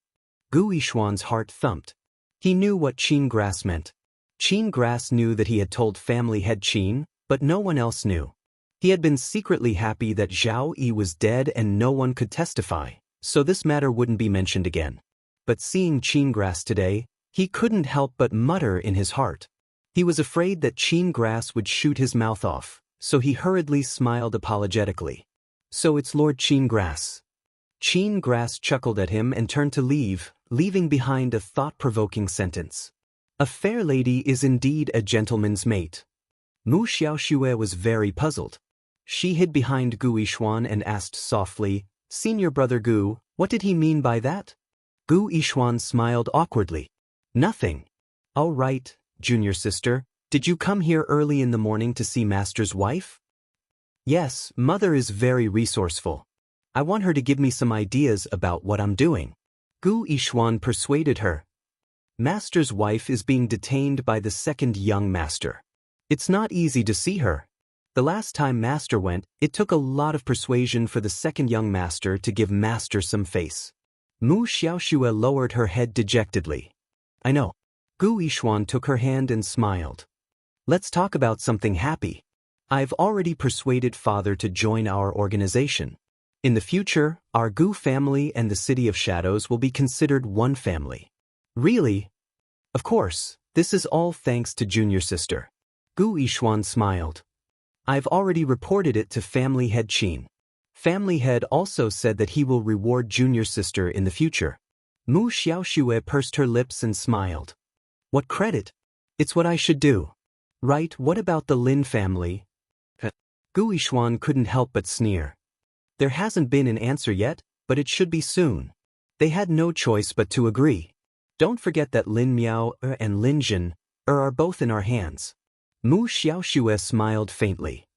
Gu Yishuan's heart thumped. He knew what Qin Grass meant. Qin Grass knew that he had told family head Qin, but no one else knew. He had been secretly happy that Zhao Yi was dead and no one could testify, so this matter wouldn't be mentioned again. But seeing Qin Grass today, he couldn't help but mutter in his heart. He was afraid that Qin Grass would shoot his mouth off, so he hurriedly smiled apologetically. So it's Lord Qin Grass. Qin Grass chuckled at him and turned to leave, leaving behind a thought-provoking sentence. A fair lady is indeed a gentleman's mate. Mu Xiaoshue was very puzzled. She hid behind Gu Yishuan and asked softly, "Senior brother Gu, what did he mean by that?" Gu Yishuan smiled awkwardly. "Nothing." "All right, junior sister, did you come here early in the morning to see master's wife?" "Yes, mother is very resourceful. I want her to give me some ideas about what I'm doing." Gu Yishuan persuaded her. "Master's wife is being detained by the second young master. It's not easy to see her. The last time master went, it took a lot of persuasion for the second young master to give master some face." Mu Xiaoshue lowered her head dejectedly. "I know." Gu Yishuan took her hand and smiled. "Let's talk about something happy. I've already persuaded father to join our organization. In the future, our Gu family and the City of Shadows will be considered one family." "Really?" "Of course, this is all thanks to junior sister." Gu Yishuan smiled. "I've already reported it to family head Qin. Family head also said that he will reward junior sister in the future." Mu Xiaoshue pursed her lips and smiled. "What credit? It's what I should do." "Right, what about the Lin family?" Gu Yishuan couldn't help but sneer. "There hasn't been an answer yet, but it should be soon." They had no choice but to agree. Don't forget that Lin Miao and Lin Jin are both in our hands. Mu Xiaoxue smiled faintly.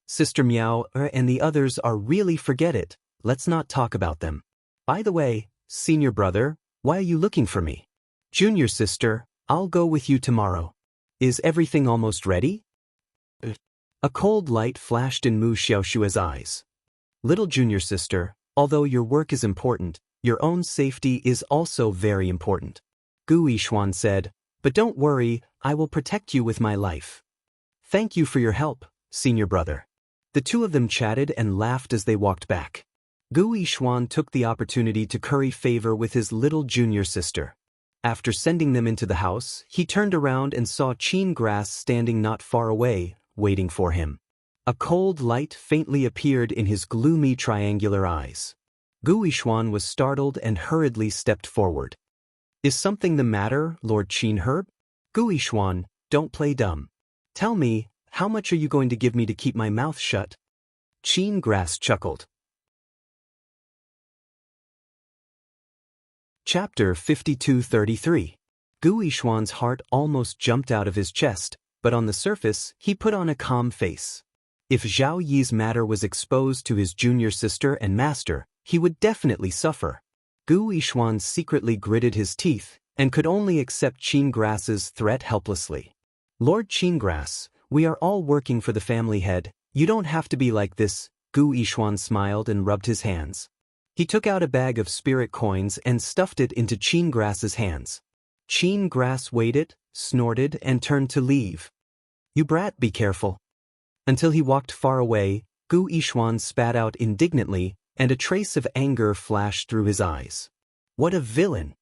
Sister Miao and the others are really forget it, let's not talk about them. By the way, senior brother, why are you looking for me? Junior sister, I'll go with you tomorrow. Is everything almost ready? A cold light flashed in Mu Xiaoxue's eyes. Little junior sister, although your work is important, your own safety is also very important. Gu Yixuan said, but don't worry, I will protect you with my life. Thank you for your help, senior brother. The two of them chatted and laughed as they walked back. Gu Yixuan took the opportunity to curry favor with his little junior sister. After sending them into the house, he turned around and saw Qin Grass standing not far away, waiting for him. A cold light faintly appeared in his gloomy triangular eyes. Gu Yixuan was startled and hurriedly stepped forward. Is something the matter, Lord Qin Herb? Gu Yixuan, don't play dumb. Tell me, how much are you going to give me to keep my mouth shut? Qin Grass chuckled. Chapter 5233. Gu Yixuan's heart almost jumped out of his chest, but on the surface, he put on a calm face. If Zhao Yi's matter was exposed to his junior sister and master, he would definitely suffer. Gu Yixuan secretly gritted his teeth and could only accept Qin Grass's threat helplessly. Lord Qin Grass, we are all working for the family head, you don't have to be like this. Gu Yixuan smiled and rubbed his hands. He took out a bag of spirit coins and stuffed it into Qin Grass's hands. Qin Grass weighed it, snorted, and turned to leave. You brat, be careful. Until he walked far away, Gu Yixuan spat out indignantly, and a trace of anger flashed through his eyes. What a villain!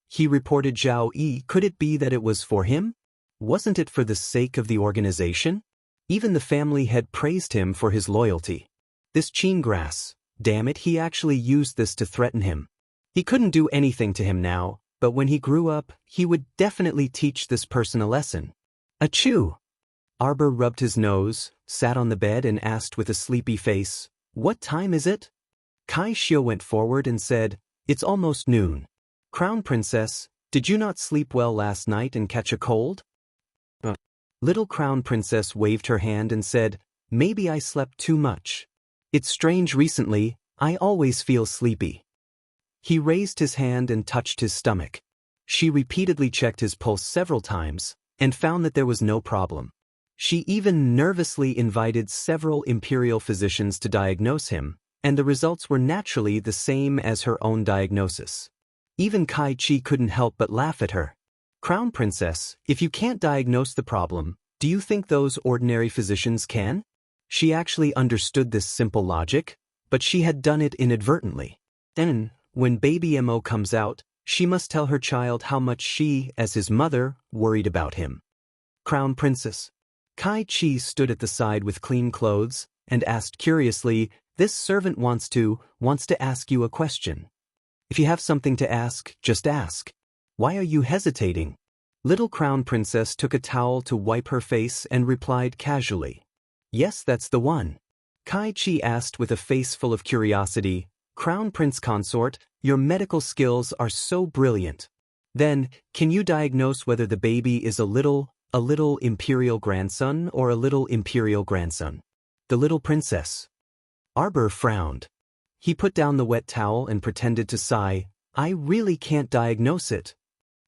He reported Zhao Yi. Could it be that it was for him? Wasn't it for the sake of the organization? Even the family had praised him for his loyalty. This Qin Grass, damn it, he actually used this to threaten him. He couldn't do anything to him now, but when he grew up, he would definitely teach this person a lesson. Achoo! Arbor rubbed his nose, sat on the bed and asked with a sleepy face, what time is it? Kai Xiu went forward and said, it's almost noon. Crown Princess, did you not sleep well last night and catch a cold? Little Crown Princess waved her hand and said, maybe I slept too much. It's strange recently, I always feel sleepy. He raised his hand and touched his stomach. She repeatedly checked his pulse several times and found that there was no problem. She even nervously invited several imperial physicians to diagnose him, and the results were naturally the same as her own diagnosis. Even Kai Chi couldn't help but laugh at her. Crown Princess, if you can't diagnose the problem, do you think those ordinary physicians can? She actually understood this simple logic, but she had done it inadvertently. Then, when baby Mo comes out, she must tell her child how much she, as his mother, worried about him. Crown Princess. Kai Chi stood at the side with clean clothes and asked curiously, this servant wants to ask you a question. If you have something to ask, just ask. Why are you hesitating? Little Crown Princess took a towel to wipe her face and replied casually. Yes, that's the one. Kai Chi asked with a face full of curiosity, Crown Prince Consort, your medical skills are so brilliant. Then, can you diagnose whether the baby is a little imperial grandson or a little imperial grandson? The little princess. Arbor frowned. He put down the wet towel and pretended to sigh, I really can't diagnose it.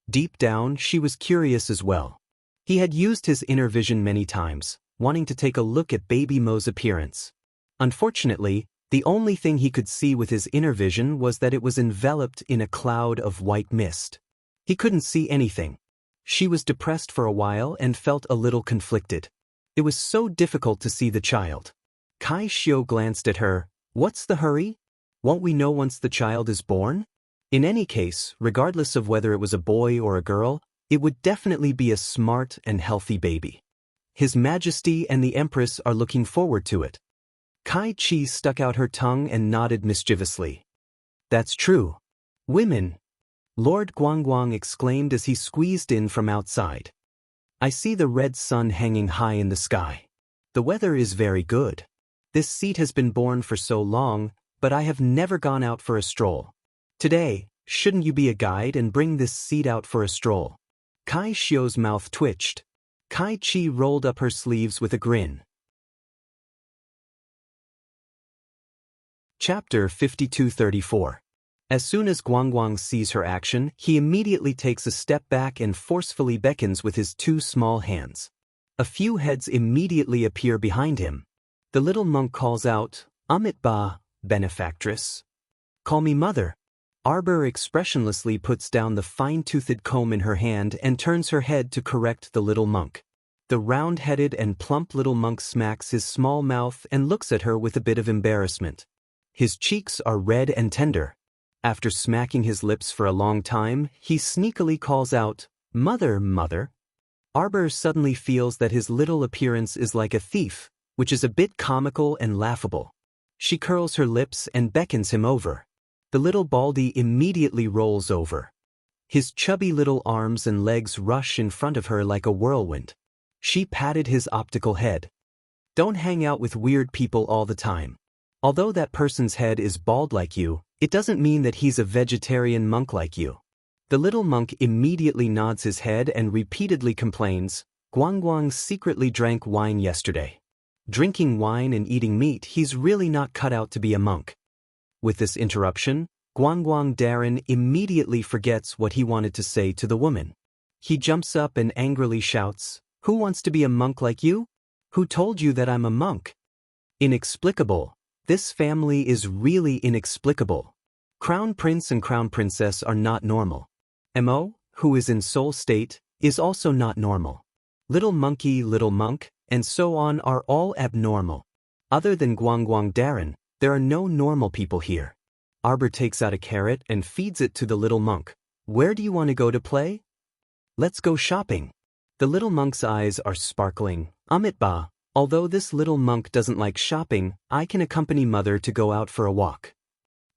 Deep down, she was curious as well. He had used his inner vision many times, wanting to take a look at baby Mo's appearance. Unfortunately, the only thing he could see with his inner vision was that it was enveloped in a cloud of white mist. He couldn't see anything. She was depressed for a while and felt a little conflicted. It was so difficult to see the child. Kai Xiu glanced at her. What's the hurry? Won't we know once the child is born? In any case, regardless of whether it was a boy or a girl, it would definitely be a smart and healthy baby. His Majesty and the Empress are looking forward to it. Kai Chi stuck out her tongue and nodded mischievously. That's true. Women. Lord Guangguang exclaimed as he squeezed in from outside. I see the red sun hanging high in the sky. The weather is very good. This seat has been born for so long, but I have never gone out for a stroll. Today, Shouldn't you be a guide and bring this seat out for a stroll? Kai Xiu's mouth twitched. Kai Chi rolled up her sleeves with a grin. Chapter 5234. As soon as Guangguang sees her action, he immediately takes a step back and forcefully beckons with his two small hands. A few heads immediately appear behind him. The little monk calls out, "Amit Ba, benefactress." "Call me mother." Arbor expressionlessly puts down the fine-toothed comb in her hand and turns her head to correct the little monk. The round-headed and plump little monk smacks his small mouth and looks at her with a bit of embarrassment. His cheeks are red and tender. After smacking his lips for a long time, he sneakily calls out, "Mother, mother." Arbor suddenly feels that his little appearance is like a thief, which is a bit comical and laughable. She curls her lips and beckons him over. The little baldy immediately rolls over. His chubby little arms and legs rush in front of her like a whirlwind. She patted his optical head. "Don't hang out with weird people all the time. Although that person's head is bald like you, it doesn't mean that he's a vegetarian monk like you." The little monk immediately nods his head and repeatedly complains, "Guangguang secretly drank wine yesterday. Drinking wine and eating meat, he's really not cut out to be a monk." With this interruption, Guangguang Darren immediately forgets what he wanted to say to the woman. He jumps up and angrily shouts, "Who wants to be a monk like you? Who told you that I'm a monk?" Inexplicable. This family is really inexplicable. Crown Prince and Crown Princess are not normal. Mo, who is in soul state, is also not normal. Little monkey, little monk, and so on are all abnormal. Other than Guangguang Darren, there are no normal people here. Arbor takes out a carrot and feeds it to the little monk. "Where do you want to go to play?" "Let's go shopping." The little monk's eyes are sparkling. "Amit Ba, although this little monk doesn't like shopping, I can accompany mother to go out for a walk."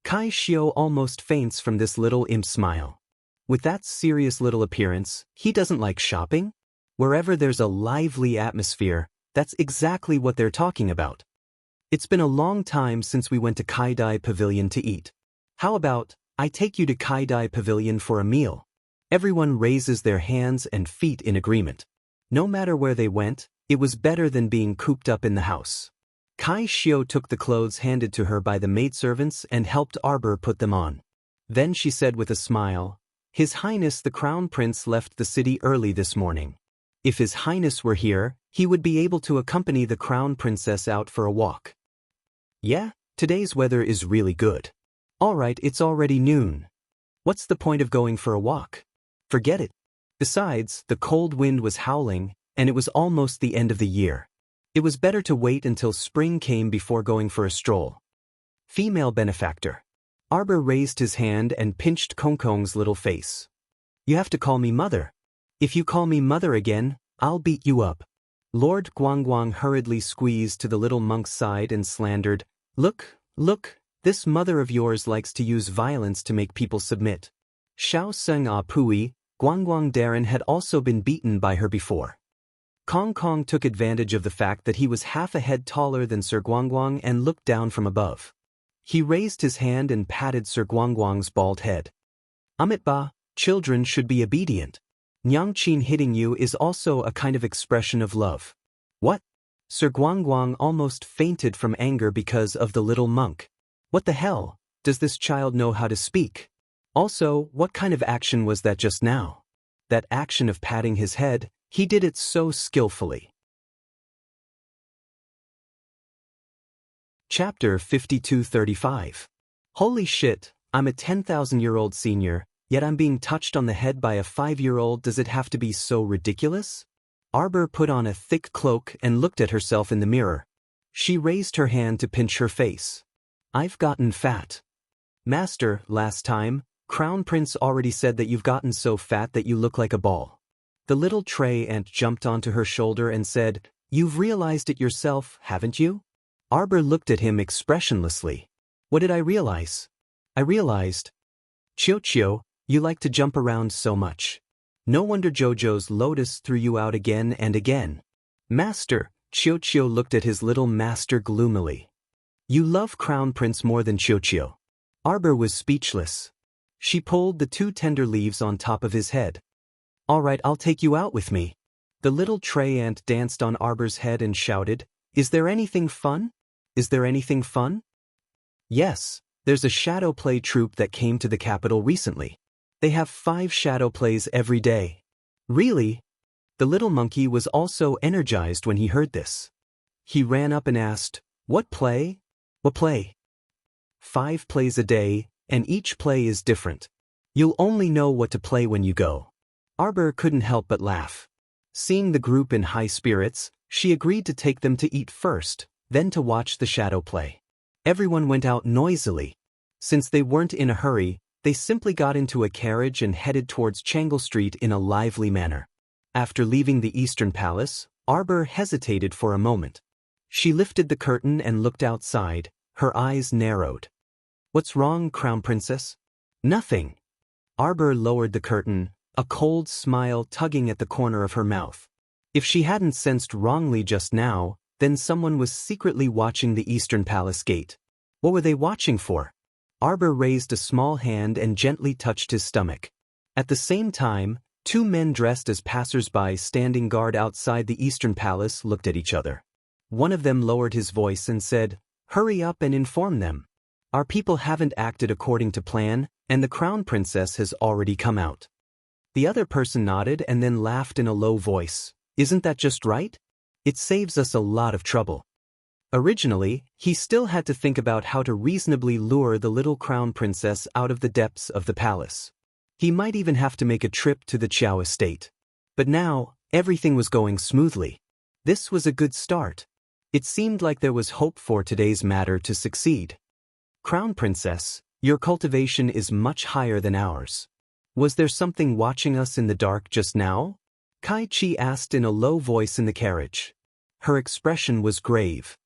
Kai Xiu almost faints from this little imp smile. With that serious little appearance, he doesn't like shopping? Wherever there's a lively atmosphere, that's exactly what they're talking about. "It's been a long time since we went to Kaidai Pavilion to eat. How about, I take you to Kaidai Pavilion for a meal?" Everyone raises their hands and feet in agreement. No matter where they went, it was better than being cooped up in the house. Kai Xiu took the clothes handed to her by the maidservants and helped Arbor put them on. Then she said with a smile, "His Highness the Crown Prince left the city early this morning. If His Highness were here, he would be able to accompany the Crown Princess out for a walk." "Yeah, today's weather is really good." "All right, it's already noon. What's the point of going for a walk? Forget it. Besides, the cold wind was howling, and it was almost the end of the year. It was better to wait until spring came before going for a stroll." Female benefactor. Arbor raised his hand and pinched Kongkong's little face. "You have to call me mother. If you call me mother again, I'll beat you up." Lord Guangguang hurriedly squeezed to the little monk's side and slandered, Look, this mother of yours likes to use violence to make people submit." Xiao Seng Ah Pui, Guangguang Darren had also been beaten by her before. Kong Kong took advantage of the fact that he was half a head taller than Sir Guangguang and looked down from above. He raised his hand and patted Sir Guangguang's bald head. "Amit Ba, children should be obedient. Nyangqin hitting you is also a kind of expression of love." "What?" Sir Guangguang almost fainted from anger because of the little monk. What the hell? Does this child know how to speak? Also, what kind of action was that just now? That action of patting his head, he did it so skillfully. Chapter 5235. Holy shit, I'm a 10,000-year-old senior, yet I'm being touched on the head by a 5-year-old. Does it have to be so ridiculous? Arbor put on a thick cloak and looked at herself in the mirror. She raised her hand to pinch her face. "I've gotten fat." "Master, last time, Crown Prince already said that you've gotten so fat that you look like a ball." The little tray ant jumped onto her shoulder and said, "You've realized it yourself, haven't you?" Arbor looked at him expressionlessly. "What did I realize?" "I realized. Chio, you like to jump around so much. No wonder Jojo's lotus threw you out again and again." "Master," Chio looked at his little master gloomily. "You love Crown Prince more than Chio." Arbor was speechless. She pulled the 2 tender leaves on top of his head. All right, I'll take you out with me. The little tray ant danced on Arbor's head and shouted, Is there anything fun? Is there anything fun? Yes, there's a shadow play troupe that came to the capital recently. They have 5 shadow plays every day. Really? The little monkey was also energized when he heard this. He ran up and asked, What play? What play? 5 plays a day, and each play is different. You'll only know what to play when you go. Arbor couldn't help but laugh. Seeing the group in high spirits, she agreed to take them to eat first, then to watch the shadow play. Everyone went out noisily. Since they weren't in a hurry, they simply got into a carriage and headed towards Changle Street in a lively manner. After leaving the Eastern Palace, Arbor hesitated for a moment. She lifted the curtain and looked outside, her eyes narrowed. What's wrong, Crown Princess? Nothing. Arbor lowered the curtain, a cold smile tugging at the corner of her mouth. If she hadn't sensed wrongly just now, then someone was secretly watching the Eastern Palace gate. What were they watching for? Arbor raised a small hand and gently touched his stomach. At the same time, 2 men dressed as passers-by standing guard outside the Eastern Palace looked at each other. One of them lowered his voice and said, Hurry up and inform them. Our people haven't acted according to plan, and the Crown Princess has already come out. The other person nodded and then laughed in a low voice. Isn't that just right? It saves us a lot of trouble. Originally, he still had to think about how to reasonably lure the little Crown Princess out of the depths of the palace. He might even have to make a trip to the Qiao estate. But now, everything was going smoothly. This was a good start. It seemed like there was hope for today's matter to succeed. Crown Princess, your cultivation is much higher than ours. Was there something watching us in the dark just now? Kai Chi asked in a low voice in the carriage. Her expression was grave.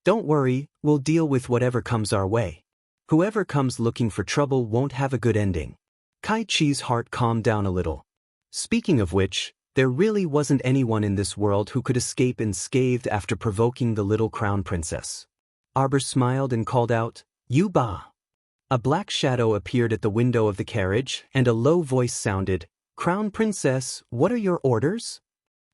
Don't worry, we'll deal with whatever comes our way. Whoever comes looking for trouble won't have a good ending. Kai Chi's heart calmed down a little. Speaking of which, there really wasn't anyone in this world who could escape unscathed after provoking the little Crown Princess. Arbor smiled and called out, You ba. A black shadow appeared at the window of the carriage, and a low voice sounded, Crown Princess, what are your orders?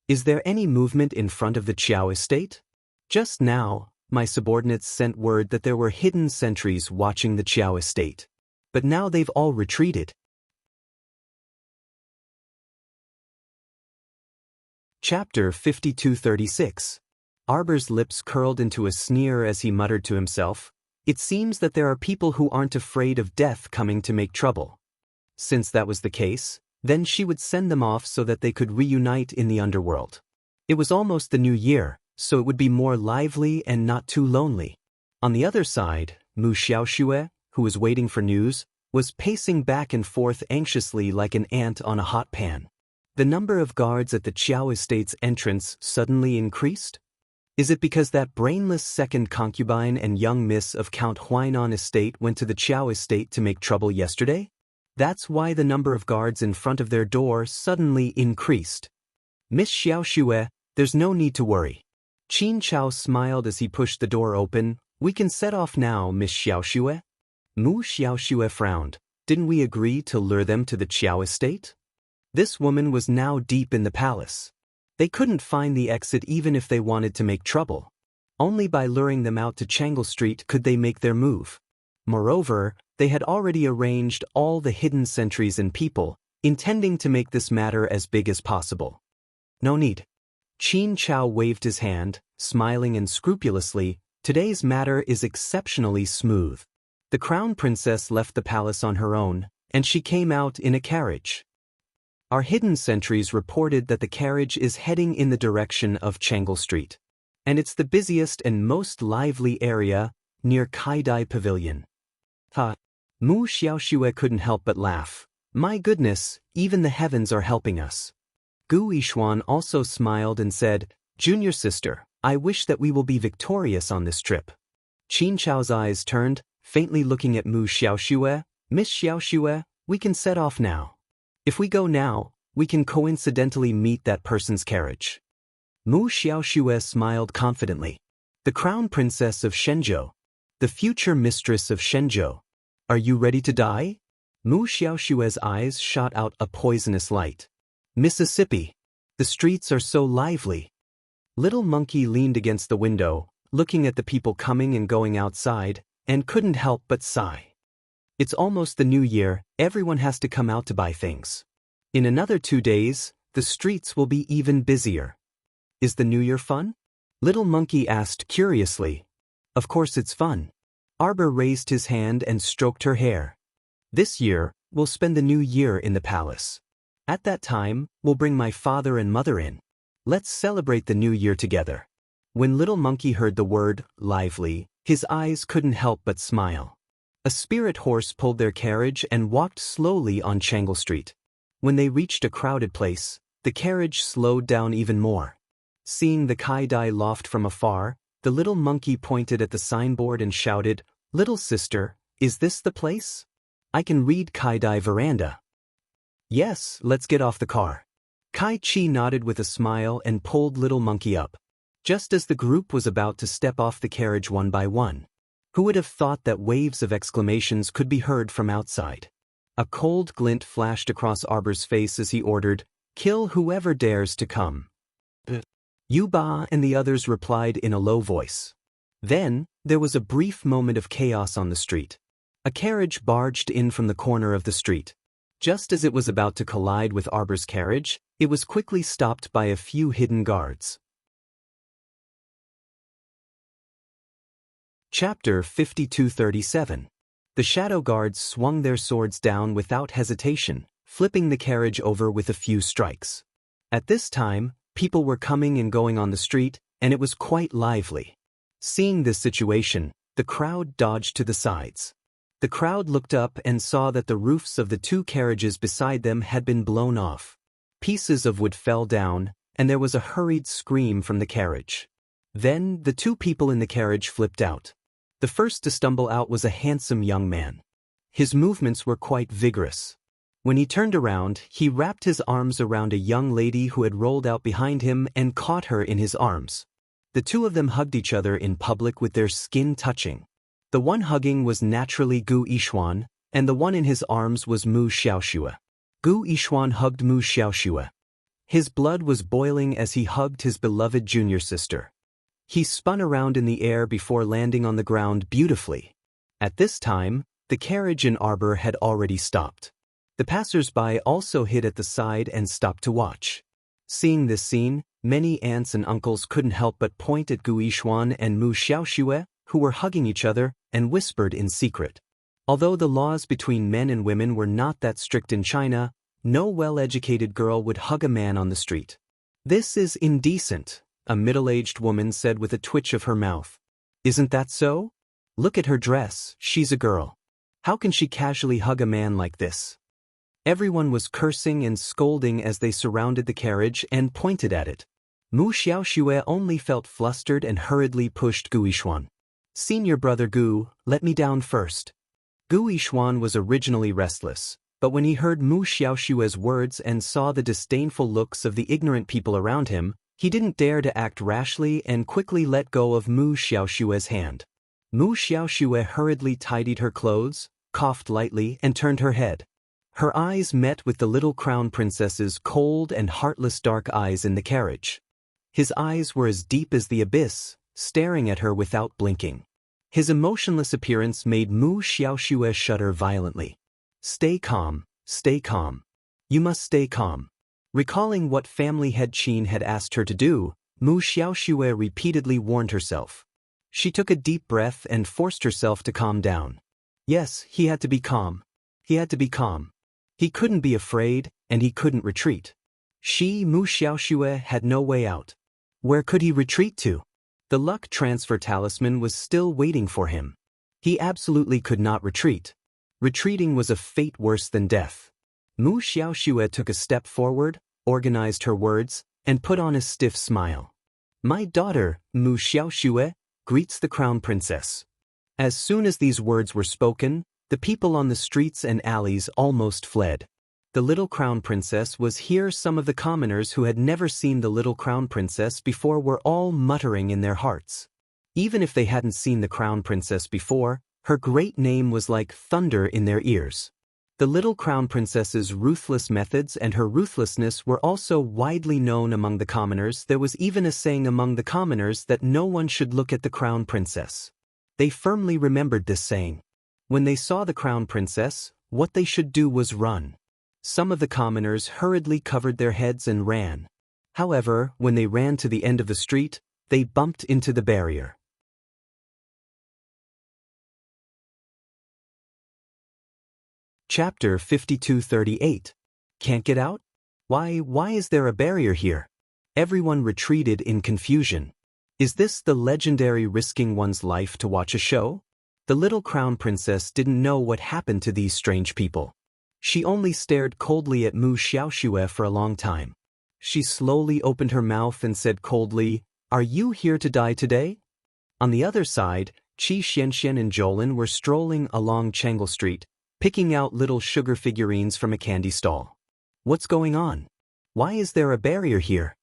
Is there any movement in front of the Qiao estate? Just now, my subordinates sent word that there were hidden sentries watching the Qiao estate. But now they've all retreated. Chapter 5236. Arbor's lips curled into a sneer as he muttered to himself, It seems that there are people who aren't afraid of death coming to make trouble. Since that was the case, then she would send them off so that they could reunite in the underworld. It was almost the new year, so it would be more lively and not too lonely. On the other side, Mu Xiaoxue, who was waiting for news, was pacing back and forth anxiously like an ant on a hot pan. The number of guards at the Qiao estate's entrance suddenly increased? Is it because that brainless second concubine and young miss of Count Huainan estate went to the Qiao estate to make trouble yesterday? That's why the number of guards in front of their door suddenly increased. Miss Xiaoxue, there's no need to worry. Qin Chao smiled as he pushed the door open. We can set off now, Miss Xiaoxue. Mu Xiaoxue frowned. Didn't we agree to lure them to the Qiao estate? This woman was now deep in the palace. They couldn't find the exit even if they wanted to make trouble. Only by luring them out to Changle Street could they make their move. Moreover, they had already arranged all the hidden sentries and people, intending to make this matter as big as possible. No need. Qin Chao waved his hand, smiling and scrupulously. Today's matter is exceptionally smooth. The Crown Princess left the palace on her own, and she came out in a carriage. Our hidden sentries reported that the carriage is heading in the direction of Changle Street. And it's the busiest and most lively area, near Kaidai Pavilion. Ha! Mu Xiaoxue couldn't help but laugh. My goodness, even the heavens are helping us. Gu Yixuan also smiled and said, Junior sister, I wish that we will be victorious on this trip. Qin Chao's eyes turned, faintly looking at Mu Xiaoxue. Miss Xiaoxue, we can set off now. If we go now, we can coincidentally meet that person's carriage. Mu Xiaoxue smiled confidently. The Crown Princess of Shenzhou. The future mistress of Shenzhou. Are you ready to die? Mu Xiaoshue's eyes shot out a poisonous light. Mississippi. The streets are so lively. Little Monkey leaned against the window, looking at the people coming and going outside, and couldn't help but sigh. It's almost the new year, everyone has to come out to buy things. In another 2 days, the streets will be even busier. Is the new year fun? Little Monkey asked curiously. Of course it's fun. Arbor raised his hand and stroked her hair. This year, we'll spend the new year in the palace. At that time, we'll bring my father and mother in. Let's celebrate the new year together. When Little Monkey heard the word, lively, his eyes couldn't help but smile. A spirit horse pulled their carriage and walked slowly on Changle Street. When they reached a crowded place, the carriage slowed down even more. Seeing the Kai-Dai loft from afar, the Little Monkey pointed at the signboard and shouted, "Little sister, is this the place? I can read Kai-Dai veranda." "Yes, let's get off the car." Kai-Chi nodded with a smile and pulled Little Monkey up. Just as the group was about to step off the carriage one by one, who would have thought that waves of exclamations could be heard from outside? A cold glint flashed across Arbor's face as he ordered, "Kill whoever dares to come." Yuba and the others replied in a low voice. Then, there was a brief moment of chaos on the street. A carriage barged in from the corner of the street. Just as it was about to collide with Arbor's carriage, it was quickly stopped by a few hidden guards. Chapter 5237. The shadow guards swung their swords down without hesitation, flipping the carriage over with a few strikes. At this time, people were coming and going on the street, and it was quite lively. Seeing this situation, the crowd dodged to the sides. The crowd looked up and saw that the roofs of the 2 carriages beside them had been blown off. Pieces of wood fell down, and there was a hurried scream from the carriage. Then, the 2 people in the carriage flipped out. The first to stumble out was a handsome young man. His movements were quite vigorous. When he turned around, he wrapped his arms around a young lady who had rolled out behind him and caught her in his arms. The 2 of them hugged each other in public with their skin touching. The one hugging was naturally Gu Yixuan, and the one in his arms was Mu Xiaoxue. Gu Yixuan hugged Mu Xiaoxue. His blood was boiling as he hugged his beloved junior sister. He spun around in the air before landing on the ground beautifully. At this time, the carriage in Arbor had already stopped. The passers-by also hid at the side and stopped to watch. Seeing this scene, many aunts and uncles couldn't help but point at Gu Yixuan and Mu Xiaoxue, who were hugging each other, and whispered in secret. Although the laws between men and women were not that strict in China, no well-educated girl would hug a man on the street. "This is indecent," a middle-aged woman said with a twitch of her mouth. "Isn't that so? Look at her dress, she's a girl. How can she casually hug a man like this?" Everyone was cursing and scolding as they surrounded the carriage and pointed at it. Mu Xiaoxue only felt flustered and hurriedly pushed Gu Yixuan. "Senior brother Gu, let me down first." Gu Yixuan was originally restless, but when he heard Mu Xiaoshue's words and saw the disdainful looks of the ignorant people around him, he didn't dare to act rashly and quickly let go of Mu Xiaoshue's hand. Mu Xiaoxue hurriedly tidied her clothes, coughed lightly, and turned her head. Her eyes met with the little crown princess's cold and heartless dark eyes in the carriage. His eyes were as deep as the abyss, staring at her without blinking. His emotionless appearance made Mu Xiaoxue shudder violently. "Stay calm, stay calm. You must stay calm." Recalling what family head Qin had asked her to do, Mu Xiaoxue repeatedly warned herself. She took a deep breath and forced herself to calm down. Yes, he had to be calm. He had to be calm. He couldn't be afraid, and he couldn't retreat. Mu Xiaoxue had no way out. Where could he retreat to? The luck transfer talisman was still waiting for him. He absolutely could not retreat. Retreating was a fate worse than death. Mu Xiaoxue took a step forward, organized her words, and put on a stiff smile. "My daughter, Mu Xiaoxue, greets the crown princess." As soon as these words were spoken, the people on the streets and alleys almost fled. The little crown princess was here. Some of the commoners who had never seen the little crown princess before were all muttering in their hearts. Even if they hadn't seen the crown princess before, her great name was like thunder in their ears. The little crown princess's ruthless methods and her ruthlessness were also widely known among the commoners. There was even a saying among the commoners that no one should look at the crown princess. They firmly remembered this saying. When they saw the crown princess, what they should do was run. Some of the commoners hurriedly covered their heads and ran. However, when they ran to the end of the street, they bumped into the barrier. Chapter 5238. Can't get out? Why is there a barrier here? Everyone retreated in confusion. Is this the legendary risking one's life to watch a show? The little crown princess didn't know what happened to these strange people. She only stared coldly at Mu Xiaoxue for a long time. She slowly opened her mouth and said coldly, "Are you here to die today?" On the other side, Qi Xianxian and Jolin were strolling along Changle Street, picking out little sugar figurines from a candy stall. What's going on? Why is there a barrier here?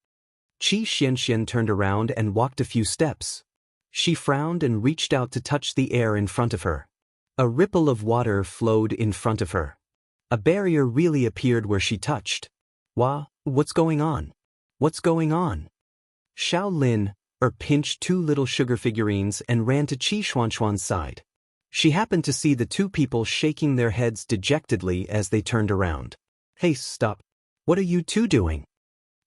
Qi Xianxian turned around and walked a few steps. She frowned and reached out to touch the air in front of her. A ripple of water flowed in front of her. A barrier really appeared where she touched. What's going on? What's going on? Xiao Lin pinched two little sugar figurines and ran to Qi Xuanxuan's side. She happened to see the two people shaking their heads dejectedly as they turned around. "Hey, stop. What are you two doing?"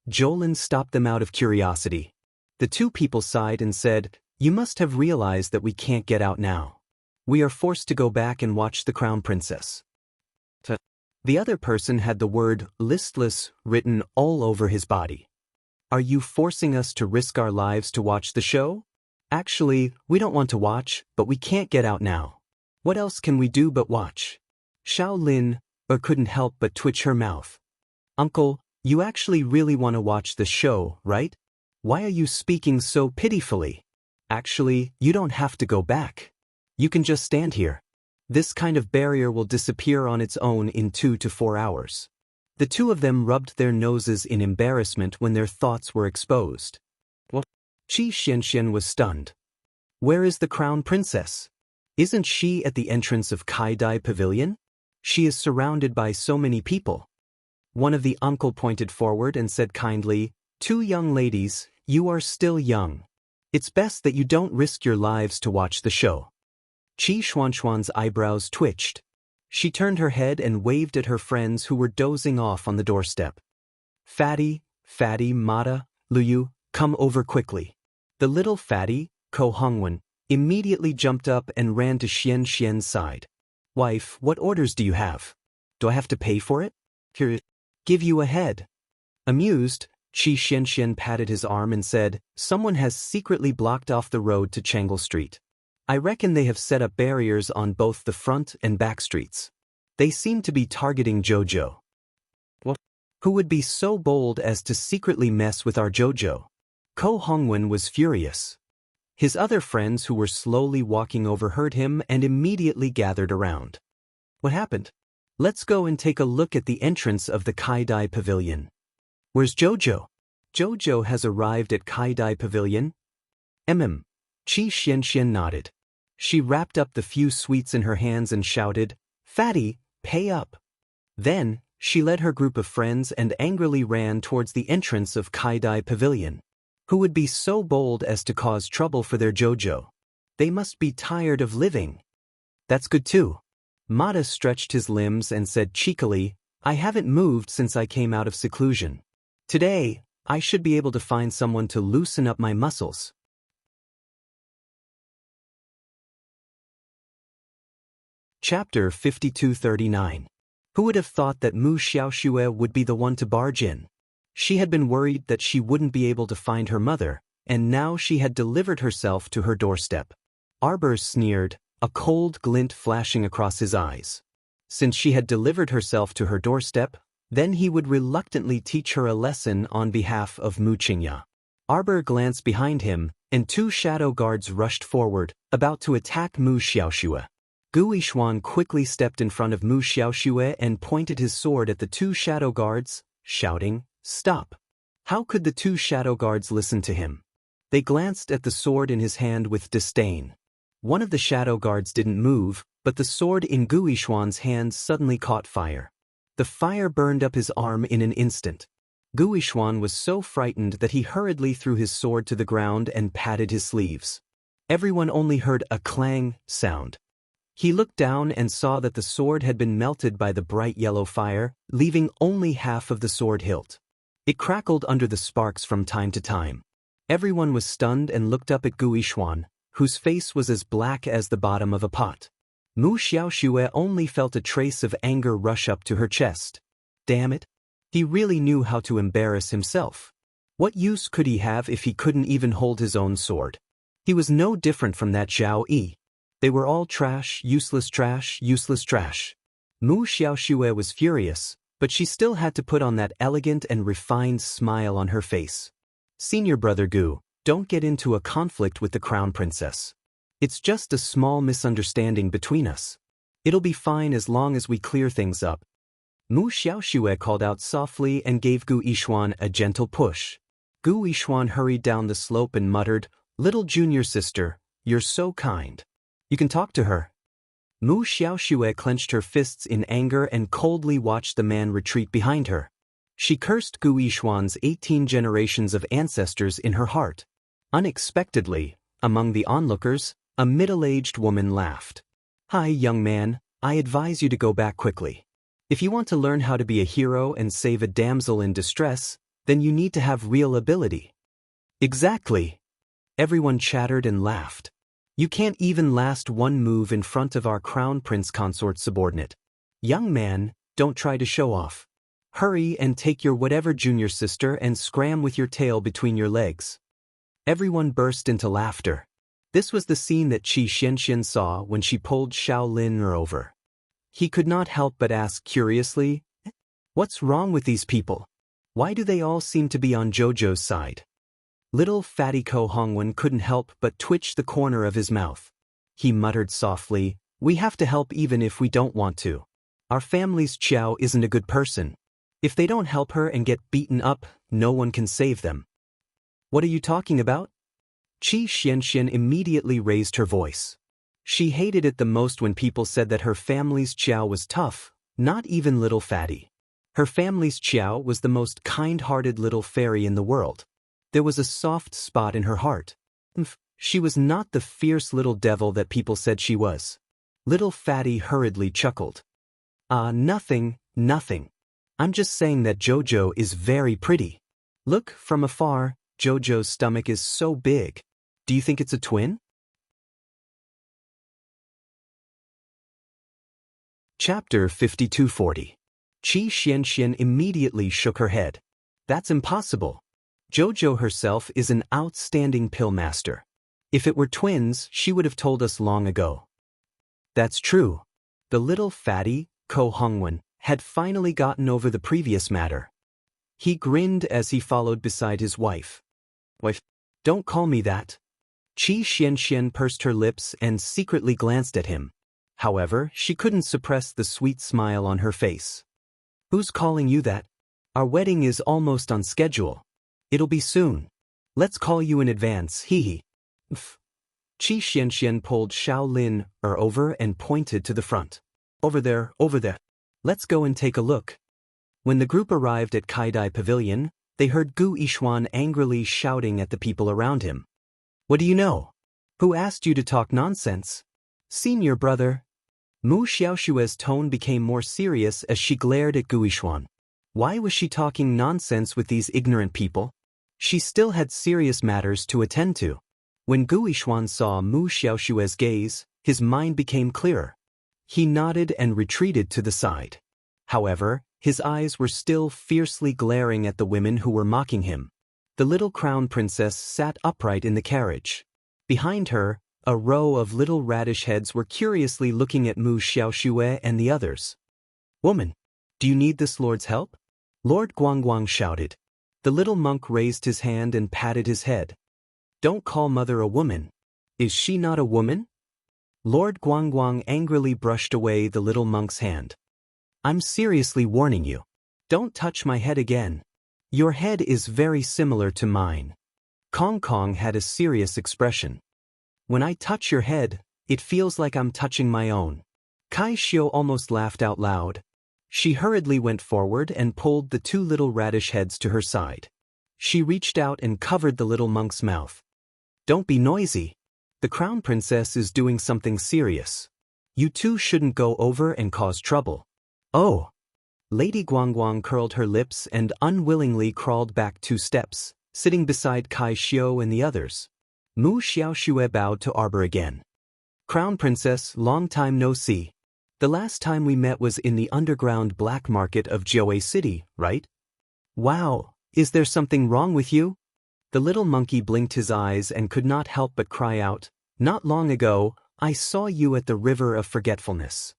Jolin stopped them out of curiosity. The two people sighed and said, "You must have realized that we can't get out now. We are forced to go back and watch the crown princess." The other person had the word listless written all over his body. "Are you forcing us to risk our lives to watch the show? Actually, we don't want to watch, but we can't get out now. What else can we do but watch?" Xiao Lin couldn't help but twitch her mouth. "Uncle, you actually really want to watch the show, right? Why are you speaking so pitifully? Actually, you don't have to go back. You can just stand here. This kind of barrier will disappear on its own in 2 to 4 hours." The two of them rubbed their noses in embarrassment when their thoughts were exposed. What? Qi Xianxian was stunned. Where is the crown princess? Isn't she at the entrance of Kaidai Pavilion? She is surrounded by so many people. One of the uncle pointed forward and said kindly, "Two young ladies, you are still young. It's best that you don't risk your lives to watch the show." Qi Xuanxuan's eyebrows twitched. She turned her head and waved at her friends who were dozing off on the doorstep. Fatty, Mata, Luyu, come over quickly." The little fatty, Ko Hongwen, immediately jumped up and ran to Xian Xian's side. "Wife, what orders do you have? Do I have to pay for it? Here, give you a head." Amused, Qi Xianxian patted his arm and said, "Someone has secretly blocked off the road to Changle Street. I reckon they have set up barriers on both the front and back streets. They seem to be targeting Jojo." "What? Who would be so bold as to secretly mess with our Jojo?" Ko Hongwen was furious. His other friends who were slowly walking over heard him and immediately gathered around. "What happened? Let's go and take a look at the entrance of the Kaidai Pavilion." "Where's Jojo?" "Jojo has arrived at Kaidai Pavilion." Qi Xianxian nodded. She wrapped up the few sweets in her hands and shouted, "Fatty, pay up." Then, she led her group of friends and angrily ran towards the entrance of Kaidai Pavilion. Who would be so bold as to cause trouble for their Jojo? They must be tired of living. "That's good too." Mata stretched his limbs and said cheekily, "I haven't moved since I came out of seclusion. Today, I should be able to find someone to loosen up my muscles." Chapter 5239. Who would have thought that Mu Xiaoxue would be the one to barge in? She had been worried that she wouldn't be able to find her mother, and now she had delivered herself to her doorstep. Arbor sneered, a cold glint flashing across his eyes. Since she had delivered herself to her doorstep, then he would reluctantly teach her a lesson on behalf of Mu Qingya. Arbor glanced behind him, and two shadow guards rushed forward, about to attack Mu Xiaoxue. Guishuan quickly stepped in front of Mu Xiaoxue and pointed his sword at the two shadow guards, shouting, "Stop!" How could the two shadow guards listen to him? They glanced at the sword in his hand with disdain. One of the shadow guards didn't move, but the sword in Gu Yishuan's hand suddenly caught fire. The fire burned up his arm in an instant. Gu Yishuan was so frightened that he hurriedly threw his sword to the ground and patted his sleeves. Everyone only heard a clang sound. He looked down and saw that the sword had been melted by the bright yellow fire, leaving only half of the sword hilt. It crackled under the sparks from time to time. Everyone was stunned and looked up at Gu Yishuan, whose face was as black as the bottom of a pot. Mu Xiaoxue only felt a trace of anger rush up to her chest. Damn it! He really knew how to embarrass himself. What use could he have if he couldn't even hold his own sword? He was no different from that Zhao Yi. They were all trash, useless trash, useless trash. Mu Xiaoxue was furious, but she still had to put on that elegant and refined smile on her face. Senior brother Gu, don't get into a conflict with the crown princess. It's just a small misunderstanding between us. It'll be fine as long as we clear things up. Mu Xiaoxue called out softly and gave Gu Yishuan a gentle push. Gu Yishuan hurried down the slope and muttered, "Little junior sister, you're so kind. You can talk to her." Mu Xiaoxue clenched her fists in anger and coldly watched the man retreat behind her. She cursed Gu Yishuan's 18 generations of ancestors in her heart. Unexpectedly, among the onlookers, a middle-aged woman laughed. "Hi, young man, I advise you to go back quickly. If you want to learn how to be a hero and save a damsel in distress, then you need to have real ability." "Exactly." Everyone chattered and laughed. "You can't even last one move in front of our crown prince consort subordinate. Young man, don't try to show off. Hurry and take your whatever junior sister and scram with your tail between your legs." Everyone burst into laughter. This was the scene that Qi Xianxian saw when she pulled Xiao Lin over. He could not help but ask curiously, "What's wrong with these people? Why do they all seem to be on Jojo's side?" Little fatty Ko Hongwen couldn't help but twitch the corner of his mouth. He muttered softly, "We have to help even if we don't want to. Our family's Qiao isn't a good person. If they don't help her and get beaten up, no one can save them." "What are you talking about?" Qi Xianxian immediately raised her voice. She hated it the most when people said that her family's Qiao was tough, not even little fatty. Her family's Qiao was the most kind-hearted little fairy in the world. There was a soft spot in her heart. She was not the fierce little devil that people said she was. Little fatty hurriedly chuckled. Nothing. I'm just saying that Jojo is very pretty. Look, from afar, Jojo's stomach is so big. Do you think it's a twin?" Chapter 5240. Qi Xianxian immediately shook her head. "That's impossible. Jojo herself is an outstanding pill master. If it were twins, she would have told us long ago." "That's true." The little fatty, Ko Hongwen, had finally gotten over the previous matter. He grinned as he followed beside his wife. "Wife, don't call me that." Qi Xianxian pursed her lips and secretly glanced at him. However, she couldn't suppress the sweet smile on her face. "Who's calling you that? Our wedding is almost on schedule. It'll be soon. Let's call you in advance, hee. Qi Xianxian pulled Xiao Lin over and pointed to the front. Over there. Let's go and take a look." When the group arrived at Kaidai Pavilion, they heard Gu Yishuan angrily shouting at the people around him. "What do you know? Who asked you to talk nonsense? Senior brother." Mu Xiaoxue's tone became more serious as she glared at Gu Yishuan. Why was she talking nonsense with these ignorant people? She still had serious matters to attend to. When Gu Yishuan saw Mu Xiaoxue's gaze, his mind became clearer. He nodded and retreated to the side. However, his eyes were still fiercely glaring at the women who were mocking him. The little crown princess sat upright in the carriage. Behind her, a row of little radish heads were curiously looking at Mu Xiaoxue and the others. "Woman, do you need this lord's help?" Lord Guangguang shouted. The little monk raised his hand and patted his head. "Don't call mother a woman. Is she not a woman?" Lord Guangguang angrily brushed away the little monk's hand. "I'm seriously warning you. Don't touch my head again. Your head is very similar to mine." Kong Kong had a serious expression. "When I touch your head, it feels like I'm touching my own." Kai Xiu almost laughed out loud. She hurriedly went forward and pulled the two little radish heads to her side. She reached out and covered the little monk's mouth. Don't be noisy. The crown princess is doing something serious. You two shouldn't go over and cause trouble. Oh. Lady Guangguang curled her lips and unwillingly crawled back 2 steps, sitting beside Kai Xiu and the others. Mu Xiaoxue bowed to Arbor again. Crown Princess, long time no see. The last time we met was in the underground black market of Jiawei City, right? Wow, is there something wrong with you? The little monkey blinked his eyes and could not help but cry out, not long ago, I saw you at the River of Forgetfulness.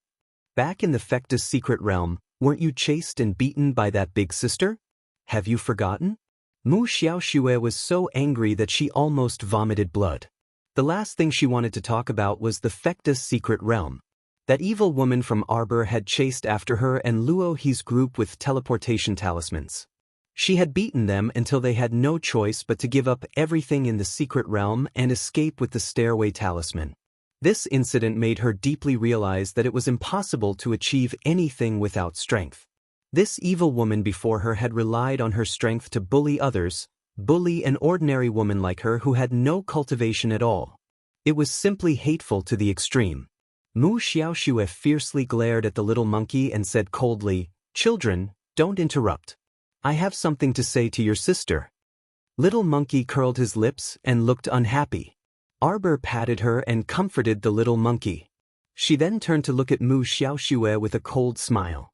Back in the Fectus secret realm, weren't you chased and beaten by that big sister? Have you forgotten? Mu Xiaoxue was so angry that she almost vomited blood. The last thing she wanted to talk about was the Fectus secret realm. That evil woman from Arbor had chased after her and Luo He's group with teleportation talismans. She had beaten them until they had no choice but to give up everything in the secret realm and escape with the stairway talisman. This incident made her deeply realize that it was impossible to achieve anything without strength. This evil woman before her had relied on her strength to bully others, bully an ordinary woman like her who had no cultivation at all. It was simply hateful to the extreme. Mu Xiaoxue fiercely glared at the little monkey and said coldly, Children, don't interrupt. I have something to say to your sister. Little monkey curled his lips and looked unhappy. Arbor patted her and comforted the little monkey. She then turned to look at Mu Xiaoxue with a cold smile.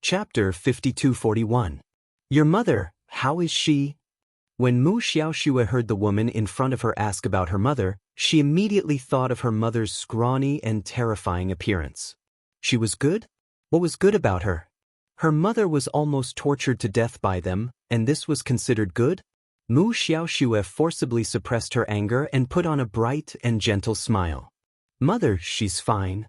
Chapter 5241. Your mother, how is she? When Mu Xiaoxue heard the woman in front of her ask about her mother, she immediately thought of her mother's scrawny and terrifying appearance. She was good? What was good about her? Her mother was almost tortured to death by them, and this was considered good? Mu Xiaoxue forcibly suppressed her anger and put on a bright and gentle smile. Mother, she's fine.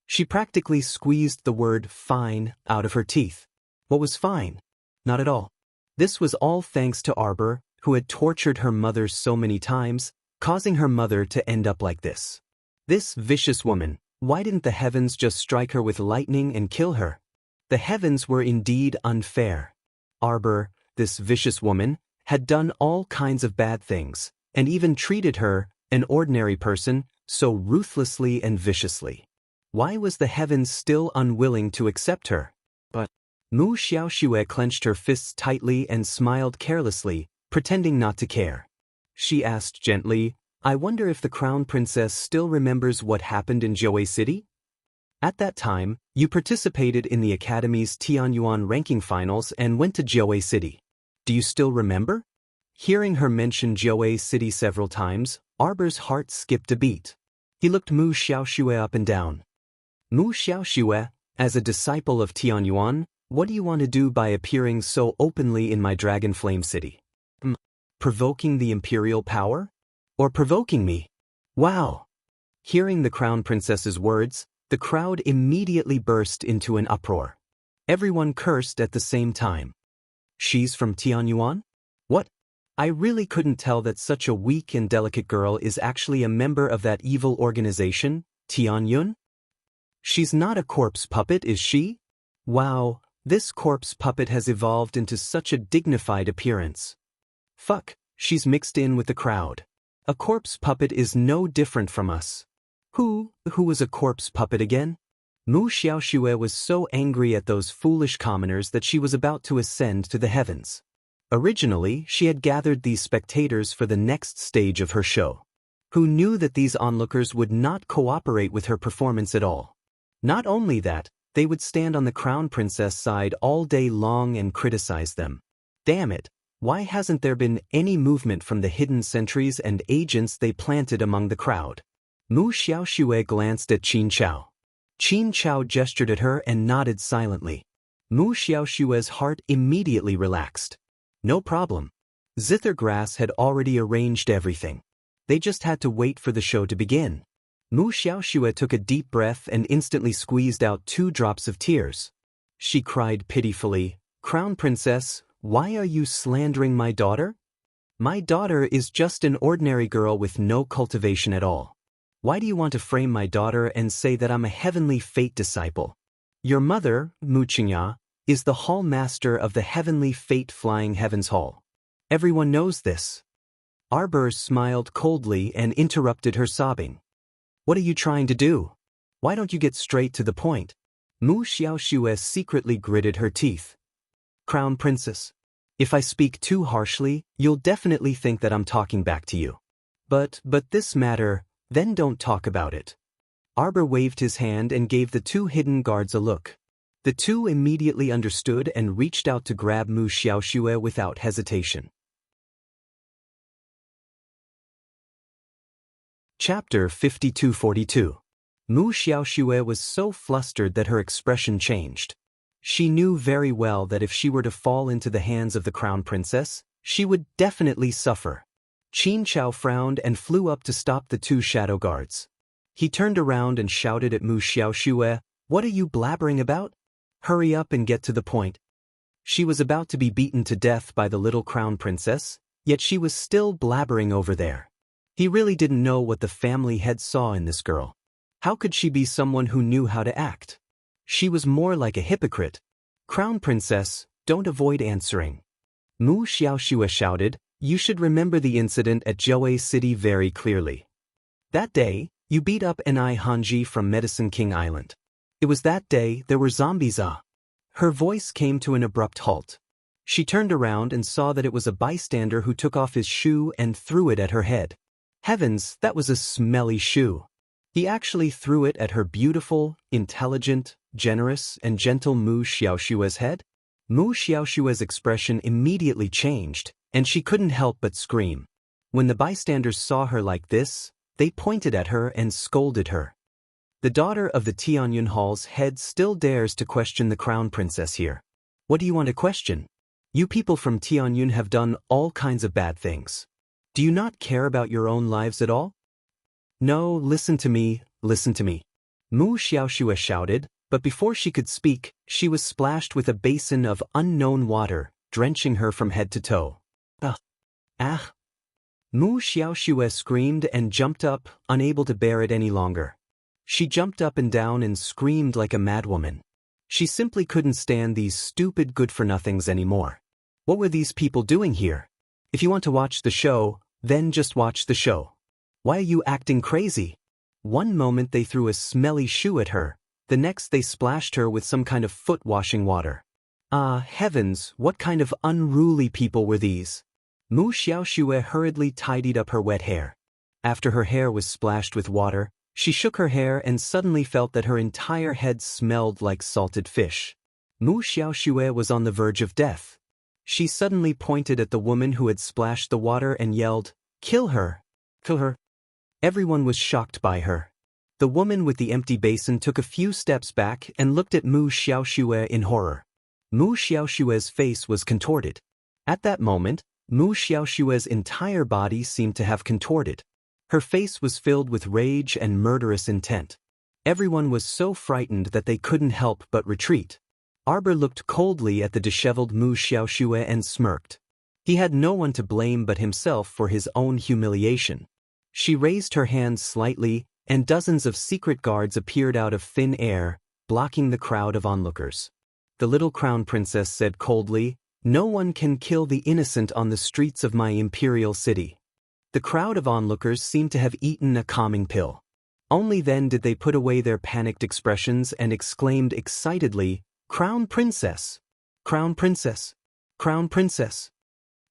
She practically squeezed the word fine out of her teeth. What was fine? Not at all. This was all thanks to Arbor, who had tortured her mother so many times, causing her mother to end up like this. This vicious woman, why didn't the heavens just strike her with lightning and kill her? The heavens were indeed unfair. Arbor, this vicious woman, had done all kinds of bad things, and even treated her, an ordinary person, so ruthlessly and viciously. Why was the heavens still unwilling to accept her? But Mu Xiaoxue clenched her fists tightly and smiled carelessly, pretending not to care. She asked gently, I wonder if the crown princess still remembers what happened in Jiawei City? At that time, you participated in the Academy's Tianyuan ranking finals and went to Jiawei City. Do you still remember? Hearing her mention Jiawei City several times, Arbor's heart skipped a beat. He looked Mu Xiaoxue up and down. Mu Xiaoxue, as a disciple of Tianyuan, what do you want to do by appearing so openly in my Dragon Flame City? Provoking the imperial power? Or provoking me? Wow! Hearing the crown princess's words, the crowd immediately burst into an uproar. Everyone cursed at the same time. She's from Tianyuan? What? I really couldn't tell that such a weak and delicate girl is actually a member of that evil organization, Tianyun? She's not a corpse puppet, is she? Wow, this corpse puppet has evolved into such a dignified appearance. Fuck, she's mixed in with the crowd. A corpse puppet is no different from us. Who was a corpse puppet again? Mu Xiaoxue was so angry at those foolish commoners that she was about to ascend to the heavens. Originally, she had gathered these spectators for the next stage of her show. Who knew that these onlookers would not cooperate with her performance at all? Not only that, they would stand on the crown princess side all day long and criticize them. Damn it, why hasn't there been any movement from the hidden sentries and agents they planted among the crowd? Mu Xiaoxue glanced at Qin Chao. Qin Chao gestured at her and nodded silently. Mu Xiaoxue's heart immediately relaxed. No problem. Zithergrass had already arranged everything. They just had to wait for the show to begin. Mu Xiaoxue took a deep breath and instantly squeezed out 2 drops of tears. She cried pitifully, Crown Princess, why are you slandering my daughter? My daughter is just an ordinary girl with no cultivation at all. Why do you want to frame my daughter and say that I'm a heavenly fate disciple? Your mother, Muchinya, is the hall master of the heavenly fate flying heavens hall. Everyone knows this. Arbor smiled coldly and interrupted her sobbing. What are you trying to do? Why don't you get straight to the point? Mu Xiaoxue secretly gritted her teeth. Crown Princess. If I speak too harshly, you'll definitely think that I'm talking back to you. But this matter, then don't talk about it. Arbor waved his hand and gave the two hidden guards a look. The two immediately understood and reached out to grab Mu Xiaoxue without hesitation. Chapter 5242. Mu Xiaoxue was so flustered that her expression changed. She knew very well that if she were to fall into the hands of the Crown Princess, she would definitely suffer. Qin Chao frowned and flew up to stop the two shadow guards. He turned around and shouted at Mu Xiaoxue, "What are you blabbering about? Hurry up and get to the point." She was about to be beaten to death by the little Crown Princess, yet she was still blabbering over there. He really didn't know what the family head saw in this girl. How could she be someone who knew how to act? She was more like a hypocrite. Crown Princess, don't avoid answering. Mu Xiaoxue shouted, "You should remember the incident at Zhoui City very clearly. That day, you beat up Ni Hanji from Medicine King Island. It was that day there were zombies. Her voice came to an abrupt halt. She turned around and saw that it was a bystander who took off his shoe and threw it at her head. Heavens, that was a smelly shoe. He actually threw it at her beautiful, intelligent, generous, and gentle Mu Xiaoxue's head. Mu Xiaoxue's expression immediately changed, and she couldn't help but scream. When the bystanders saw her like this, they pointed at her and scolded her. The daughter of the Tianyun Hall's head still dares to question the Crown Princess here. What do you want to question? You people from Tianyun have done all kinds of bad things. Do you not care about your own lives at all? No, listen to me, listen to me. Mu Xiaoxue shouted, but before she could speak, she was splashed with a basin of unknown water, drenching her from head to toe. Ah! Mu Xiaoxue screamed and jumped up, unable to bear it any longer. She jumped up and down and screamed like a madwoman. She simply couldn't stand these stupid good-for-nothings anymore. What were these people doing here? If you want to watch the show, then just watch the show. Why are you acting crazy? One moment they threw a smelly shoe at her, the next they splashed her with some kind of foot-washing water. Ah, heavens, what kind of unruly people were these? Mu Xiaoxue hurriedly tidied up her wet hair. After her hair was splashed with water, she shook her hair and suddenly felt that her entire head smelled like salted fish. Mu Xiaoxue was on the verge of death. She suddenly pointed at the woman who had splashed the water and yelled, "Kill her! Kill her!" Everyone was shocked by her. The woman with the empty basin took a few steps back and looked at Mu Xiaoxue in horror. Mu Xiaoxue's face was contorted. At that moment, Mu Xiaoxue's entire body seemed to have contorted. Her face was filled with rage and murderous intent. Everyone was so frightened that they couldn't help but retreat. Arbor looked coldly at the disheveled Mu Xiaoxue and smirked. He had no one to blame but himself for his own humiliation. She raised her hands slightly, and dozens of secret guards appeared out of thin air, blocking the crowd of onlookers. The little Crown Princess said coldly, "No one can kill the innocent on the streets of my imperial city." The crowd of onlookers seemed to have eaten a calming pill. Only then did they put away their panicked expressions and exclaimed excitedly, "Crown Princess! Crown Princess! Crown Princess!"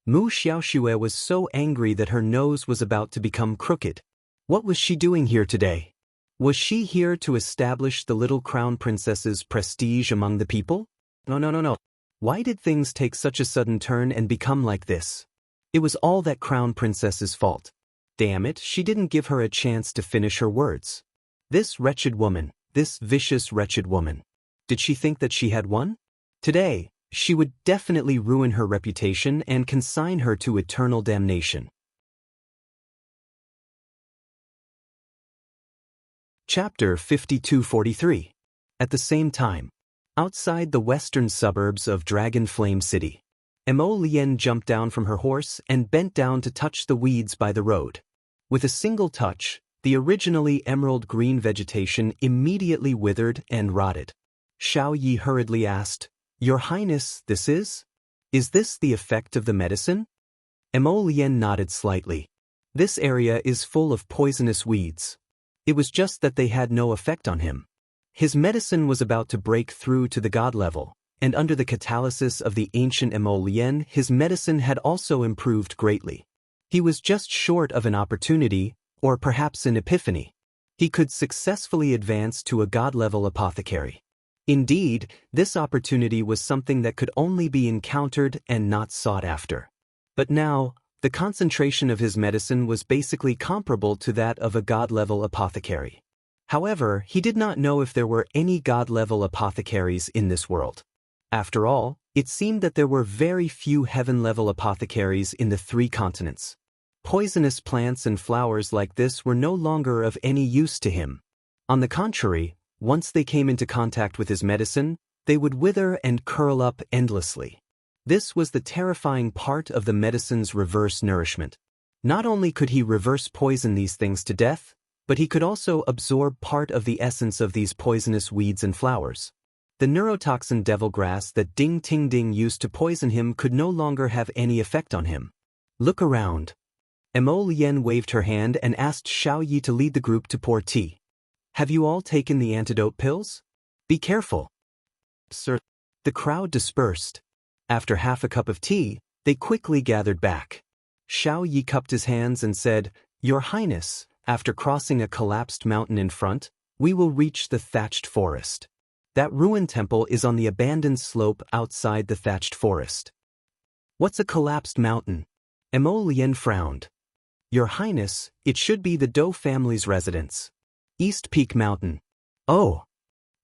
Mu Xiaoxue was so angry that her nose was about to become crooked. What was she doing here today? Was she here to establish the little Crown Princess's prestige among the people? No. Why did things take such a sudden turn and become like this? It was all that Crown Princess's fault. Damn it, she didn't give her a chance to finish her words. This wretched woman, this vicious wretched woman. Did she think that she had won? Today, she would definitely ruin her reputation and consign her to eternal damnation. Chapter 5243. At the same time, outside the western suburbs of Dragon Flame City. Mo Lien jumped down from her horse and bent down to touch the weeds by the road. With a single touch, the originally emerald green vegetation immediately withered and rotted. Xiao Yi hurriedly asked, "Your Highness, this is? Is this the effect of the medicine?" Mo Lien nodded slightly. "This area is full of poisonous weeds. It was just that they had no effect on him. His medicine was about to break through to the god level, and under the catalysis of the ancient Mo Lien, his medicine had also improved greatly. He was just short of an opportunity, or perhaps an epiphany. He could successfully advance to a god-level apothecary. Indeed, this opportunity was something that could only be encountered and not sought after. But now, the concentration of his medicine was basically comparable to that of a god-level apothecary. However, he did not know if there were any god-level apothecaries in this world. After all, it seemed that there were very few heaven-level apothecaries in the 3 continents. Poisonous plants and flowers like this were no longer of any use to him. On the contrary, once they came into contact with his medicine, they would wither and curl up endlessly. This was the terrifying part of the medicine's reverse nourishment. Not only could he reverse poison these things to death, but he could also absorb part of the essence of these poisonous weeds and flowers. The neurotoxin devil grass that Ding Ting Ding used to poison him could no longer have any effect on him. "Look around." Mo Lien waved her hand and asked Xiao Yi to lead the group to pour tea. "Have you all taken the antidote pills? Be careful." "Sir." The crowd dispersed. After half a cup of tea, they quickly gathered back. Xiao Yi cupped his hands and said, "Your Highness, after crossing a collapsed mountain in front, we will reach the thatched forest. That ruined temple is on the abandoned slope outside the thatched forest." "What's a collapsed mountain?" Mo Lien frowned. "Your Highness, it should be the Dou family's residence. East Peak Mountain." "Oh."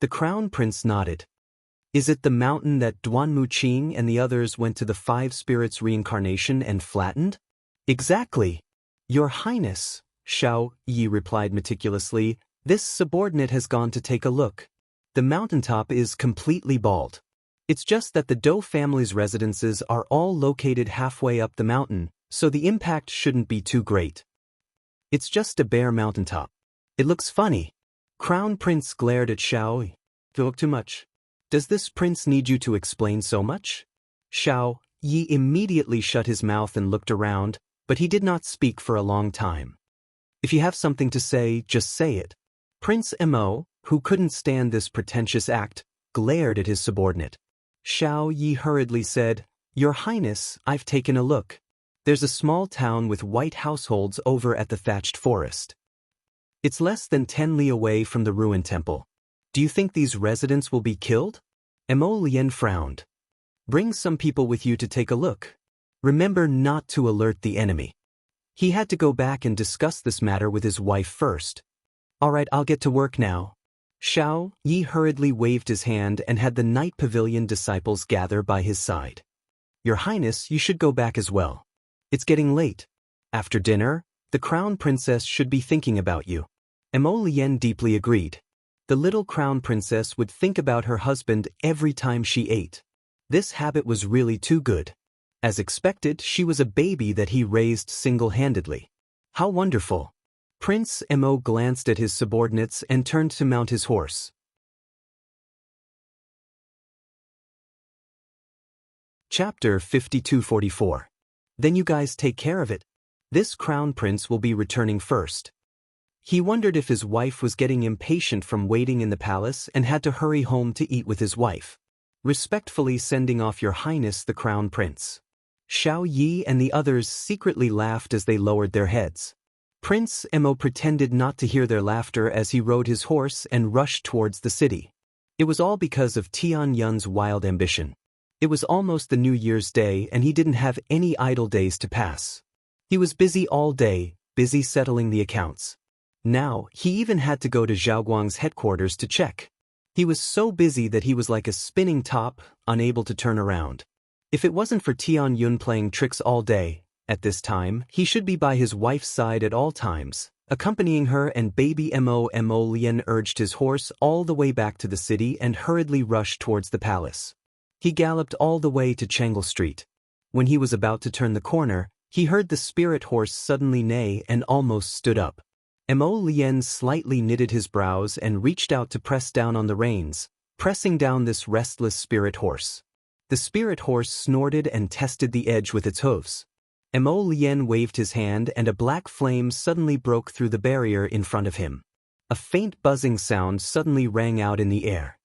The Crown Prince nodded. "Is it the mountain that Duan Muqing and the others went to the 5 spirits reincarnation and flattened?" "Exactly." "Your Highness," Xiao Yi replied meticulously, "this subordinate has gone to take a look. The mountaintop is completely bald. It's just that the Dou family's residences are all located halfway up the mountain, so the impact shouldn't be too great. It's just a bare mountaintop. It looks funny." Crown Prince glared at Xiao Yi. "Talk too much. Does this prince need you to explain so much?" Xiao Yi immediately shut his mouth and looked around, but he did not speak for a long time. "If you have something to say, just say it." Prince Mo, who couldn't stand this pretentious act, glared at his subordinate. Xiao Yi hurriedly said, "Your Highness, I've taken a look. There's a small town with white households over at the thatched forest. It's less than 10 li away from the ruined temple. Do you think these residents will be killed?" Mo Lien frowned. "Bring some people with you to take a look. Remember not to alert the enemy." He had to go back and discuss this matter with his wife first. "All right, I'll get to work now." Xiao Yi hurriedly waved his hand and had the Night Pavilion disciples gather by his side. "Your Highness, you should go back as well. It's getting late. After dinner, the Crown Princess should be thinking about you." Mo Lien deeply agreed. The little Crown Princess would think about her husband every time she ate. This habit was really too good. As expected, she was a baby that he raised single-handedly. How wonderful. Prince Mo glanced at his subordinates and turned to mount his horse. Chapter 5244. Then you guys take care of it. This Crown Prince will be returning first. He wondered if his wife was getting impatient from waiting in the palace and had to hurry home to eat with his wife. Respectfully sending off Your Highness the Crown Prince. Xiao Yi and the others secretly laughed as they lowered their heads. Prince Mo pretended not to hear their laughter as he rode his horse and rushed towards the city. It was all because of Tian Yun's wild ambition. It was almost the New Year's Day and he didn't have any idle days to pass. He was busy all day, busy settling the accounts. Now, he even had to go to Zhaoguang's headquarters to check. He was so busy that he was like a spinning top, unable to turn around. If it wasn't for Tian Yun playing tricks all day, at this time, he should be by his wife's side at all times, accompanying her, and baby Mo Lien urged his horse all the way back to the city and hurriedly rushed towards the palace. He galloped all the way to Changle Street. When he was about to turn the corner, he heard the spirit horse suddenly neigh and almost stood up. Mo Lien slightly knitted his brows and reached out to press down on the reins, pressing down this restless spirit horse. The spirit horse snorted and tested the edge with its hooves. Mo Lien waved his hand and a black flame suddenly broke through the barrier in front of him. A faint buzzing sound suddenly rang out in the air.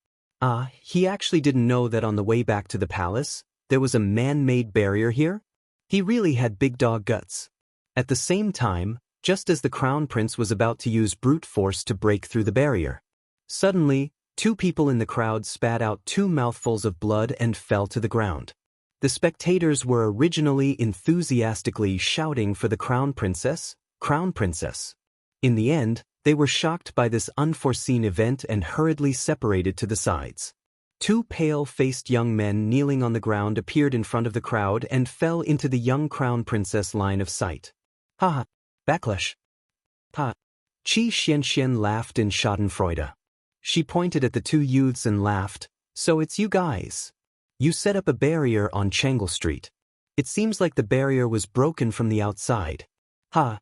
He actually didn't know that on the way back to the palace, there was a man-made barrier here? He really had big dog guts. At the same time, just as the Crown Prince was about to use brute force to break through the barrier, suddenly, 2 people in the crowd spat out 2 mouthfuls of blood and fell to the ground. The spectators were originally enthusiastically shouting for the Crown Princess, Crown Princess. In the end, they were shocked by this unforeseen event and hurriedly separated to the sides. 2 pale-faced young men kneeling on the ground appeared in front of the crowd and fell into the young Crown Princess line of sight. Ha! Backlash! Ha! Qi Xianxian laughed in schadenfreude. She pointed at the 2 youths and laughed. So it's you guys. You set up a barrier on Changle Street. It seems like the barrier was broken from the outside. Ha!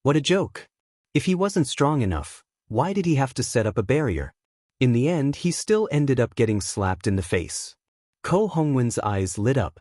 What a joke. If he wasn't strong enough, why did he have to set up a barrier? In the end, he still ended up getting slapped in the face. Ko Hongwen's eyes lit up.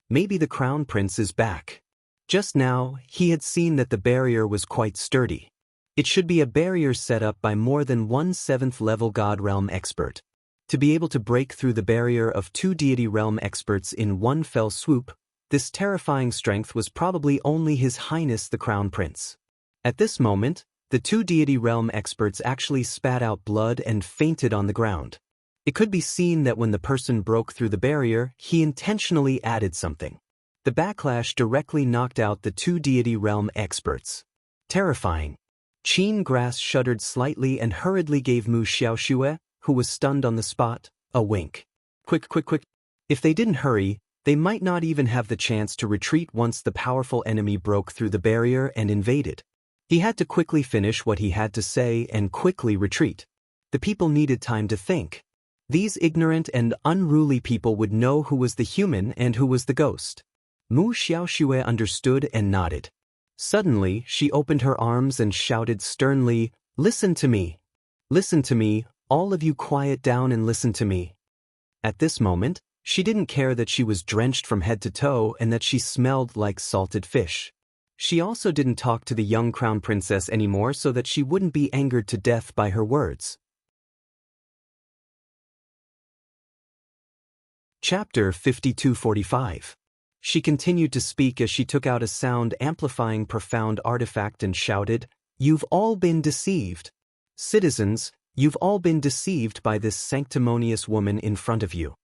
Maybe the Crown Prince is back. Just now, he had seen that the barrier was quite sturdy. It should be a barrier set up by more than 1 7th level God Realm expert. To be able to break through the barrier of 2 Deity Realm experts in one fell swoop, this terrifying strength was probably only His Highness the Crown Prince. At this moment, the 2 Deity Realm experts actually spat out blood and fainted on the ground. It could be seen that when the person broke through the barrier, he intentionally added something. The backlash directly knocked out the 2 Deity Realm experts. Terrifying. Qin Grass shuddered slightly and hurriedly gave Mu Xiaoxue, who was stunned on the spot, a wink. Quick, quick, quick. If they didn't hurry, they might not even have the chance to retreat once the powerful enemy broke through the barrier and invaded. He had to quickly finish what he had to say and quickly retreat. The people needed time to think. These ignorant and unruly people would know who was the human and who was the ghost. Mu Xiaoxue understood and nodded. Suddenly, she opened her arms and shouted sternly, "Listen to me! Listen to me, all of you quiet down and listen to me." At this moment, she didn't care that she was drenched from head to toe and that she smelled like salted fish. She also didn't talk to the young Crown Princess anymore so that she wouldn't be angered to death by her words. Chapter 5245. She continued to speak as she took out a sound-amplifying profound artifact and shouted, "You've all been deceived. Citizens, you've all been deceived by this sanctimonious woman in front of you.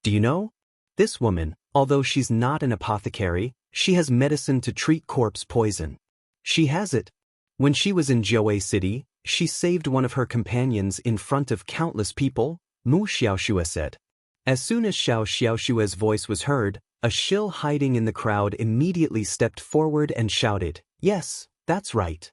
Do you know? This woman, although she's not an apothecary, she has medicine to treat corpse poison. She has it. When she was in Jiawei City, she saved one of her companions in front of countless people," Mu Xiaoxue said. As soon as Xiao Xiaoshue's voice was heard, a shill hiding in the crowd immediately stepped forward and shouted, "Yes, that's right.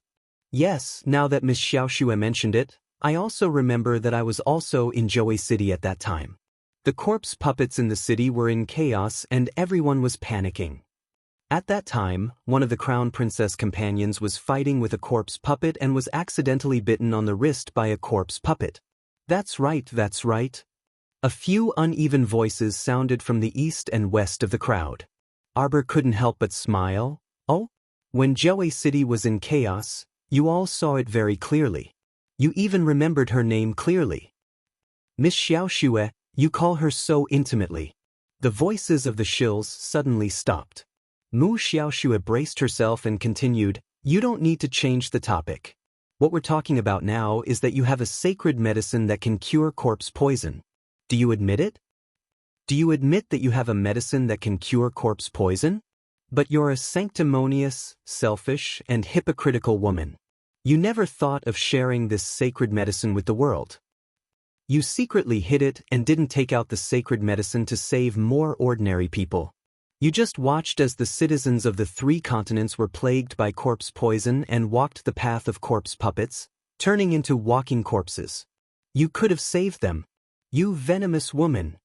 Yes, now that Miss Xiaoxue mentioned it, I also remember that I was also in Jiawei City at that time. The corpse puppets in the city were in chaos and everyone was panicking. At that time, one of the Crown Princess companions was fighting with a corpse puppet and was accidentally bitten on the wrist by a corpse puppet." That's right, that's right. A few uneven voices sounded from the east and west of the crowd. Arbor couldn't help but smile. "Oh? When Jiawei City was in chaos, you all saw it very clearly. You even remembered her name clearly. Miss Xiaoxue, you call her so intimately." The voices of the shills suddenly stopped. Mu Xiaoxue braced herself and continued, "You don't need to change the topic. What we're talking about now is that you have a sacred medicine that can cure corpse poison. Do you admit it? Do you admit that you have a medicine that can cure corpse poison? But you're a sanctimonious, selfish, and hypocritical woman. You never thought of sharing this sacred medicine with the world. You secretly hid it and didn't take out the sacred medicine to save more ordinary people. You just watched as the citizens of the 3 continents were plagued by corpse poison and walked the path of corpse puppets, turning into walking corpses. You could have saved them. You venomous woman.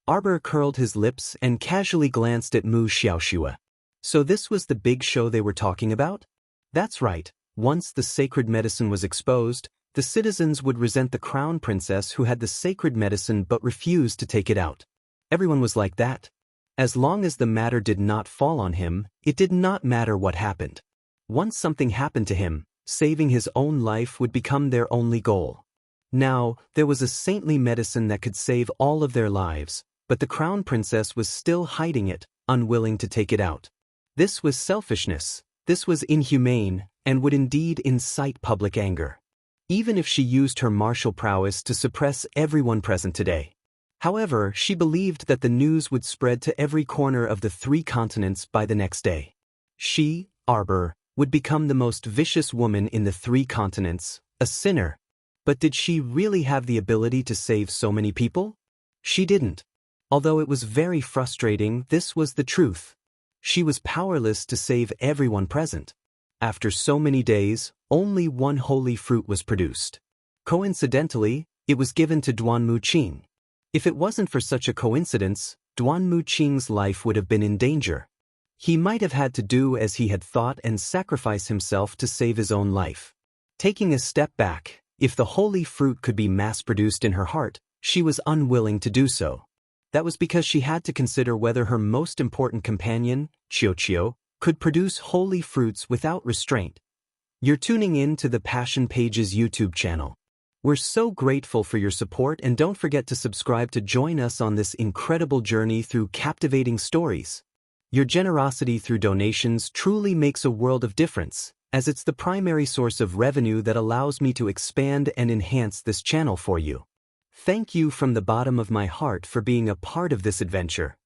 Arbor curled his lips and casually glanced at Mu Xiaoxue. So this was the big show they were talking about? That's right. Once the sacred medicine was exposed, the citizens would resent the crown princess who had the sacred medicine but refused to take it out. Everyone was like that. As long as the matter did not fall on him, it did not matter what happened. Once something happened to him, saving his own life would become their only goal. Now, there was a saintly medicine that could save all of their lives, but the crown princess was still hiding it, unwilling to take it out. This was selfishness, this was inhumane, and would indeed incite public anger. Even if she used her martial prowess to suppress everyone present today. However, she believed that the news would spread to every corner of the 3 continents by the next day. She, Arbor, would become the most vicious woman in the 3 continents, a sinner. But did she really have the ability to save so many people? She didn't. Although it was very frustrating, this was the truth. She was powerless to save everyone present. After so many days, only one holy fruit was produced. Coincidentally, it was given to Duan Muqing. If it wasn't for such a coincidence, Duan Muqing's life would have been in danger. He might have had to do as he had thought and sacrifice himself to save his own life. Taking a step back, if the holy fruit could be mass-produced in her heart, she was unwilling to do so. That was because she had to consider whether her most important companion, Qiuqiu, could produce holy fruits without restraint. You're tuning in to the Passion Pages YouTube channel. We're so grateful for your support, and don't forget to subscribe to join us on this incredible journey through captivating stories. Your generosity through donations truly makes a world of difference, as it's the primary source of revenue that allows me to expand and enhance this channel for you. Thank you from the bottom of my heart for being a part of this adventure.